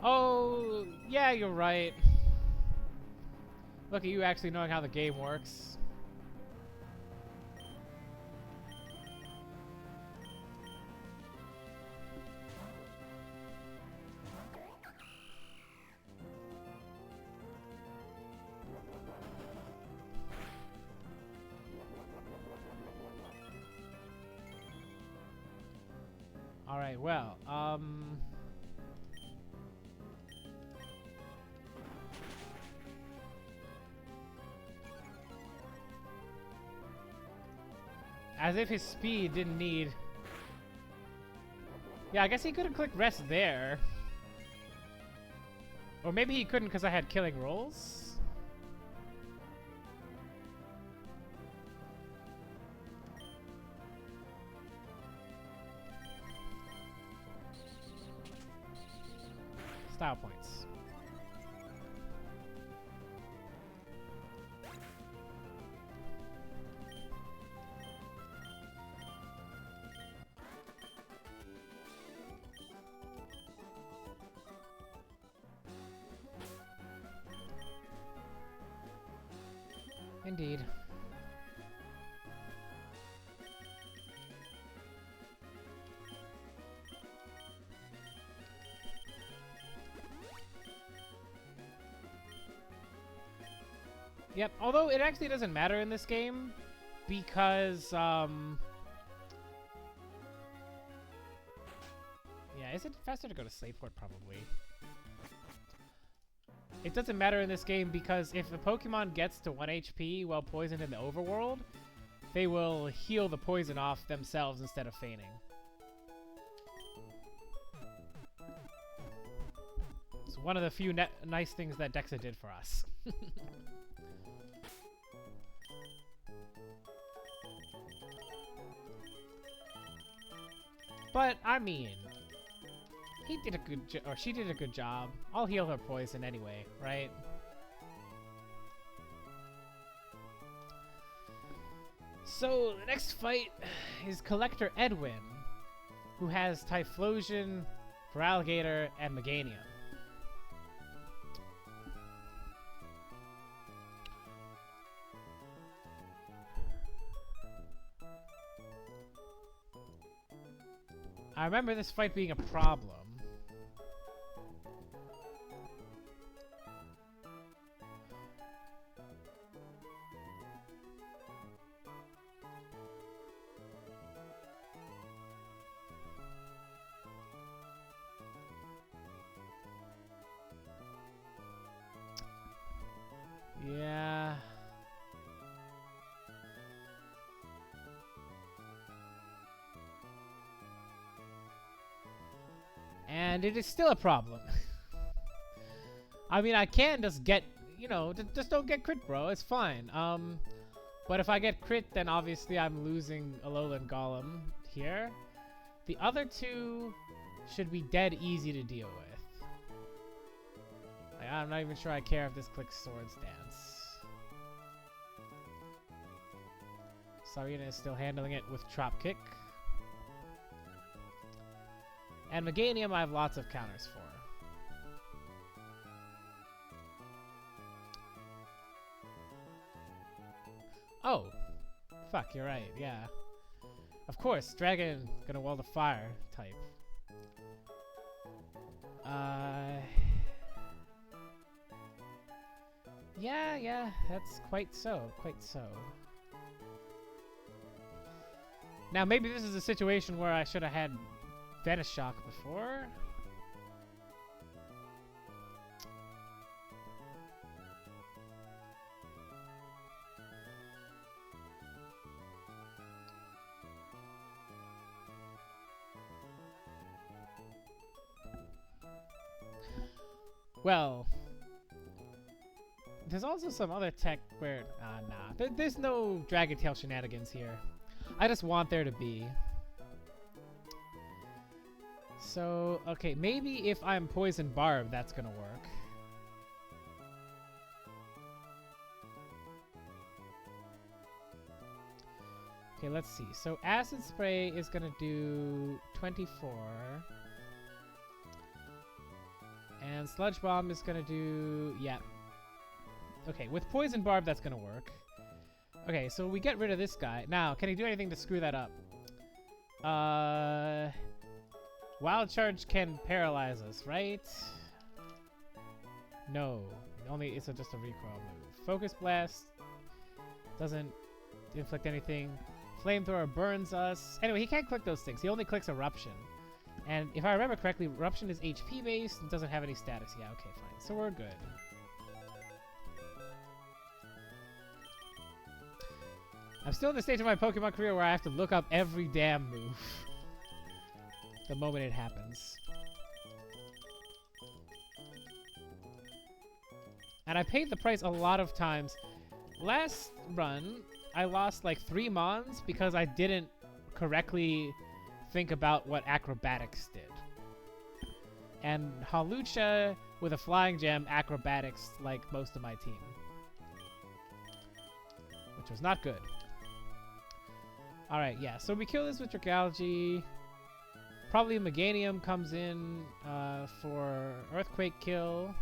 Oh, yeah, you're right. Look at you actually knowing how the game works. All right, well, as if his speed didn't need... Yeah, I guess he couldn't click rest there. Or maybe he couldn't because I had killing rolls? style points. Indeed. Yep, although it actually doesn't matter in this game because, yeah, is it faster to go to Slateport? Probably. It doesn't matter in this game because if a Pokemon gets to 1 HP while poisoned in the overworld, they will heal the poison off themselves instead of feigning. It's one of the few nice things that Dexa did for us. But, I mean, he did a good job, or she did a good job. I'll heal her poison anyway, right? So, the next fight is Collector Edwin, who has Typhlosion, Feraligatr, and Meganium. I remember this fight being a problem. Yeah. And it is still a problem. I mean, I can just get, you know, just don't get crit, bro. It's fine. But if I get crit, then obviously I'm losing Alolan Golem here. The other two should be dead easy to deal with. Like, I'm not even sure I care if this clicks Swords Dance. Sarina is still handling it with Trop Kick. And Meganium I have lots of counters for. Oh! Fuck, you're right, yeah. Of course, Dragon gonna wall the fire type. Yeah, that's quite so, quite so. Now maybe this is a situation where I should have had Venoshock before. Well, there's also some other tech where, nah, there's no Dragon Tail shenanigans here. I just want there to be. So, okay, maybe if I'm Poison Barb, that's gonna work. Okay, let's see. So Acid Spray is gonna do 24. And Sludge Bomb is gonna do, yeah. Okay, with Poison Barb, that's gonna work. Okay, so we get rid of this guy. Now, can he do anything to screw that up? Wild Charge can paralyze us, right? No, only it's just a recoil move. Focus Blast doesn't inflict anything. Flamethrower burns us. Anyway, he can't click those things. He only clicks Eruption. And if I remember correctly, Eruption is HP based and doesn't have any status. Yeah, okay, fine. So we're good. I'm still in the stage of my Pokemon career where I have to look up every damn move the moment it happens. And I paid the price a lot of times. Last run, I lost like 3 Mons because I didn't correctly think about what Acrobatics did. and Hawlucha with a Flying Gem acrobatics like most of my team. Which was not good. Alright, yeah, so we kill this with Dragalge. Probably Meganium comes in for Earthquake kill.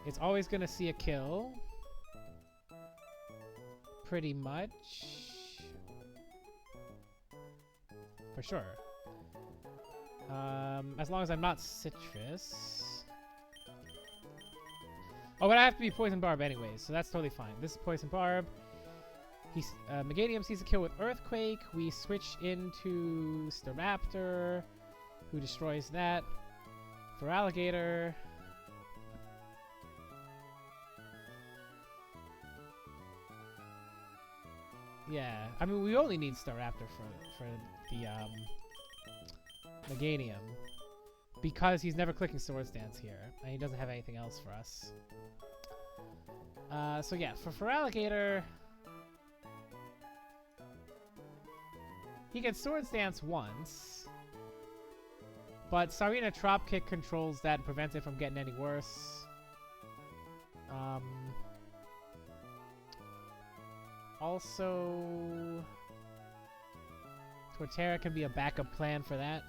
It's always going to see a kill. Pretty much. For sure. As long as I'm not Citrus. Oh, but I have to be Poison Barb anyways, so that's totally fine. This is Poison Barb. Meganium sees a kill with Earthquake. We switch into Staraptor, who destroys that. For Alligator. Yeah, I mean, we only need Staraptor for the Meganium. Because he's never clicking Swords Dance here, and he doesn't have anything else for us. So yeah, for Alligator, he gets Swords Dance once, but Sarina Trop Kick controls that and prevents it from getting any worse. Also, Torterra can be a backup plan for that.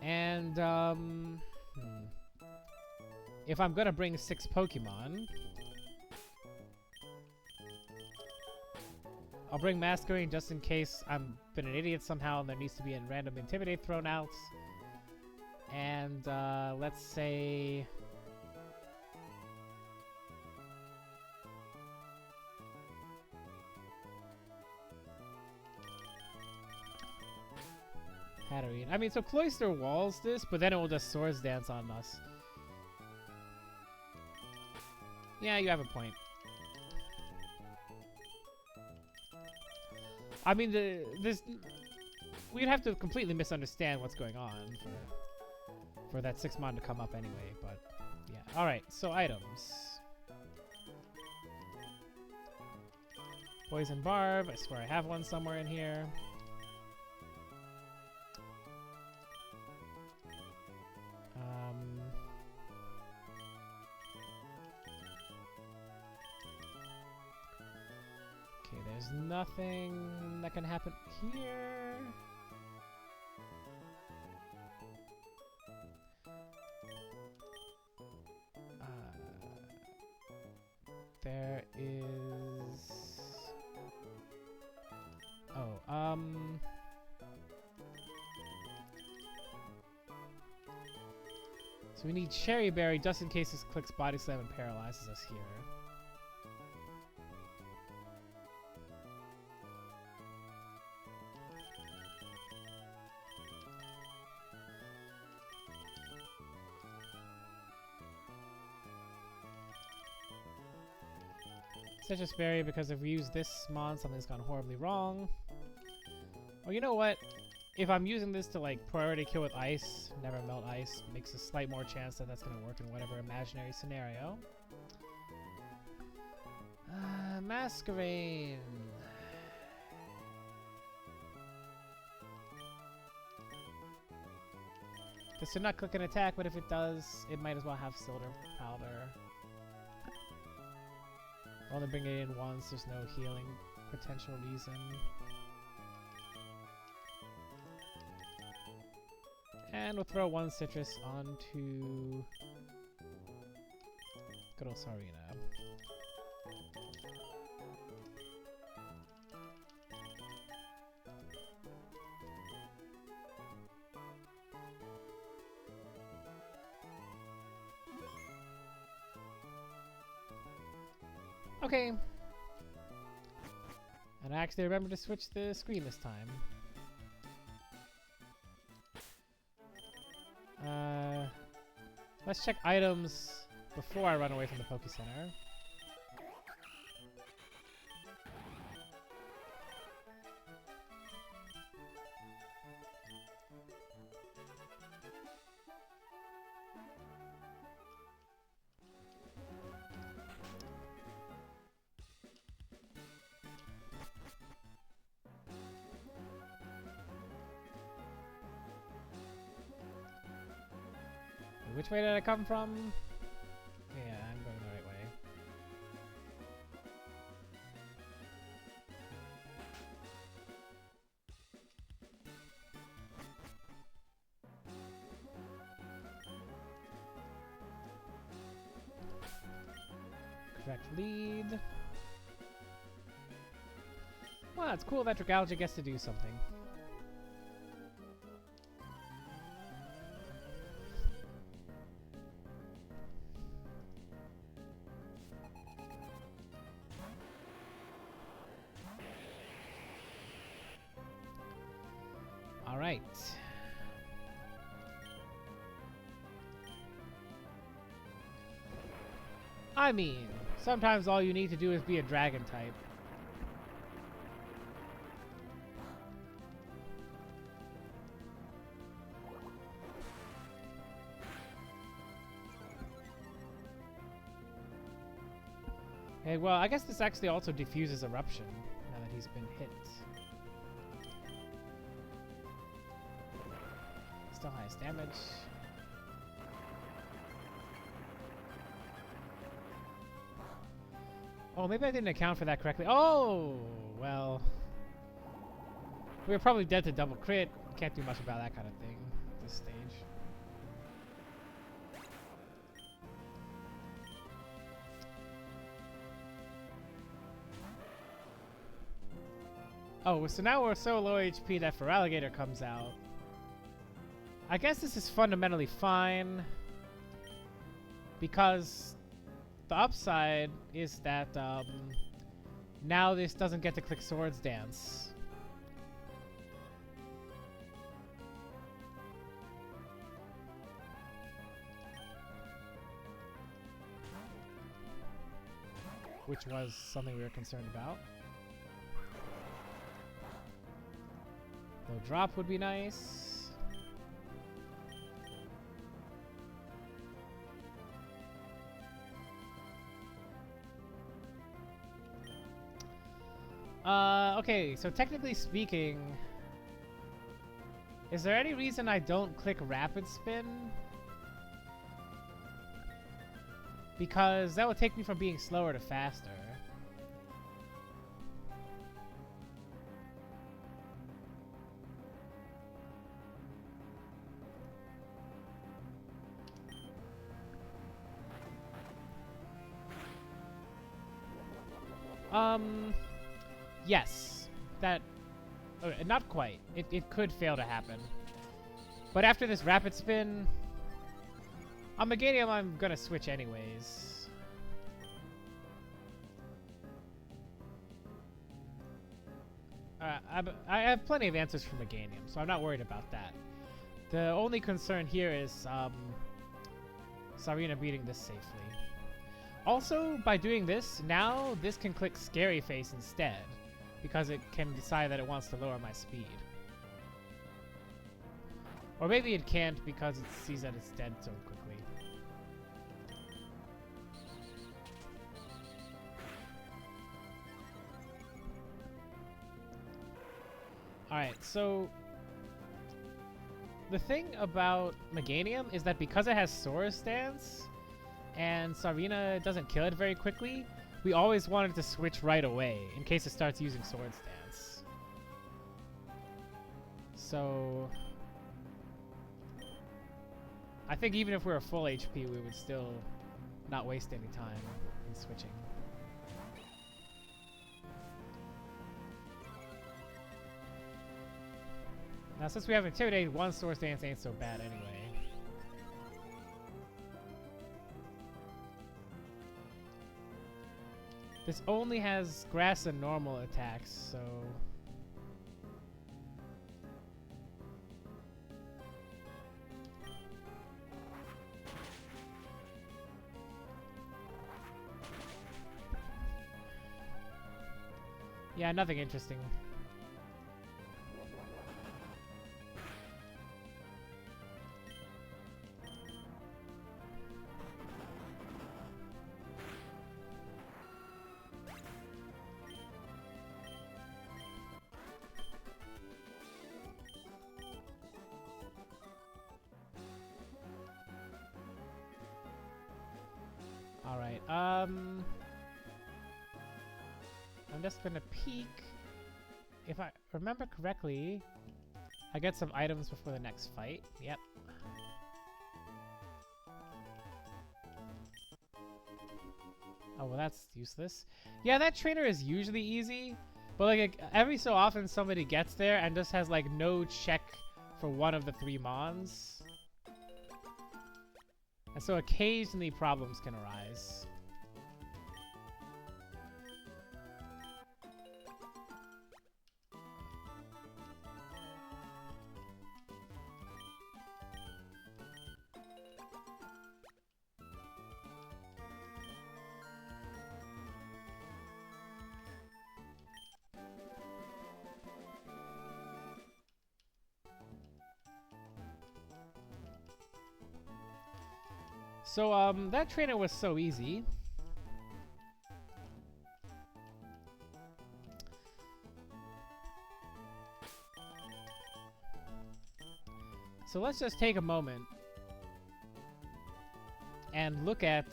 And, if I'm gonna bring 6 Pokemon, I'll bring Masquerain just in case I'm been an idiot somehow and there needs to be a random Intimidate thrown out. And, let's say... Hatterene. I mean, so Cloyster walls this, but then it will just Swords Dance on us. Yeah, you have a point. I mean, we'd have to completely misunderstand what's going on for that 6-mon to come up anyway, but yeah. Alright, so items. Poison Barb, I swear I have one somewhere in here. Okay, there's nothing that can happen here. There is... Oh, so we need Cherry Berry just in case this clicks Body Slam and paralyzes us here. Citrus Berry, because if we use this mon, something's gone horribly wrong. Well, you know what? If I'm using this to, like, priority kill with ice, never melt ice, makes a slight more chance that that's gonna work in whatever imaginary scenario. Masquerain. This should not click an attack, but if it does, it might as well have Silver Powder. I'll only bring it in once, there's no healing potential reason. And we'll throw 1 Citrus onto good old Sarina. Okay. And I actually remember to switch the screen this time. Let's check items before I run away from the Poke Center. which way did I come from? Yeah, I'm going the right way. Correct lead. Wow, it's cool that Dragalge gets to do something. All right. I mean, sometimes all you need to do is be a dragon type. Okay, well, I guess this actually also diffuses Eruption, now that he's been hit. Still highest damage. Oh, maybe I didn't account for that correctly. Oh, well. We were probably dead to double crit. Can't do much about that kind of thing at this stage. Oh, so now we're so low HP that Feraligatr comes out. I guess this is fundamentally fine, because the upside is that now this doesn't get to click Swords Dance. Which was something we were concerned about. Low drop would be nice. Okay, so technically speaking, is there any reason I don't click Rapid Spin? Because that would take me from being slower to faster. Yes. That... Okay, not quite. It could fail to happen. But after this Rapid Spin... On Meganium, I'm gonna switch anyways. I have plenty of answers for Meganium, so I'm not worried about that. The only concern here is Sarina beating this safely. Also, by doing this, now this can click Scary Face instead, because it can decide that it wants to lower my speed. Or maybe it can't because it sees that it's dead so quickly. Alright, so the thing about Meganium is that because it has Swords Dance and Sarina doesn't kill it very quickly, we always wanted to switch right away in case it starts using Swords Dance. So I think even if we were full HP, we would still not waste any time in switching. Now, since we have Intimidate, one Swords Dance ain't so bad anyway. This only has grass and normal attacks, so... yeah, nothing interesting. I'm just gonna peek. If I remember correctly, I get some items before the next fight. Yep. Oh, well, that's useless. Yeah, that trainer is usually easy, but like every so often somebody gets there and just has like no check for one of the 3 mons. And so occasionally problems can arise. So, that trainer was so easy. So let's just take a moment and look at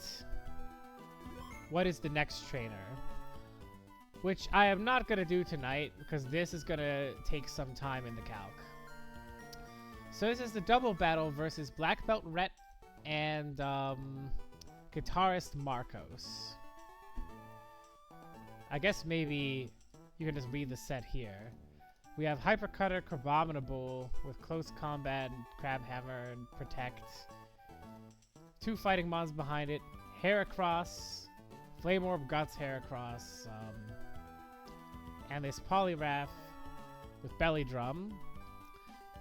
what is the next trainer. Which I am not going to do tonight because this is going to take some time in the calc. So this is the double battle versus Black Belt Rhett and guitarist Marcos. I guess maybe you can just read the set here. We have Hypercutter, Crabominable with Close Combat, and Crabhammer, and Protect. 2 fighting mons behind it. Heracross, Flame Orb Guts Heracross, and this Poliwrath with Belly Drum.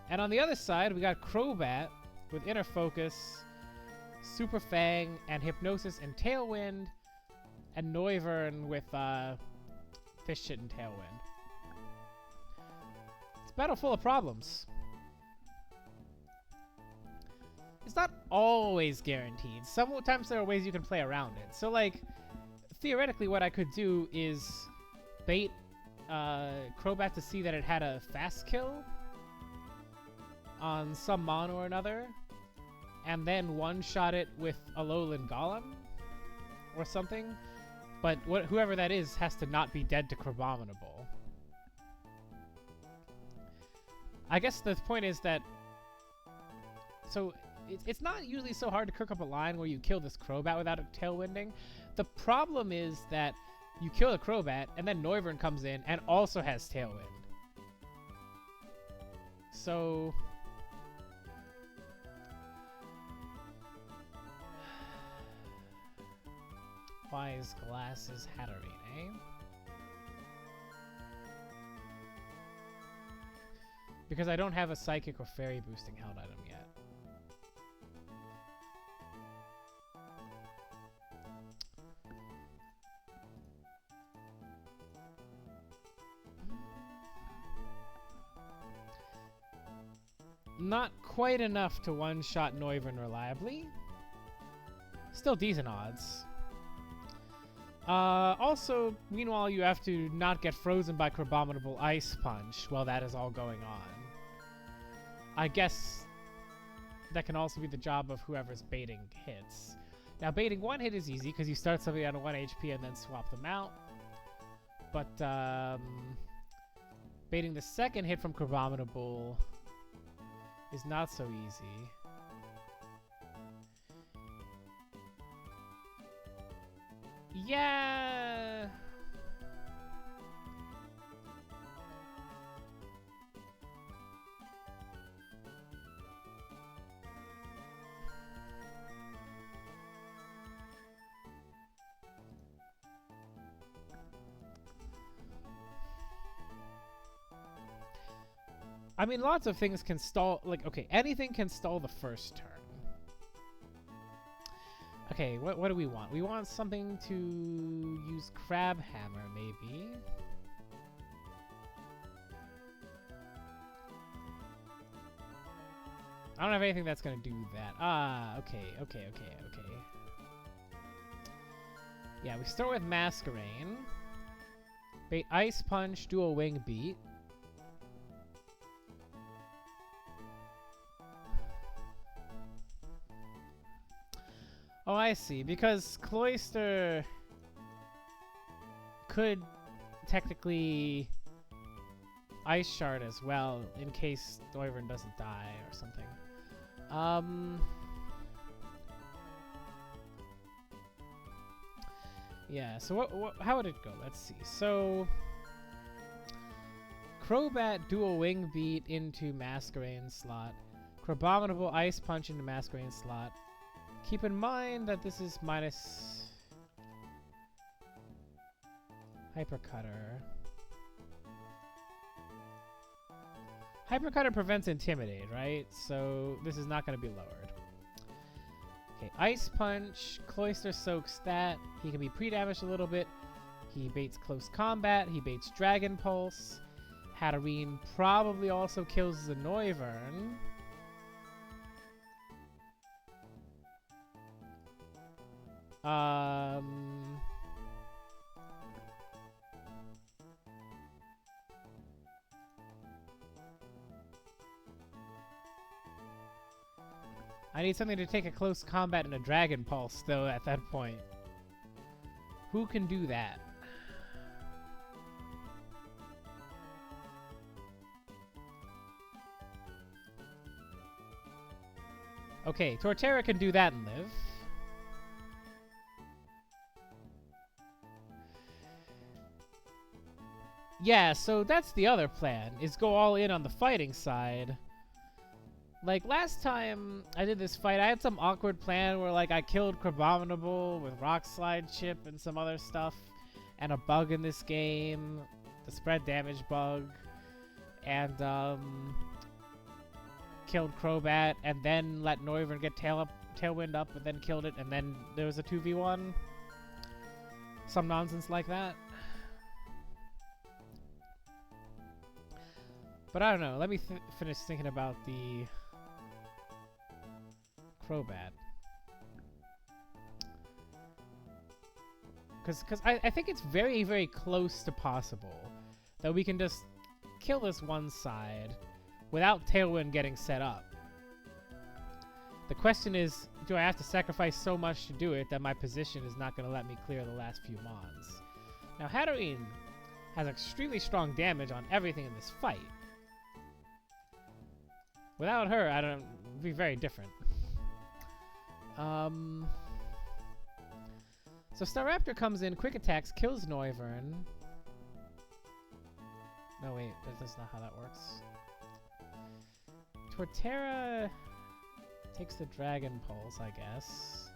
And on the other side, we got Crobat with Inner Focus, Super Fang, and Hypnosis and Tailwind, and Noivern with Fish Shit and Tailwind. It's a battle full of problems. It's not always guaranteed. Sometimes there are ways you can play around it. So, like, theoretically what I could do is bait Crobat to see that it had a fast kill on some mon or another, and then one-shot it with Alolan Golem or something. But whoever that is has to not be dead to Crabominable. I guess the point is that... So, it's not usually so hard to cook up a line where you kill this Crobat without a Tailwinding. The problem is that you kill the Crobat, and then Noivern comes in and also has Tailwind. So... Wise Glasses Hatterene, eh? Because I don't have a Psychic or Fairy boosting held item yet. Not quite enough to one-shot Noivern reliably. Still decent odds. Also, meanwhile, you have to not get frozen by Crabominable Ice Punch while that is all going on. I guess that can also be the job of whoever's baiting hits. Now, baiting one hit is easy because you start somebody on a 1 HP and then swap them out. But, baiting the second hit from Crabominable is not so easy. Yeah. I mean, lots of things can stall, like, okay, anything can stall the first turn. Okay, what do we want? We want something to use Crabhammer, maybe. I don't have anything that's gonna do that. Ah, okay. Yeah, we start with Masquerain. Bait Ice Punch, do a Wing Beat. Oh, I see. Because Cloyster could technically Ice Shard as well in case Noivern doesn't die or something. Yeah, so how would it go? Let's see. So Crobat dual wing beat into Masquerain slot. Crabominable Ice Punch into Masquerain slot. Keep in mind that this is minus Hypercutter. Hypercutter prevents Intimidate, right? So this is not going to be lowered. Okay, Ice Punch. Cloyster soaks that. He can be pre-damaged a little bit. He baits Close Combat. He baits Dragon Pulse. Hatterene probably also kills the Noivern. I need something to take a Close Combat and a Dragon Pulse, though, at that point. Who can do that? Okay, Torterra can do that and live. Yeah, so that's the other plan, is go all in on the fighting side. Like, last time I did this fight, I had some awkward plan where, like, I killed Crabominable with Rock Slide Chip and some other stuff, and a bug in this game, the spread damage bug, and, killed Crobat, and then let Noivern get Tailwind up, and then killed it, and then there was a 2v1. Some nonsense like that. But I don't know, let me finish thinking about the Crobat. Because I think it's very, very close to possible that we can just kill this one side without Tailwind getting set up. The question is, do I have to sacrifice so much to do it that my position is not going to let me clear the last few mons? Now, Hatterene has extremely strong damage on everything in this fight. Without her, it'd be very different. So Staraptor comes in, quick attacks, kills Noivern. No, wait, that's not how that works. Torterra takes the Dragon Pulse, I guess.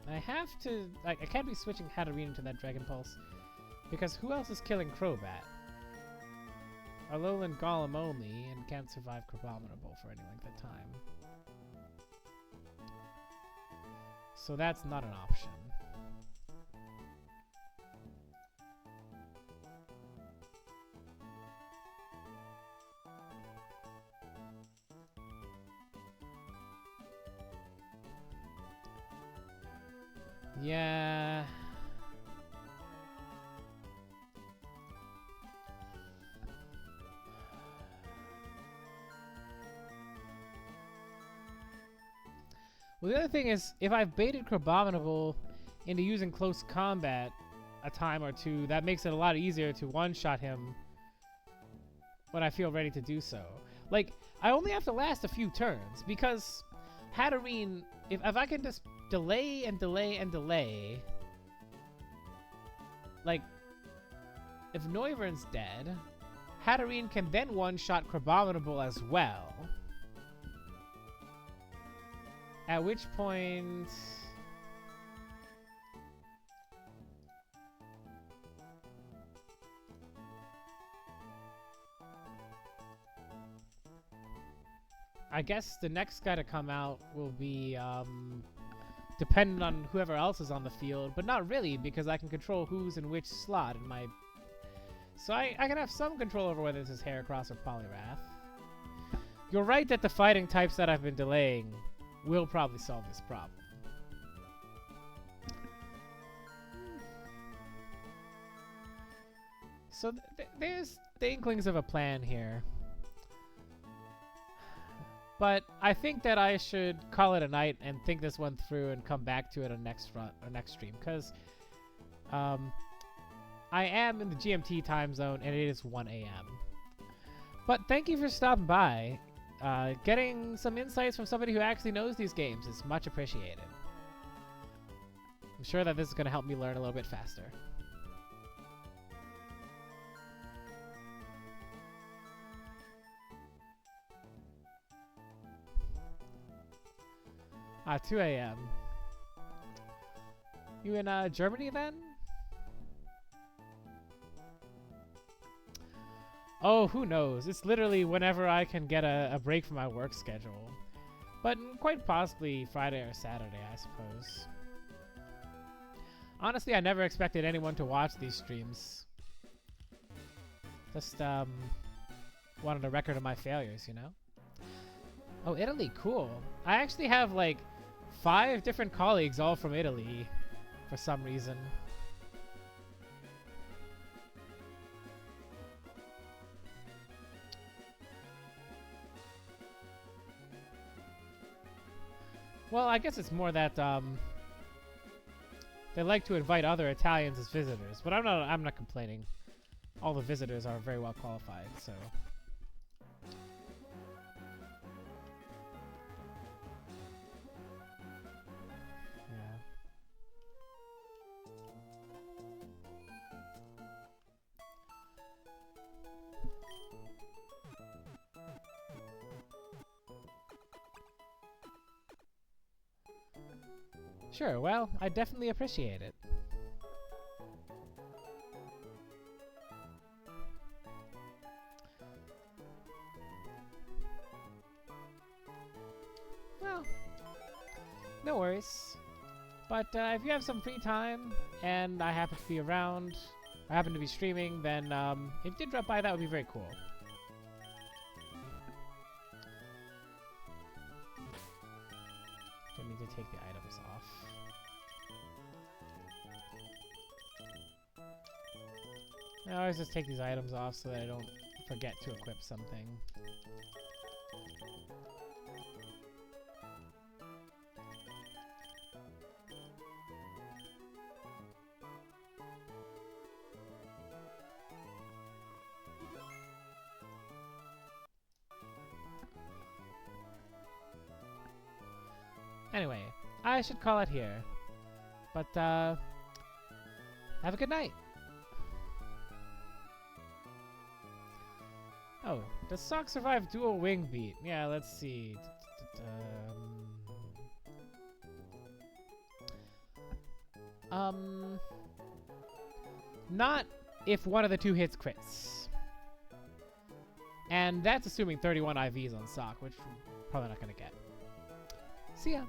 I have to... I can't be switching Hatterene to that Dragon Pulse, because who else is killing Crobat? Alolan Golem only, and can't survive Crabominable for any length of time. So that's not an option. Yeah... Well, the other thing is, if I've baited Crabominable into using Close Combat a time or two, that makes it a lot easier to one-shot him when I feel ready to do so. Like, I only have to last a few turns, because Hatterene, if I can just delay and delay and delay, like, if Noivern's dead, Hatterene can then one-shot Crabominable as well. At which point... I guess the next guy to come out will be, dependent on whoever else is on the field, but not really, because I can control who's in which slot in my... So I can have some control over whether this is Heracross or Poliwrath. You're right that the fighting types that I've been delaying will probably solve this problem. So there's the inklings of a plan here. But I think that I should call it a night and think this one through and come back to it on next stream, because I am in the GMT time zone and it is 1 a.m. But thank you for stopping by. Getting some insights from somebody who actually knows these games is much appreciated. I'm sure that this is going to help me learn a little bit faster. 2 a.m. You in Germany then? Oh, who knows? It's literally whenever I can get a break from my work schedule. But quite possibly Friday or Saturday, I suppose. Honestly, I never expected anyone to watch these streams. Just wanted a record of my failures, you know? Oh, Italy, cool. I actually have like 5 different colleagues all from Italy for some reason. Well, I guess it's more that they like to invite other Italians as visitors, but I'm not complaining. All the visitors are very well qualified, so. Yeah. Sure, well, I definitely appreciate it. Well, no worries. But if you have some free time and I happen to be around, I happen to be streaming, then if you did drop by, that would be very cool. I need to take the items off. I always just take these items off so that I don't forget to equip something. Anyway, I should call it here. But, have a good night. Oh, does Sock survive dual wing beat? Yeah, let's see. Not if one of the 2 hits crits. And that's assuming 31 IVs on Sock, which we're probably not gonna get. See ya.